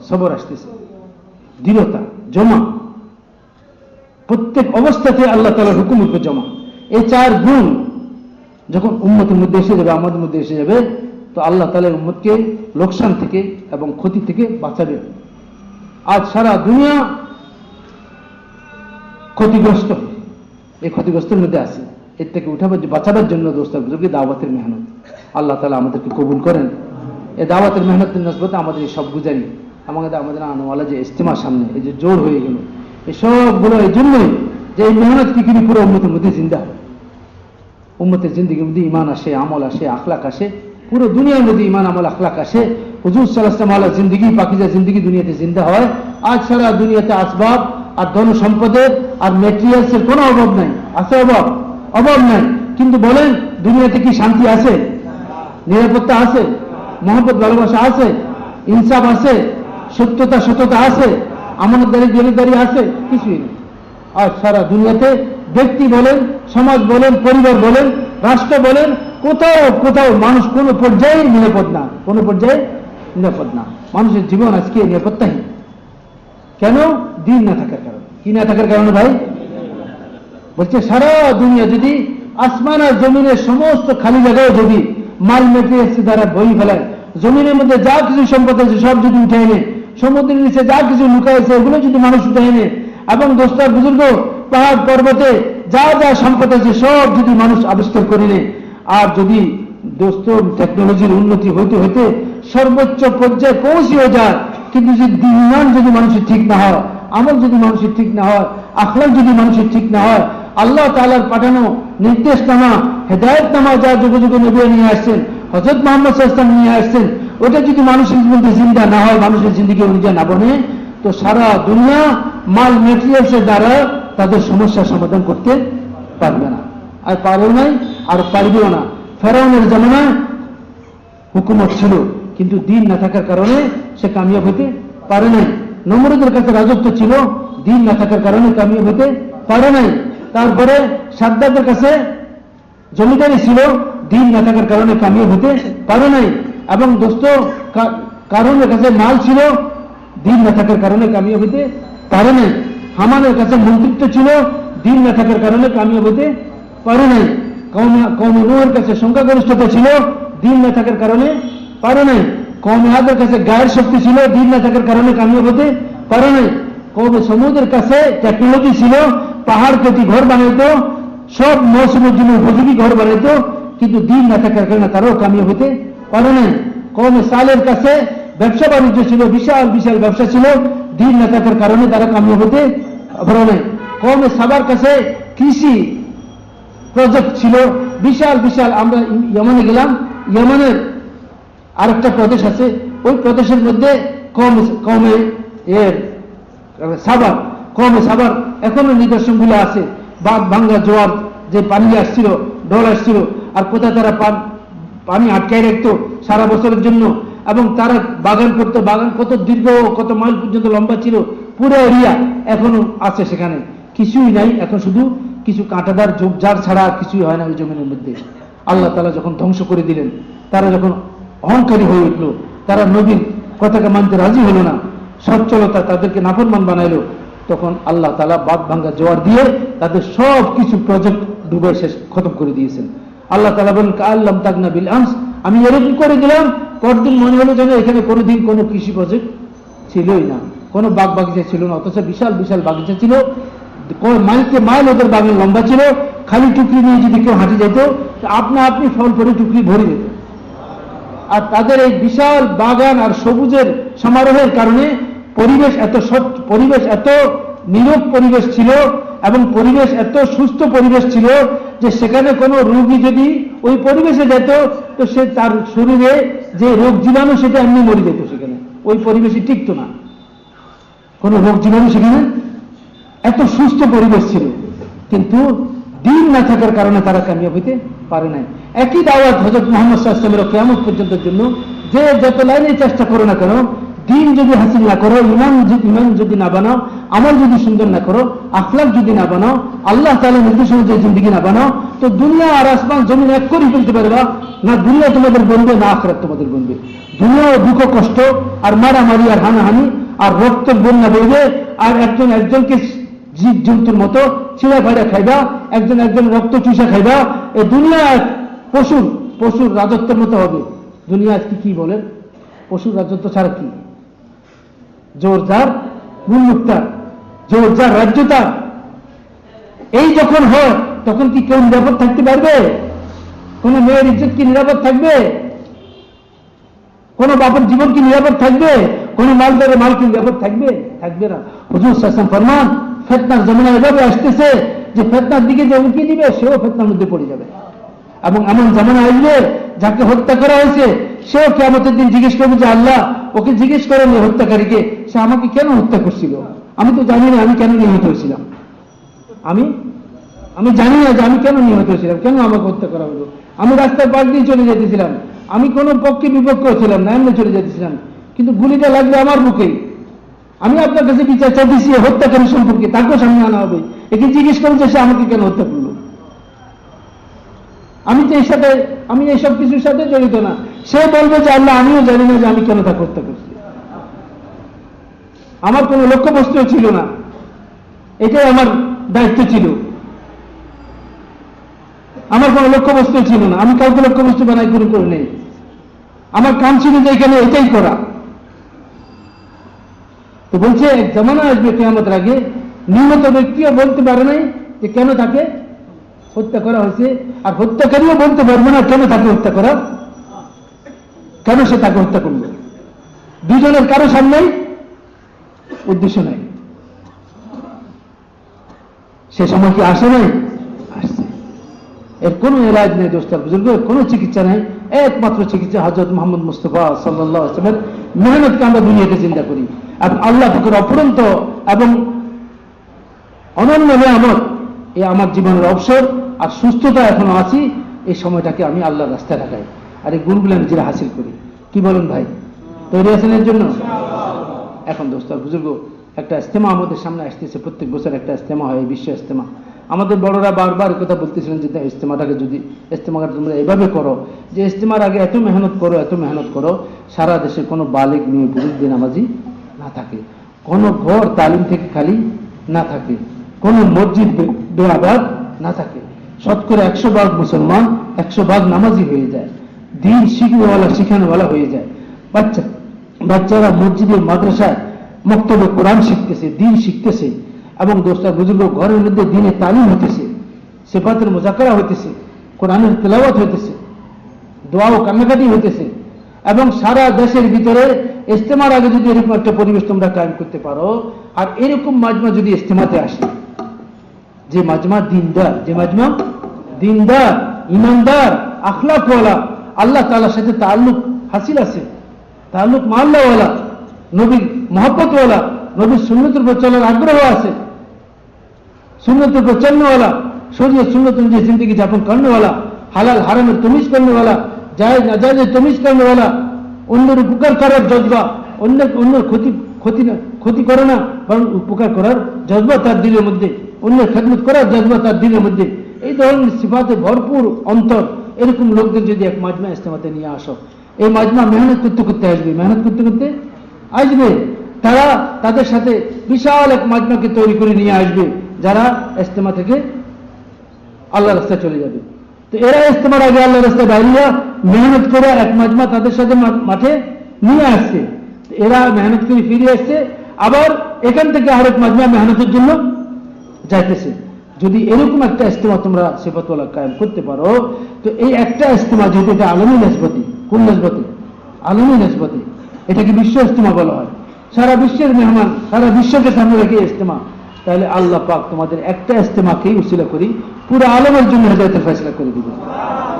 S1: সবর আসতেছে, দৃঢ়তা জমা, প্রত্যেক অবস্থাতে আল্লাহ তাআলার হুকুমের উপর জমা। এই চার গুণ যখন উম্মতের মধ্যে এসে যাবে, আমাদের মধ্যে এসে যাবে, তো আল্লাহ তাআলা উম্মতকে লোকসান থেকে এবং ক্ষতি থেকে বাঁচাবে। আজ সারা দুনিয়া ক্ষতিগ্রস্ত, এই ক্ষতিগ্রস্তের মধ্যে আছে। এর থেকে বাঁচাবার জন্য দোস্তার বুজুর্গ দাওয়াতের মেহনত আল্লাহ তাআলা আমাদেরকে কবুল করেন। এই দাওয়াতের মেহনতের নসবতে আমাদের এই সব গুজারি, আমাদের আনোয়ালা যে ইজতিমার সামনে এই যে জোর হয়ে গেল, এই সবগুলো এই জন্যই যে এই মেহনত কি করে পুরো উম্মতের মধ্যে জিন্দা হয়, উম্মতের জিন্দিগির মধ্যে ইমান আসে, আমল আসে, আখলাক আসে, পুরো দুনিয়ার মধ্যে ইমান আমল আখলাক আসে। হুজুর সাল্লাল্লাহু আলাইহি ওয়াসাল্লাম জিন্দিগি, পাকিজা জিন্দিগি দুনিয়াতে জিন্দা হয়। আজ সারা দুনিয়াতে আসবাব আর ধন সম্পদের আর ম্যাটেরিয়ালসের কোনো অভাব নাই। আছে অভাব নাই, কিন্তু বলেন দুনিয়াতে কি শান্তি আছে? নিরাপত্তা আছে? মহব্বত ভালোবাসা আছে? ইনসাফ আছে? সত্যতা আছে? আমানতদারি জমিদারি আছে? কিছুই নেই। আর সারা দুনিয়াতে ব্যক্তি বলেন, সমাজ বলেন, পরিবার বলেন, রাষ্ট্র বলেন, কোথাও কোথাও মানুষ কোনো পর্যায়ে নিরাপদ না, কোনো পর্যায়ে নিরাপদ না। মানুষের জীবন আজকে নিরাপত্তাহীন। কেন? দিন না থাকার কারণে। কি না থাকার কারণে ভাই? বলছে সারা দুনিয়া যদি আসমান আর জমিনের সমস্ত খালি জায়গায় যদি মাল মেটেরিয়ালস দ্বারা বই ফেলায়, জমিনের মধ্যে যা কিছু সম্পদ আছে সব যদি উঠে এনে, সমুদ্রের নিচে যা কিছু লুকায় আছে এগুলো যদি মানুষ উঠে এনে, এবং দোস্তার বুজুর্গ পাহাড় পর্বতে যা যা সম্পদ আছে সব যদি মানুষ আবিষ্কার করে নেয়, আর যদি দোস্ত টেকনোলজির উন্নতি হইতে হইতে সর্বোচ্চ পর্যায়ে পৌঁছেও যায়, কিন্তু যদি ইমান যদি মানুষের ঠিক না হয়, আমল যদি মানুষের ঠিক না হয়, আখলাক যদি মানুষের ঠিক না হয়, আল্লাহ তাআলার পাঠানো নির্দেশনামা, হেদায়েতনামা যা যুগে যুগে নবী নিয়ে আসছেন, হযরত মুহাম্মদ সাল্লাল্লাহু আলাইহি ওয়াসাল্লাম নিয়ে আসছেন, ওটা যদি মানুষের মধ্যে জিন্দা না হয়, মানুষের জিন্দেগি অনুযায়ী না বনে, তো সারা দুনিয়া মাল মেটেরিয়ালসের দ্বারা তাদের সমস্যার সমাধান করতে পারবে না, আর পারেও নাই, আর পারবেও না। ফেরাউনের জামানায় হুকুমত ছিল, কিন্তু দিন না থাকার কারণে সে কামিয়াব হতে পারে নাই। নমরুদের কাছে রাজত্ব ছিল, দিন না থাকার কারণে কামিয়াব হতে পারে নাই। তারপরে সাদ্দাতের কাছে জমিদারি ছিল, দিন না থাকার কারণে কামিয়াব হতে পারে নাই। এবং দোস্ত কারণের কাছে মাল ছিল, দিন না থাকার কারণে কামিয়াব হতে পারে নাই। হামানের কাছে মন্ত্রিত্ব ছিল, দিন না থাকার কারণে কামিয়াব হতে পারে নাই। কওমে নূহের কাছে সংখ্যাগরিষ্ঠতা ছিল, দিন না থাকার কারণে পারে নাই। কওমে আদের কাছে গায়ের শক্তি ছিল, দিন না থাকার কারণে কামিয়াব হতে পারে নাই। কওমে সমুদ্রের কাছে টেকনোলজি ছিল, পাহাড় কেটে ঘর বানাইতো, সব মৌসুমের জন্য উপযোগী ঘর বানাইতো, কিন্তু দিন না থাকার কারণে তারাও কামিয়াব হতে পারে নাই। কওমে সালের কাছে ব্যবসা বাণিজ্য ছিল, বিশাল বিশাল ব্যবসা ছিল, দিন না থাকার কারণে তারা কামিয়াব হতে পারে নাই। কওমে সাবার কাছে কৃষি প্রজেক্ট ছিল, বিশাল বিশাল। আমরা ইয়েমেনে গেলাম, ইয়েমেনের আরেকটা প্রদেশ আছে, ওই প্রদেশের মধ্যে কওমে সাবার এখনো নিদর্শনগুলো আছে। বাঁধ ভাঙ্গা, জোয়ার যে পানি আসছিল, ঢল আসছিল, আর কোথায় তারা পানি আটকায় রাখতো সারা বছরের জন্য, এবং তারা বাগান করতো। বাগান কত দীর্ঘ, কত মাইল পর্যন্ত লম্বা ছিল, পুরো এরিয়া এখনো আছে সেখানে। কিছুই নাই, এখন শুধু কিছু কাঁটাদার ঝোপঝাড় ছাড়া কিছুই হয় না ওই জমিনের মধ্যে। আল্লাহ তাআলা যখন ধ্বংস করে দিলেন, তারা যখন অহংকারী হয়ে উঠলো, তারা নবীর কথাকে মানতে রাজি হলো না, সচ্ছলতা তাদেরকে নাফরমান বানাইলো, তখন আল্লাহ তাআলা বাঁধ ভাঙ্গা জোয়ার দিয়ে তাদের সব কিছু প্রজেক্ট ডুবে শেষ খতম করে দিয়েছেন। আল্লাহ তাআলা বলেন কাআল্লাম তাগনা বিল আমস, আমি এরকম করে দিলাম, পরদিন মনে হলো যেন এখানে কোনোদিন কোনো কৃষি প্রজেক্ট ছিলই না, কোনো বাগ বাগিচা ছিল না, অথচ বিশাল বিশাল বাগিচা ছিল, মাইলকে মাইল ওদের বাগান লম্বা ছিল। খালি টুকরি নিয়ে যদি কেউ হাঁটি যেত, আপনা আপনি ফল করে টুকরি ভরে যেত। আর তাদের এই বিশাল বাগান আর সবুজের সমারোহের কারণে পরিবেশ এত নীরব পরিবেশ ছিল, এবং পরিবেশ এত সুস্থ পরিবেশ ছিল যে সেখানে কোনো রোগী যদি ওই পরিবেশে যেত, তো সে তার শরীরে যে রোগ জীবাণু সেটা এমনি মরে যেত, সেখানে ওই পরিবেশে টিকতো না কোনো রোগ জীবাণু, সেখানে এত সুস্থ পরিবেশ ছিল। কিন্তু দিন না থাকার কারণে তারা কামিয়াব হইতে পারে নাই। একই দাওয়াত হযরত মুহাম্মদ সাল্লাল্লাহু আলাইহি ওয়াসাল্লামের কিয়ামত পর্যন্ত জন্য, যে যত লাইনে চেষ্টা করো না কেন, দিন যদি হাসিল না করো, ইমান যদি না বানাও, আমল যদি সুন্দর না করো, আখলাক যদি না বানাও, আল্লাহ তাআলার নির্দেশ অনুযায়ী জিন্দেগি না বানাও, তো দুনিয়া আর আসমান জমিন এক করে ফেলতে পারবা না। দুনিয়া তোমাদের বনবে না, আখিরাত তোমাদের বনবে। দুনিয়া দুঃখ কষ্ট আর মারামারি আর হানাহানি আর রক্তের বন্যা বইবে, আর একজন একজনকে জীব জন্তুর মতো ছিঁড়া ফাইড়া খাইবা, একজন একজন রক্ত চুষা খাইবা। এই দুনিয়া পশুর রাজত্বের মতো হবে। দুনিয়া আজকে কি বলে, পশুর রাজত্ব ছাড়া কি? জোরদার মুল্লুকতার, জোরদার রাজ্যতার। এই যখন হয় তখন কি কেউ নিরাপদ থাকতে পারবে? কোন মেয়ের ইজ্জত কি নিরাপদ থাকবে? কোন বাপের জীবন কি নিরাপদ থাকবে? কোন মালদারের মাল কি নিরাপদ থাকবে? থাকবে না। হুজুর সাল্লাল্লাহু আলাইহি ওয়াসাল্লাম ফরমান, ফিতনার জমানা এভাবে আসতেছে যে ফিতনার দিকে যে উঁকি দিবে সেও ফিতনার মধ্যে পড়ে যাবে। এবং এমন জামানা আসবে যাকে হত্যা করা হয়েছে সেও কিয়ামতের দিন জিজ্ঞেস করবে যে আল্লাহ, ওকে জিজ্ঞেস করেন হত্যাকারীকে, সে আমাকে কেন হত্যা করছিল? আমি তো জানি না আমি কেন নিহত হয়েছিলাম। আমি জানি না যে আমি কেন নিহত হয়েছিলাম, কেন আমাকে হত্যা করা হলো। আমি রাস্তার পাশ দিয়ে চলে যেতেছিলাম, আমি কোনো পক্ষে বিপক্ষে ছিলাম না, এমনি চলে যেতেছিলাম, কিন্তু গুলিটা লাগবে আমার বুকেই।
S2: আমি আপনার কাছে বিচার চাইতেছি হত্যাকারী সম্পর্কে, তাকেও সামনে আনা হবে। একে জিজ্ঞেস করুন যে সে আমাকে কেন হত্যা করলো। আমি এইসব কিছুর সাথে জড়িত না। সে বলবে যে আল্লাহ আমিও জানি না যে আমি কেন তাকে হত্যা করছি, আমার কোনো লক্ষ্যবস্তুও ছিল না, এটাই আমার দায়িত্ব ছিল। আমার কোনো লক্ষ্যবস্তু ছিল না, আমি কাউকে লক্ষ্যবস্তু বানাই করে নেই। আমার কাম ছিল যে এখানে এটাই করা। তো বলছে এক জামানা আসবে কিয়ামতের আগে, নিহত ব্যক্তিও বলতে পারে নাই যে কেন তাকে হত্যা করা হয়েছে, আর হত্যাকারীও বলতে পারবে না কেন তাকে হত্যা করা, কেন সে তাকে হত্যা করল। দুজনের কারো সামনেই উদ্দেশ্য নাই। সে সময় কি আসে নাই? আসছে। এর কোনো এলাজ নেই দোস্ত বুজুর্গ, কোনো চিকিৎসা নেই। একমাত্র চিকিৎসা হযরত মুহাম্মদ মুস্তাফা সাল্লাল্লাহু আলাইহি ওয়াসাল্লামের মেহনতকে আমরা দুনিয়াতে চিন্তা করি। আর আল্লাহ পাকের অপরন্ত এবং অনন্য নিয়ামত, এই আমার জীবনের অবসর আর সুস্থতা এখনো আছি, এই সময়টাকে আমি আল্লাহর রাস্তায় লাগাই আর এই গুণগুলো আমি নিজেরা হাসিল করি। কি বলেন ভাই, তৈরি আছেন এর জন্য? এখন দোস্ত বুজুর্গ, একটা ইস্তেমা আমাদের সামনে আসতেছে, প্রত্যেক বছর একটা ইস্তেমা হয়, বিশ্ব ইস্তেমা। আমাদের বড়রা বারবার কথা বলতেছিলেন যে ইস্তেমাটাকে যদি ইস্তেমাটা তোমরা এভাবে করো যে ইস্তেমার আগে এত মেহনত করো, সারা দেশে কোনো বালিগ মেয়ে পুরুষ দিয়ে নামাজি না থাকে, কোনো ঘর তালিম থেকে খালি না থাকে, কোনো মসজিদ বেআবাদ না থাকে, শতকরা 100 ভাগ মুসলমান 100 ভাগ নামাজি হয়ে যায়, দিন শিখনেওয়ালা শিখানোওয়ালা হয়ে যায়। বাচ্চারা মসজিদে মাদ্রাসায় মক্তবে কোরআন শিখতেছে, দিন শিখতেছে, এবং দোস্ত বুজুর্গ ঘরের মধ্যে দিনে তালিম হইতেছে, সিফাতের মুযাকারা হইতেছে, কোরআনের তেলাওয়াত হইতেছে, দোয়া ও কান্নাকাটি হইতেছে। এবং সারা দেশের ভিতরে ইস্তেমার আগে যদি এরকম একটা পরিবেশ তোমরা কায়েম করতে পারো, আর এরকম মাজমা যদি ইস্তেমাতে আসে, যে মাজমা দিনদার ইমানদার আখলাকওয়ালা, আল্লাহ তাআলার সাথে তাআল্লুক হাসিল আছে, তাআল্লুক মাআল্লাহওয়ালা, নবীর মহব্বতওয়ালা, নবীর সুন্নতের উপর চলার আগ্রহ আছে, সুন্নতের উপর চলনেওয়ালা, শরীয়ত সুন্নত অনুযায়ী জিন্দগি যাপন করনেওয়ালা, হালাল হারামের তমিজ করনেওয়ালা, জায়েজ নাজায়েজের তমিজ করনেওয়ালা, অন্যের উপকার করার জজবা, অন্যের ক্ষতি করে না বরং উপকার করার জজবা তার দিলের মধ্যে, অন্যের খেদমত করার জজবা তার দিলের মধ্যে, এই ধরনের সিফাতে ভরপুর অন্তর, এরকম লোকদের যদি এক মাজমা ইস্তেমাতে নিয়ে আসো, এই মাজমা মেহনত করতে আসবে, তারা তাদের সাথে বিশাল এক মাজমাকে তৈরি করে নিয়ে আসবে, যারা ইস্তেমা থেকে আল্লাহর রাস্তায় চলে যাবে। তো এরা ইস্তেমার আগে আল্লাহর রাস্তায় বাইরিয়া মেহনত করে এক মাজমা তাদের সাথে মাঠে নিয়ে আসছে, এরা মেহনত করে ফিরে আসছে, আবার এখান থেকে আরেক মাজমা মেহনতের জন্য যাইতেছে। যদি এরকম একটা ইস্তেমা তোমরা সিফাতওয়ালা কায়েম করতে পারো, তো এই একটা ইস্তেমা, যেহেতু এটা আলমী নিসবতি, কোন নিসবতি? আলমী নিসবতি, এটাকে বিশ্ব ইস্তেমা বলা হয়, সারা বিশ্বের মেহমান, সারা বিশ্বকে সামনে রেখে ইস্তেমা। তাহলে আল্লাহ পাক তোমাদের একটা ইস্তেমাকেই উসিলা করি পুরো আলমের জন্য হেদায়েতের ফয়সালা করে দিবেন,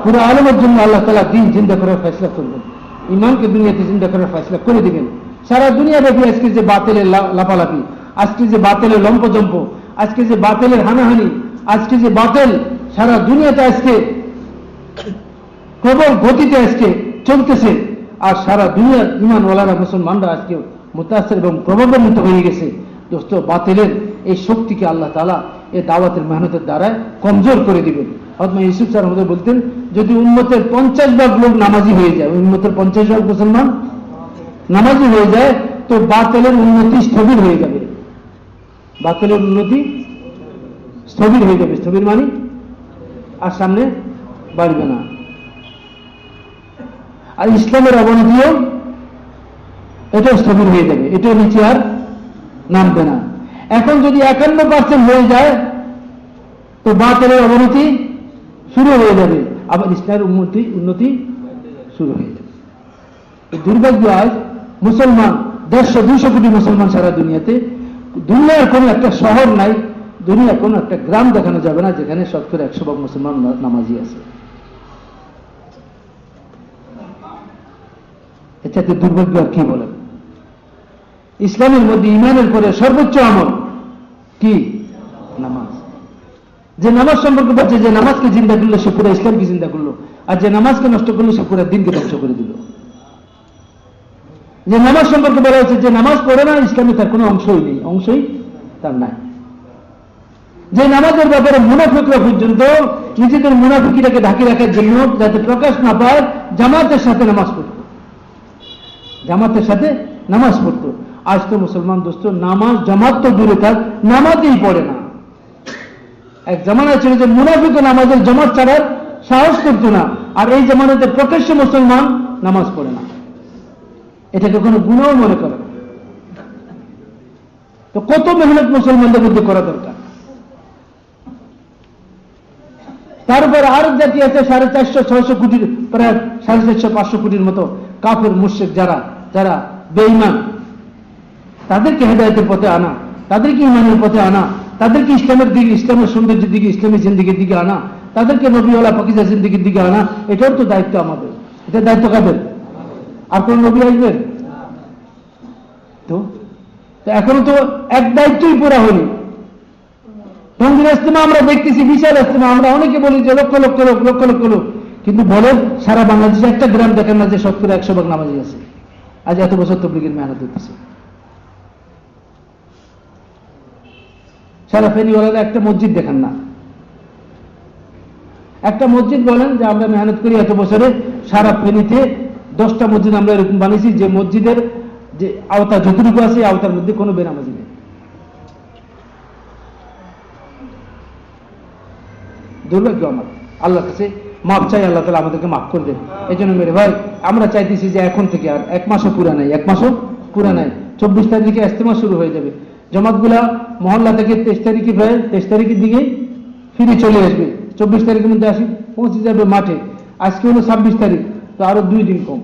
S2: পুরো আলমের জন্য আল্লাহ তাআলা দ্বীন জিন্দা করার ফয়সালা করবেন, ইমানকে দুনিয়াতে জিন্দা করার ফয়সালা করে দিবেন। সারা দুনিয়াব্যাপী আজকে যে বাতিলের লাপালাপি, আজকে যে বাতিলের লম্পজম্প, আজকে যে বাতিলের হানাহানি, আজকে যে বাতিল সারা দুনিয়াতে আজকে প্রবল গতিতে আজকে চলতেছে, আর সারা দুনিয়ার ইমানওয়ালারা মুসলমানরা আজকে মুতাসির এবং প্রভাবান্বিত হয়ে গেছে। দোস্ত, বাতিলের এই শক্তিকে আল্লাহ তাআলা এই দাওয়াতের মেহনতের দ্বারায় কমজোর করে দিবেন। হযরত ইউসুফ স্যার আমাদের বলতেন, যদি উম্মতের 50 ভাগ লোক নামাজি হয়ে যায়, উম্মতের 50 ভাগ মুসলমান নামাজি হয়ে যায়, তো বাতিলের উন্নতি স্থবির হয়ে যাবে, বাতিলের উন্নতি স্থবির হয়ে যাবে, স্থবির মানে আর সামনে বাড়বে না। আর ইসলামের অবনতিও এটাও স্থবির হয়ে যাবে, এটাও নিচে আর নামবে না। এখন যদি 51% হয়ে যায়, তো বাতিলের অবনতি শুরু হয়ে যাবে, আবার ইসলামের উন্নতি শুরু হয়ে যাবে। দুর্ভাগ্য, আজ মুসলমান 150-200 কোটি মুসলমান সারা দুনিয়াতে, দুনিয়ার কোনো একটা শহর নাই, দুনিয়ার কোনো একটা গ্রাম দেখানো যাবে না যেখানে শতকরা 100 ভাগ মুসলমান নামাজি আছে। এটাতে দুর্ভাগ্য আর কি বলেন? ইসলামের মধ্যে ইমানের পরে সর্বোচ্চ আমল কি? নামাজ। যে নামাজ সম্পর্কে বলছে, যে নামাজকে জিন্দা করলো সে পুরো ইসলামকে জিন্দা করলো, আর যে নামাজকে নষ্ট করলো সে পুরো দিনকে ধ্বংস করে দিল। যে নামাজ সম্পর্কে বলা হচ্ছে যে নামাজ পড়ে না ইসলামে তার কোনো অংশই তার নাই। যে নামাজের ব্যাপারে মুনাফিকরা পর্যন্ত নিজেদের মুনাফিকিটাকে ঢাকি রাখার জন্য যাতে প্রকাশ না পায় জামাতের সাথে নামাজ পড়তো। আজ তো মুসলমান দোস্ত নামাজ জামাত তো দূরে থাক, নামাজই পড়ে না। এক জামানা ছিল যে মুনাফিক নামাজের জামাত ছাড়ার সাহস করতো না, আর এই জামানাতে প্রকাশ্যে মুসলমান নামাজ পড়ে না, এটাকে কোনো গুনাহ মনে করে না। তো কত মেহনত মুসলমানদের মধ্যে করা দরকার। তারপর আর জাতি আছে 450-600 কোটির, প্রায় 450-500 কোটির মতো কাফের মুশরিক যারা বেঈমান, তাদেরকে হেদায়েতের পথে আনা, তাদেরকে ইমানের পথে আনা, তাদেরকে ইসলামের দিকে, ইসলামের সৌন্দর্যের দিকে, ইসলামী জিন্দিগির দিকে আনা, তাদেরকে নবীওয়ালা পাকিজা জিন্দিগির দিকে আনা, এটাও তো দায়িত্ব আমাদের। এটা দায়িত্ব কাদের? আর কোন নবী আসবেন? তো এখনো তো এক দায়িত্বই পুরা হয়নি। টঙ্গীর ইস্তেমা আমরা দেখতেছি, বিশাল ইস্তেমা, আমরা অনেকে বলি যে লক্ষ লক্ষ লোক, কিন্তু বলেন সারা বাংলাদেশে একটা গ্রাম দেখেন না যে 70-100 ভাগ নামাজি আছে। আজ এত বছর তবলিগের মেহনত দিতেছে। সারা ফেনীওয়ালারা একটা মসজিদ দেখেন না। একটা মসজিদ বলেন যে আমরা মেহনত করি এত বছরে, সারা ফেনীতে 10টা মসজিদ আমরা এরকম বানিয়েছি যে মসজিদের যে আওতা যতটুকু আছে এই আওতার মধ্যে কোনো বেনামাজি নেই। দুর্ভাগ্য আমার। আল্লাহর কাছে মাপ চাই, আল্লাহ তাআলা আমাদেরকে মাফ করে দেন। এই জন্য মেরে ভাই আমরা চাইতেছি যে এখন থেকে আর 1 মাসও পুরা নাই, 24 তারিখে ইজতেমা শুরু হয়ে যাবে। জমাতগুলা মহল্লা থেকে 23 তারিখের দিকে ফিরে চলে আসবে। 24 তারিখের মধ্যে পৌঁছে যাবে মাঠে। আজকে হলো 26 তারিখ, তো আরো 2 দিন কম।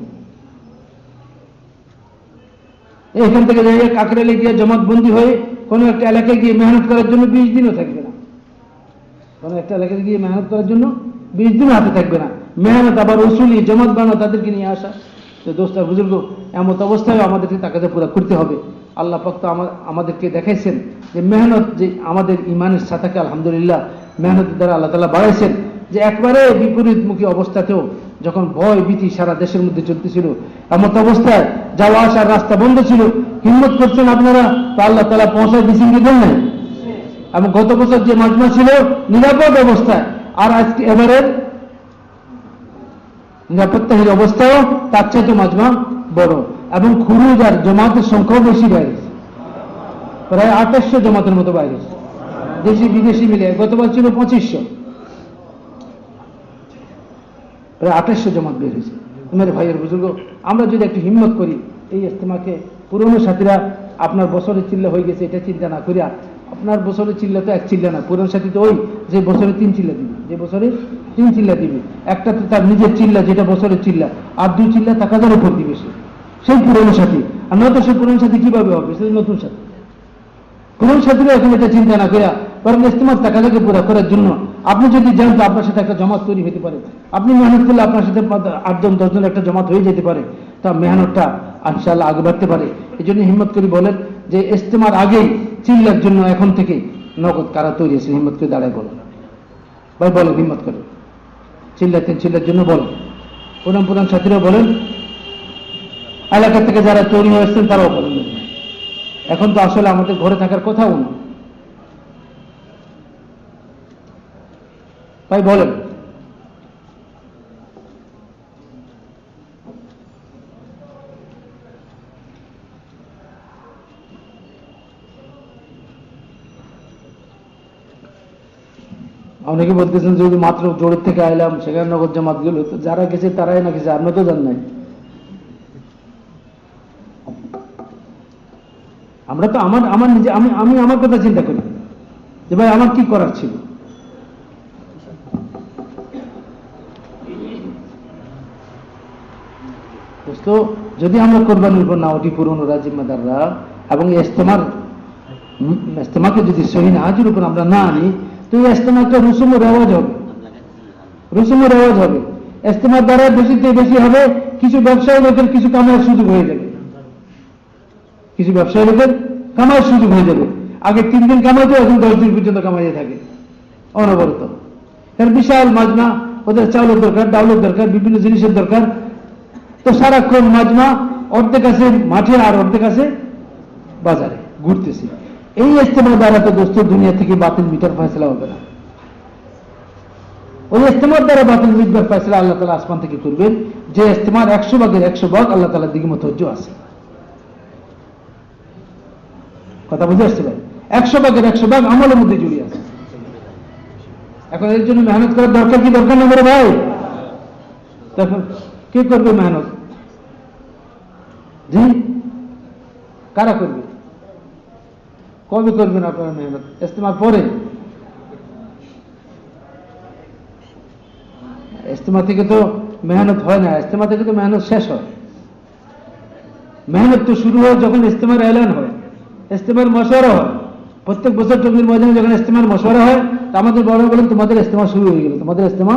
S2: এখান থেকে যাই কাকরাইলে গিয়ে জমাত বন্দী হয়ে কোনো একটা এলাকায় গিয়ে মেহনত করার জন্য 20 দিনও থাকবে না। কোনো একটা এলাকায় গিয়ে মেহনত করার জন্য 20 দিনও হাতে থাকবে না। মেহনত আবার উসুলি জমাত বানানো, তাদেরকে নিয়ে আসা। তো দোস্ত বুজুর্গ, এমত অবস্থায় আমাদেরকে তাকাতে পুরা করতে হবে। আল্লাহ পাক তো আমাদেরকে দেখাইছেন যে মেহনত যে আমাদের ইমানের সাথে, আলহামদুলিল্লাহ মেহনতের দ্বারা আল্লাহ তাআলা বাড়াইছেন। যে একবারে বিপরীতমুখী অবস্থাতেও যখন ভয় ভীতি সারা দেশের মধ্যে চলতেছিল, এমত অবস্থায় যাওয়া আসার রাস্তা বন্ধ ছিল, হিম্মত করছেন আপনারা, তো আল্লাহ তাআলা পৌঁছায় দিয়েছেন কি দেন নাই? এবং গত বছর যে মাজমা ছিল নিরাপদ অবস্থায়, আর আজকে এবারের নিরাপত্তাহীন অবস্থাও তার চাইতে মাজমা বড়, এবং খুরুজ আর জমাতের সংখ্যাও বেশি বাইরে, প্রায় 2800 জমাতের মতো বাইরে, দেশি বিদেশি মিলে। গতবার ছিল 2500, প্রায় 2800 জমাত বের হয়েছে। মেরে ভাইয়ের বুজুর্গ, আমরা যদি একটু হিম্মত করি, এই ইজতেমাকে পুরনো সাথীরা আপনার বছরের চিল্লা হয়ে গেছে এটা চিন্তা না করিয়া, আপনার বছরের চিল্লা তো 1 চিল্লা না, পুরনো সাথী তো ওই যে বছরে 3 চিল্লা দিবে, একটা তো তার নিজের চিল্লা যেটা বছরের চিল্লা, আর 2 চিল্লা তাকাদার উপর দিবে সেই পুরনো সাথী। আর নয়তো সেই পুরনো সাথী কিভাবে হবে? সেই নতুন সাথী। পুরনো সাথীরা এখন এটা চিন্তা না করিয়া বরং ইজতেমার তাকাদাকে পুরা করার জন্য আপনি যদি যান তো আপনার সাথে একটা জমাত তৈরি হতে পারে। আপনি মেহনত করলে আপনার সাথে 8-10 জন একটা জমাত হয়ে যেতে পারে, তা মেহনতটা ইনশাআল্লাহ আগে বাড়তে পারে। এই জন্য হিম্মত করে বলেন যে ইজতেমার আগেই চিল্লার জন্য এখন থেকে নগদ কারা তৈরি আছে, হিম্মত করে দাঁড়ায় বলেন ভাই, বলেন হিম্মত করে চিল্লার জন্য বলেন। পুরান সাথীরাও বলেন, এলাকা থেকে যারা তৈরি হয়েছেন তারাও বলেন। এখন তো আসলে আমাদের ঘরে থাকার কথাও না ভাই, বলেন। অনেকে বলতেছেন যদি মাত্র জোরের থেকে আইলাম, সেখানে নগদ জামাত গেল, তো যারা গেছে তারাই না গেছে, আপনি তো জান নাই। আমরা তো আমার নিজে আমি আমার কথা চিন্তা করি যে ভাই আমার কি করার ছিল। তো যদি আমরা কোরবানির উপর না উঠি, পুরনোরা জিম্মাদাররা, এবং ইজতেমাকে যদি সহি নাহাজের উপর আমরা না আনি, তো এই ইজতেমা একটা রুসুম ও রেওয়াজ হবে। ইজতেমার দ্বারা বেশি হবে কিছু ব্যবসায়ী লোকের কিছু কামাইয়ের সুযোগ হয়ে যাবে, আগে 3 দিন কামাইতো, এখন 10 দিন পর্যন্ত কামাইতে থাকে অনবরত। কারণ বিশাল মাজমা, ওদের চাউলের দরকার, ডাউলের দরকার, বিভিন্ন জিনিসের দরকার। তো সারাক্ষণ মাজমা অর্ধেক আছে মাঠে আর অর্ধেক আছে বাজারে ঘুরতেছি। এই ইজতেমার দ্বারা তো দোস্ত দুনিয়া থেকে বাতিল মিটার ফয়সলা হবে না। ওই ইজতেমার দ্বারা বাতিল মিটার ফয়সলা আল্লাহ তাআলা আসমান থেকে করবেন, যে ইজতেমার 100 ভাগের 100 ভাগ আল্লাহ তাআলার দিকে মতওয়াজ্জহ আছে। কথা বুঝে আসছে ভাই? 100 ভাগের 100 ভাগ আমলের মধ্যে জড়িয়ে আছে। এখন এর জন্য মেহনত করার দরকার কি দরকার না বড় ভাই? তখন কে করবে মেহনত? জি, কারা করবে? কবে করবেন আপনারা মেহনত? ইজতেমার পরে? ইজতেমা থেকে তো মেহনত হয় না, ইজতেমা থেকে তো মেহনত শেষ হয়। মেহনত তো শুরু হয় যখন ইজতেমার এলান হয়, ইজতেমার মশওয়ারা হয়। প্রত্যেক বছর টঙ্গীর ময়দানে যখন ইজতেমার মশওয়ারা হয়, তা আমাদের বড় বলেন তোমাদের ইজতেমা শুরু হয়ে গেল, তোমাদের ইজতেমা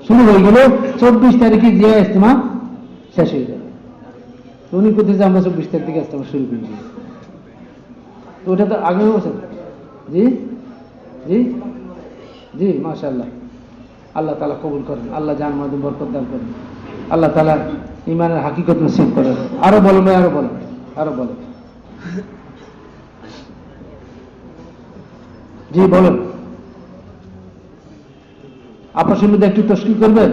S2: শুরু হয়ে গেল, 24 তারিখে গিয়ে ইজতেমা শেষ হয়ে যাবে। তো উনি কোথায় যে আমরা 24 তারিখ থেকে ইজতেমা শুরু করে দিই, তো ওটা তো আগে বছর। জি জি জি, মাশাআল্লাহ। আল্লাহ তাআলা কবুল করেন, আল্লাহ জান মাঝে বরকত দান করেন, আল্লাহ তাআলা ঈমানের হাকিকত নসিব করেন। আরো বলেন ভাই, আরো বলেন, আরো বলেন। জি বলেন। আপসের মধ্যে একটু তশকিল করবেন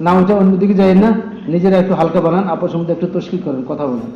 S2: না, ওইটা অন্যদিকে যায় না, নিজেরা একটু হালকা বানান, আপসের মধ্যে একটু তশকিল করেন, কথা বলেন।